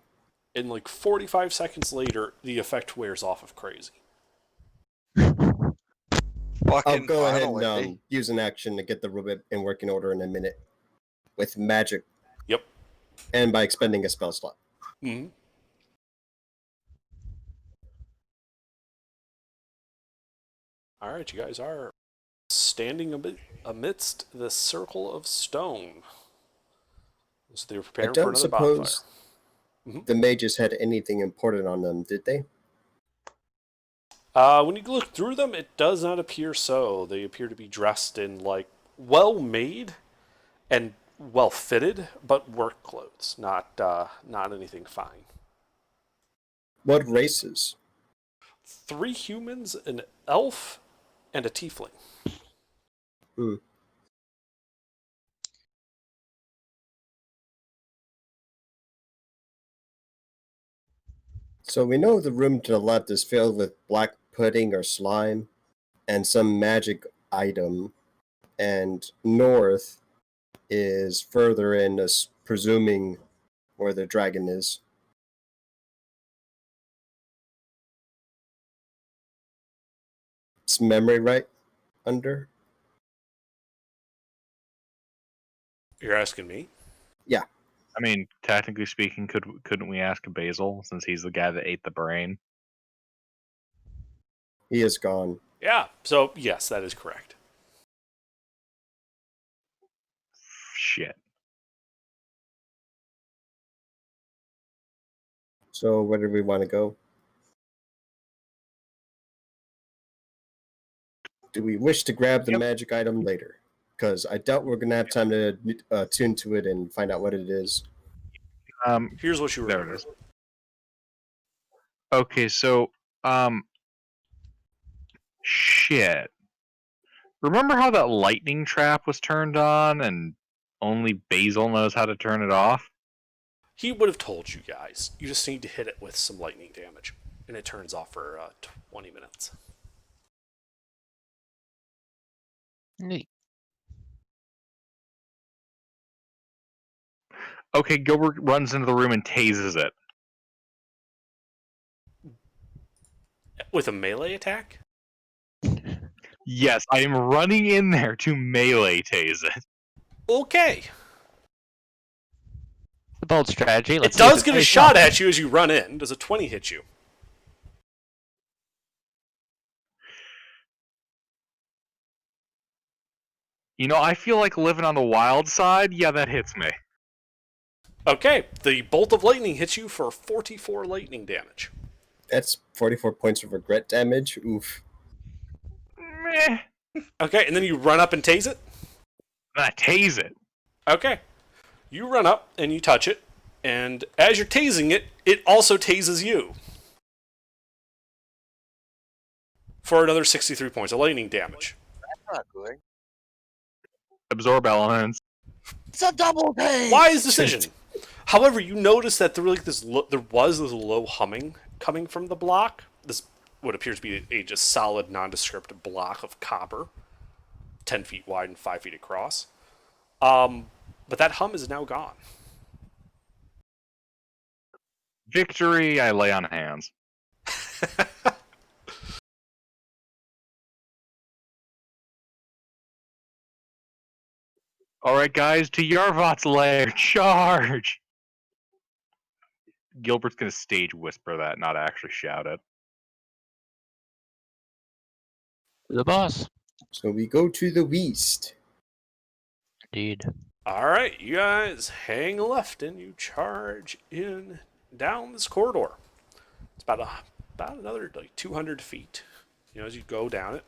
in like 45 seconds later, the effect wears off of crazy. Fucking I'll go ahead finally. and use an action to get the robot in working order in a minute. With magic. Yep. And by expending a spell slot. Mm-hmm. Alright, you guys are standing amidst the circle of stone. So they're I preparing for don't another bonfire. suppose the mages had anything important on them, did they? When you look through them, it does not appear so. They appear to be dressed in, like, well-made and well-fitted, but work clothes, not anything fine. What races? 3 humans, an elf, and a tiefling. So we know the room to the left is filled with black pudding or slime and some magic item. And north is further in, presuming where the dragon is. Is memory right under? You're asking me? I mean, technically speaking, couldn't we ask Basil, since he's the guy that ate the brain? He is gone. Yeah, so yes, that is correct. Shit. So where do we want to go? Do we wish to grab the magic item later? Because I doubt we're going to have time to tune to it and find out what it is. Here's what you There remember. it is. Okay, so, shit. Remember how that lightning trap was turned on and only Basil knows how to turn it off? He would have told you guys. You just need to hit it with some lightning damage, and it turns off for 20 minutes. Neat. Okay, Gilbert runs into the room and tases it. With a melee attack? Yes, I am running in there to melee tase it. Okay. It's a bold strategy. It Let's see if does get a pays shot off. at you as you run in. Does a 20 hit you? You know, I feel like living on the wild side. Yeah, that hits me. Okay, the bolt of lightning hits you for 44 lightning damage. That's 44 points of regret damage. Oof. Meh. Okay, and then you run up and tase it? I tase it. Okay. You run up and you touch it, and as you're tasing it, it also tases you. For another 63 points of lightning damage. That's not good. Absorb elements. It's a double tase. Wise decision. However, you notice that there was this low humming coming from the block. This what appears to be a just solid, nondescript block of copper, 10 feet wide and 5 feet across. But that hum is now gone. Victory, I lay on hands. Alright, guys, to Yarvot's lair, charge! Gilbert's gonna stage whisper that, not actually shout it. The boss. So we go to the west. Indeed. All right, you guys hang left and you charge in down this corridor. It's about another like 200 feet. You know, as you go down it.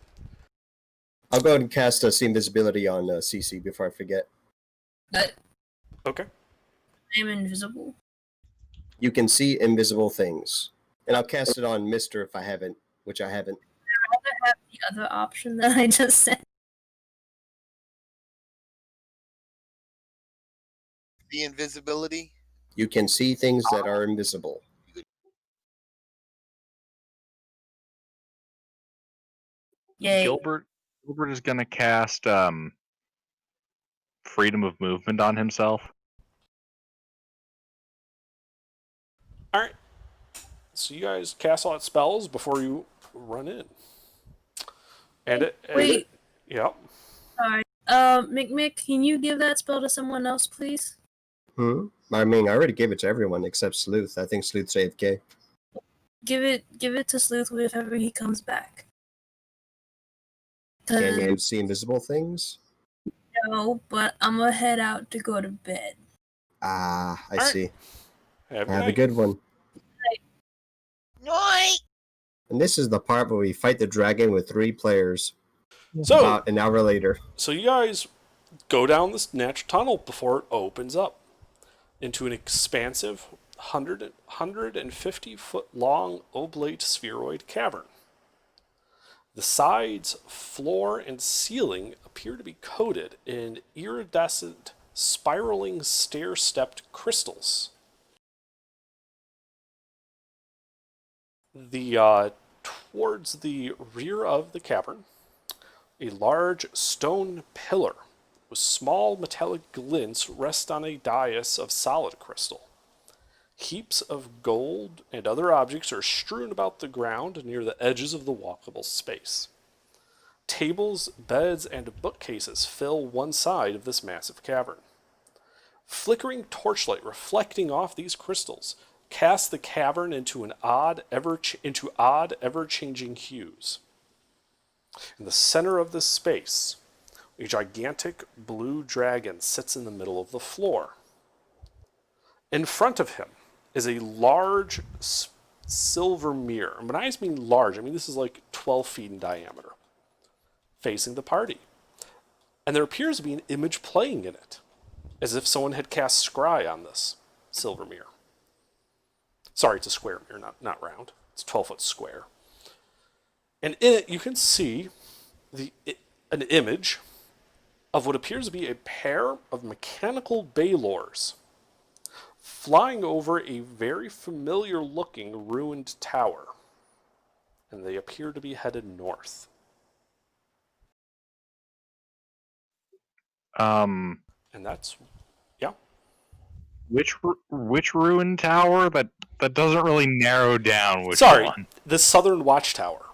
I'll go ahead and cast see invisibility on CC before I forget. But Okay. I'm invisible. You can see invisible things. And I'll cast it on Mister if I haven't, which I haven't. I'd rather have the other option that I just said. The invisibility. You can see things that are invisible. Yay. Gilbert is gonna cast freedom of movement on himself. All right. So you guys cast all that spells before you run in. Wait. Yep. Sorry. Mick, can you give that spell to someone else, please? I mean, I already gave it to everyone except Sleuth. I think Sleuth's AFK. Give it to Sleuth whenever he comes back. Can you see invisible things? No, but I'm gonna head out to go to bed. Ah, I All right. see. Have Have a good one. Night. And this is the part where we fight the dragon with 3 players. So, About an hour later. so you guys go down this natural tunnel before it opens up into an expansive 150-foot long oblate spheroid cavern. The sides, floor, and ceiling appear to be coated in iridescent, spiraling stair-stepped crystals. Towards the rear of the cavern, a large stone pillar with small metallic glints rest on a dais of solid crystal. Heaps of gold and other objects are strewn about the ground near the edges of the walkable space. Tables, beds, and bookcases fill one side of this massive cavern. Flickering torchlight reflecting off these crystals casts the cavern into odd, ever-changing hues. In the center of this space, a gigantic blue dragon sits in the middle of the floor. In front of him is a large silver mirror. And when I mean large, I mean this is like 12 feet in diameter, facing the party. And there appears to be an image playing in it, as if someone had cast scry on this silver mirror. Sorry, it's a square mirror, not round. It's 12-foot square. And in it, you can see an image of what appears to be a pair of mechanical Baylors flying over a very familiar-looking ruined tower. And they appear to be headed north. And that's, yeah. Which ruined tower? That doesn't really narrow down which Sorry, one. the Southern Watchtower.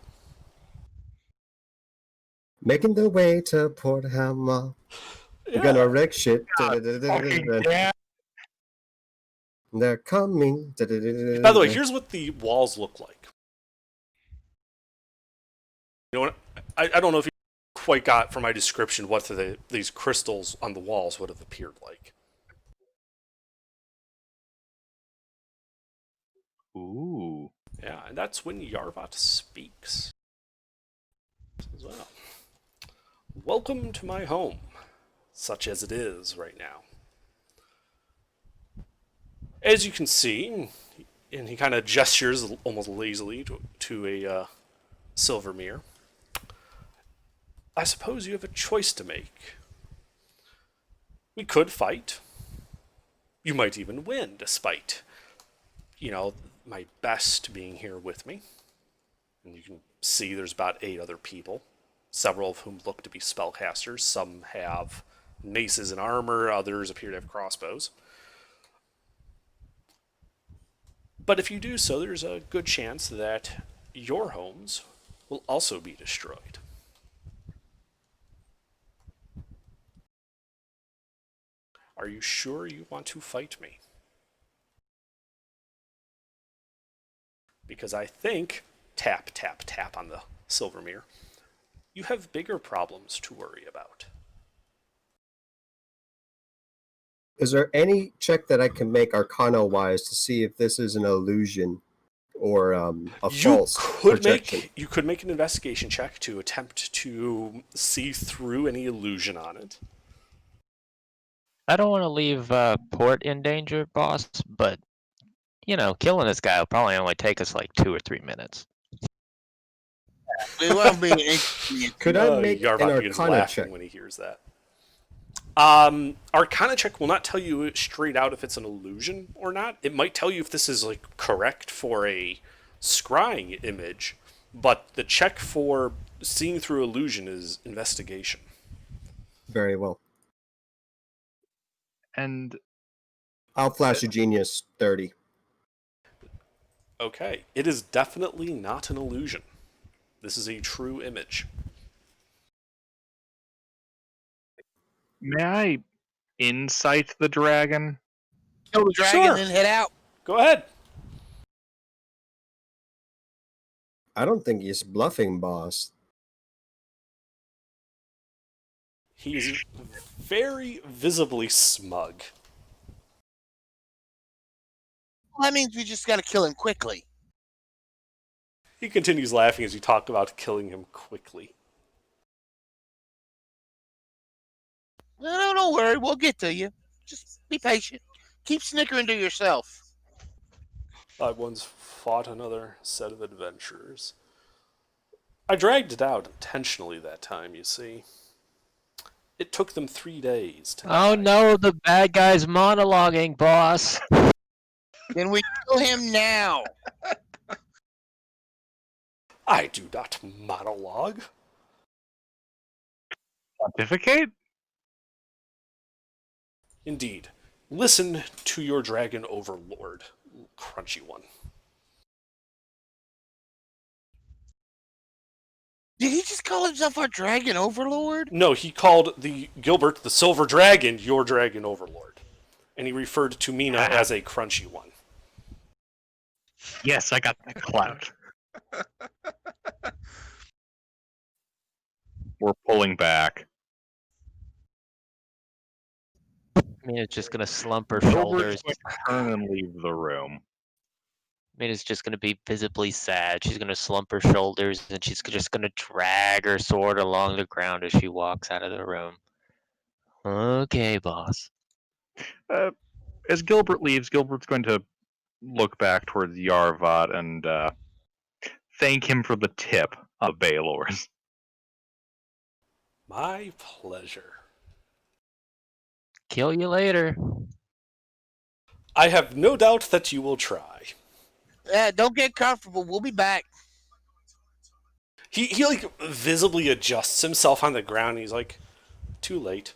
Making the way to Port Hammer. We're gonna wreck shit. Yeah. They're coming. By the way, here's what the walls look like. You know what? I don't know if you quite got from my description what these crystals on the walls would have appeared like. Ooh. Yeah, and that's when Yarvat speaks as well. Welcome to my home, such as it is right now. As you can see, and he kind of gestures almost lazily to a silver mirror. I suppose you have a choice to make. We could fight. You might even win, despite, my best being here with me. And you can see there's about 8 other people, several of whom look to be spellcasters. Some have maces and armor, others appear to have crossbows. But if you do so, there's a good chance that your homes will also be destroyed. Are you sure you want to fight me? Because I think, tap, tap, tap on the silver mirror, you have bigger problems to worry about. Is there any check that I can make Arcana-wise to see if this is an illusion or a false projection? You could make an investigation check to attempt to see through any illusion on it. I don't want to leave Port in danger, boss, but, killing this guy will probably only take us like 2 or 3 minutes. We won't be an Could I make an Yarvat begins Arcana laughing check? when he hears that. Arcana check will not tell you straight out if it's an illusion or not. It might tell you if this is correct for a scrying image, but the check for seeing through illusion is investigation. Very well. And I'll flash a genius 30. Okay, it is definitely not an illusion. This is a true image. may I insight the dragon? Kill the dragon, Sure. then head out. Go ahead. I don't think he's bluffing, boss. He's very visibly smug. Well, that means we just got to kill him quickly. He continues laughing as you talk about killing him quickly. No, don't worry. We'll get to you. Just be patient. Keep snickering to yourself. I once fought another set of adventurers. I dragged it out intentionally that time, you see. It took them 3 days to Oh die. no, the bad guy's monologuing, boss. Then we kill him now. I do not monologue. Pontificate? Indeed. Listen to your dragon overlord, crunchy one. Did he just call himself our dragon overlord? No, he called Gilbert the Silver Dragon your dragon overlord. And he referred to Mina as a crunchy one. Yes, I got that clout. We're pulling back. Mina's just gonna slump her Gilbert's shoulders. going to turn and leave the room. Mina's just gonna be visibly sad. She's gonna slump her shoulders and she's just gonna drag her sword along the ground as she walks out of the room. Okay, boss. As Gilbert leaves, Gilbert's going to look back towards Yarvat and thank him for the tip of Baylor's. My pleasure. Kill you later. I have no doubt that you will try. Don't get comfortable. We'll be back. He visibly adjusts himself on the ground. He's like, too late.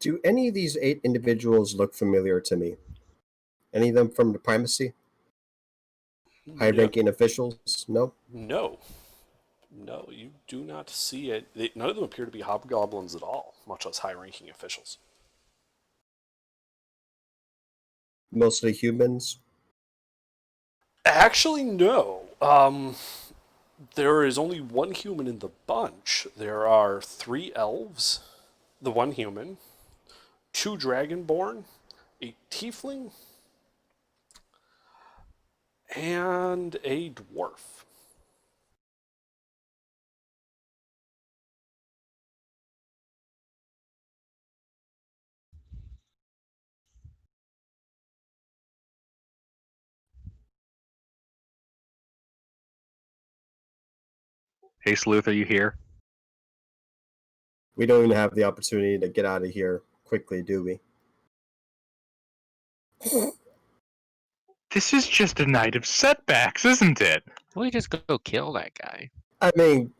Do any of these 8 individuals look familiar to me? Any of them from the primacy? High-ranking officials? No. No. No, you do not see it. None of them appear to be hobgoblins at all, much less high-ranking officials. Mostly humans. Actually, no. There is only one human in the bunch. There are 3 elves, the 1 human, 2 dragonborn, a tiefling, and a dwarf. Hey, Sleuth, are you here? We don't even have the opportunity to get out of here quickly, do we? This is just a night of setbacks, isn't it? We just go kill that guy. I mean,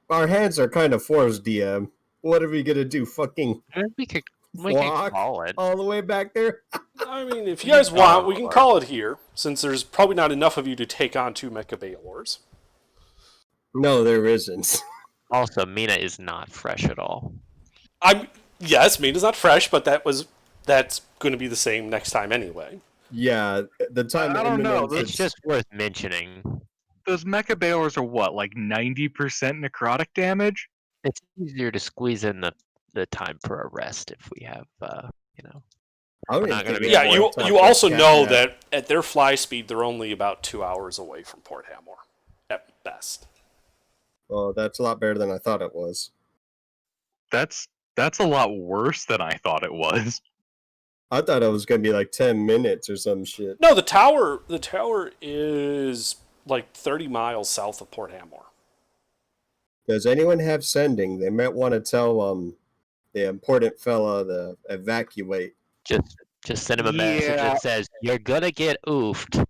our hands are kind of forced, DM. What are we gonna do? Fucking We can walk call it. all the way back there? I mean, if you guys want, we can call it here, since there's probably not enough of you to take on 2 Mecha Balors. No, there isn't. Also, Mina is not fresh at all. Yes, meat is not fresh, but that's going to be the same next time anyway. Yeah, the time. I don't know, It's just worth mentioning. Those Mecha Balors are what, like 90% necrotic damage? It's easier to squeeze in the time for a rest if we have, I We're not gonna be- Yeah, you also know that at their fly speed, they're only about 2 hours away from Port Hamor, at best. Well, that's a lot better than I thought it was. That's a lot worse than I thought it was. I thought it was gonna be like 10 minutes or some shit. No, the tower is like 30 miles south of Port Hamor. Does anyone have sending? They might want to tell the important fella to evacuate. just send him a message Yeah. that says, "You're gonna get oofed.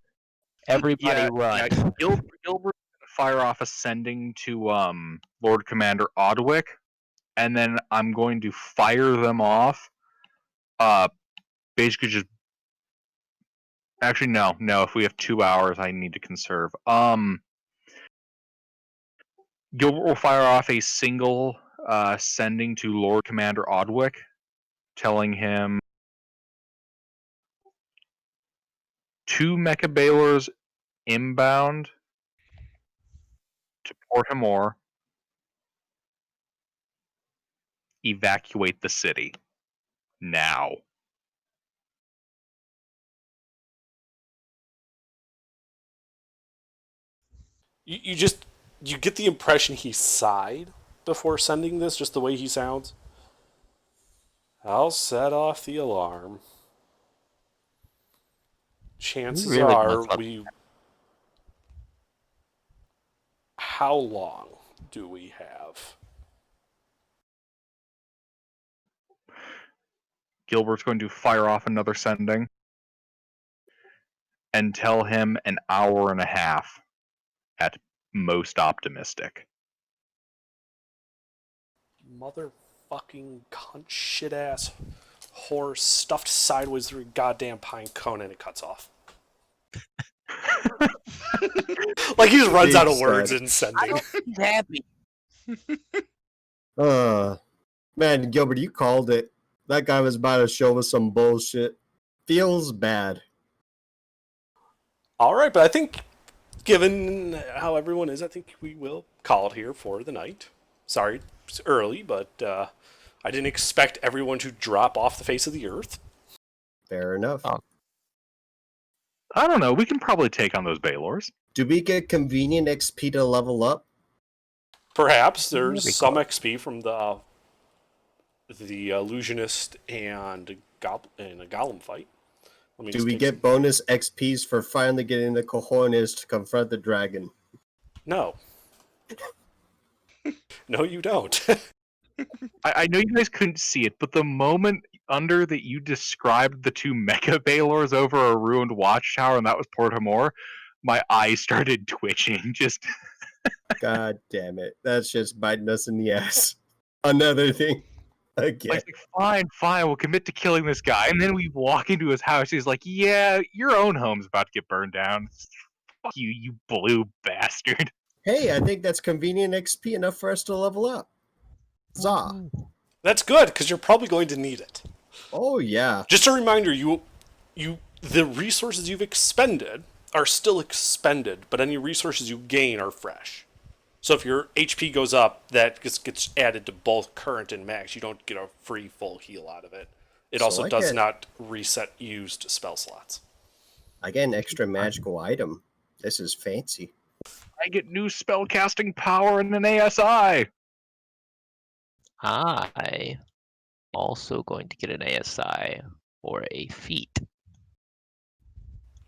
Everybody run." Yeah, Gilbert's gonna fire off a sending to Lord Commander Odwick, and then I'm going to fire them off. Basically just actually no. If we have 2 hours, I need to conserve. Gilbert will fire off a single sending to Lord Commander Odwick, telling him 2 Mecha Balors inbound to Port Hamor. Evacuate the city now. You get the impression he sighed before sending this, just the way he sounds. I'll set off the alarm. Chances really are must love- we. How long do we have? Gilbert's going to fire off another sending and tell him an hour and a half at most optimistic. Motherfucking cunt shit ass horse stuffed sideways through a goddamn pine cone and it cuts off. Like he just runs out of words in sending. He's happy. Man, Gilbert, you called it. That guy was about to show us some bullshit. Feels bad. All right, but I think, given how everyone is, I think we will call it here for the night. Sorry, it's early, but I didn't expect everyone to drop off the face of the earth. Fair enough. Oh. I don't know. We can probably take on those Balors. Do we get convenient XP to level up? Perhaps there's That'd be some cool. XP from the illusionist and a golem fight. Let me Do just we take get bonus XPs for finally getting the cojones to confront the dragon? No. No, you don't. I know you guys couldn't see it, but the moment under that you described the 2 Mecha Balors over a ruined watchtower, and that was Port Hamor, my eyes started twitching. Just God damn it. That's just biting us in the ass. Another thing. Again. Like, fine, we'll commit to killing this guy. And then we walk into his house. He's like, yeah, your own home's about to get burned down. Fuck you, you blue bastard. Hey, I think that's convenient XP enough for us to level up. Zah. That's good because you're probably going to need it. Oh yeah. Just a reminder, the resources you've expended are still expended, but any resources you gain are fresh. So if your HP goes up, that just gets added to both current and max. You don't get a free full heal out of it. It So also I does get- not reset used spell slots. I get an extra magical item. This is fancy. I get new spellcasting power and an ASI. I also going to get an ASI or a feat.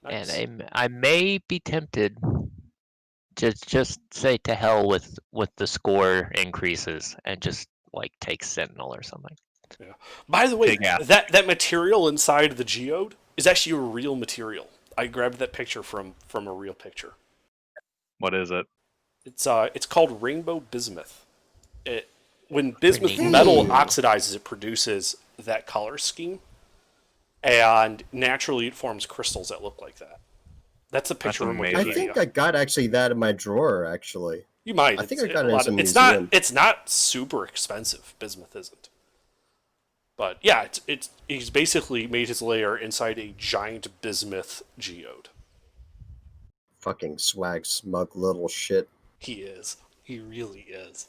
Nice. And I may be tempted to just say to hell with the score increases and just like take Sentinel or something. By the way, Big ass. that material inside the geode is actually a real material. I grabbed that picture from a real picture. What is it? It's called rainbow bismuth. When bismuth Pretty metal neat. oxidizes, it produces that color scheme, and naturally it forms crystals that look like that. That's a picture from amazing. I Wikipedia. think I got actually that in my drawer. Actually, You might. I think It's I got it a in lot some it's museum. not super expensive. Bismuth isn't. But yeah, he's basically made his lair inside a giant bismuth geode. fucking swag smug little shit, He is. He really is.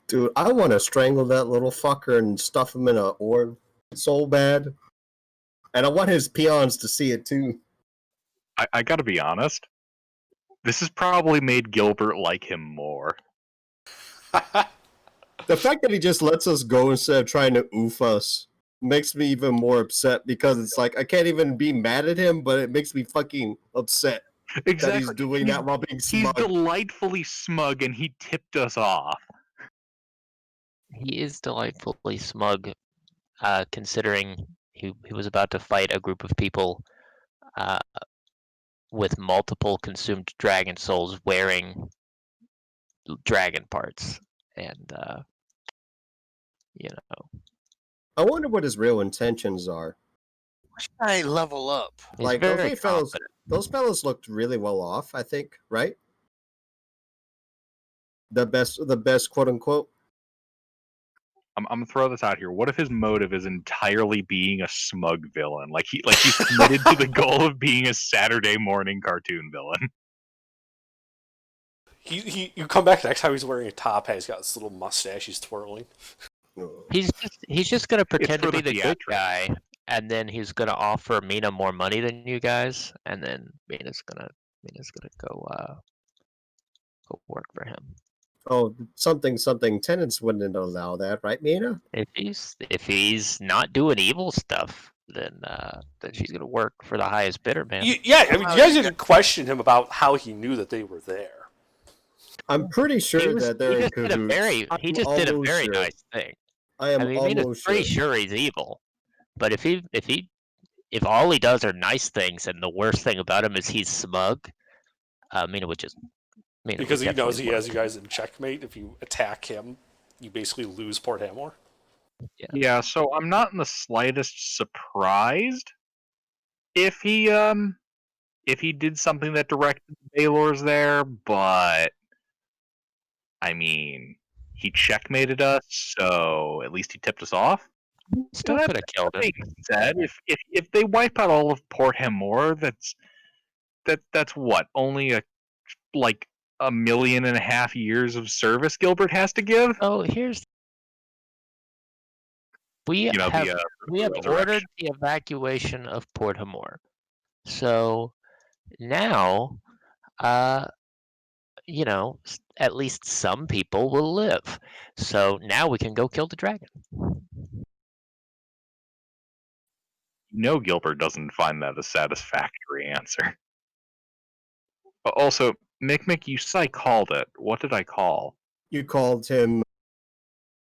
dude. I want to strangle that little fucker and stuff him in a orb so bad, and I want his peons to see it too. I gotta be honest. This has probably made Gilbert like him more. The fact that he just lets us go instead of trying to oof us makes me even more upset because it's like I can't even be mad at him, but it makes me fucking upset that he's doing that while being He's smug. delightfully smug, and he tipped us off. He is delightfully smug, considering he was about to fight a group of people with multiple consumed dragon souls wearing dragon parts, and you know, I wonder what his real intentions are. Should I level up? he's Like, very okay, fellas, confident. those fellas looked really well off, I think, right? The best, quote unquote. I'm gonna throw this out here. What if his motive is entirely being a smug villain? Like he's committed to the goal of being a Saturday morning cartoon villain. You come back next time he's wearing a top hat. He's got this little mustache. He's twirling. He's just gonna pretend to for be the the good theatrics. guy, and then he's gonna offer Mina more money than you guys, and then Mina's gonna go work for him. Oh, something. Tenants wouldn't allow that, right, Mina? If he's not doing evil stuff, then she's gonna work for the highest bidder, man. Yeah, I mean, you guys didn't question him about how he knew that they were there. I'm pretty sure he that they're in just did a cahoots. very I'm did a almost very sure. nice thing. I am I mean, Mina's almost pretty sure. sure he's evil, but if all he does are nice things, and the worst thing about him is he's smug, Mina would just Because he knows definitely he has you work. guys in checkmate. If you attack him, you basically lose Port Hamor. Yeah, so I'm not in the slightest surprised if he did something that directed the Baylors there, but I mean, he checkmated us, so at least he tipped us off. Still That could have killed him. being said, if they wipe out all of Port Hamor, that's what, only like 1.5 million years of service Gilbert has to give. Oh, we You know, have the we have resurrection. ordered the evacuation of Port Hamor. So now, at least some people will live. So now we can go kill the dragon. No, Gilbert doesn't find that a satisfactory answer. But also, Mick, you called it. What did I call? You called him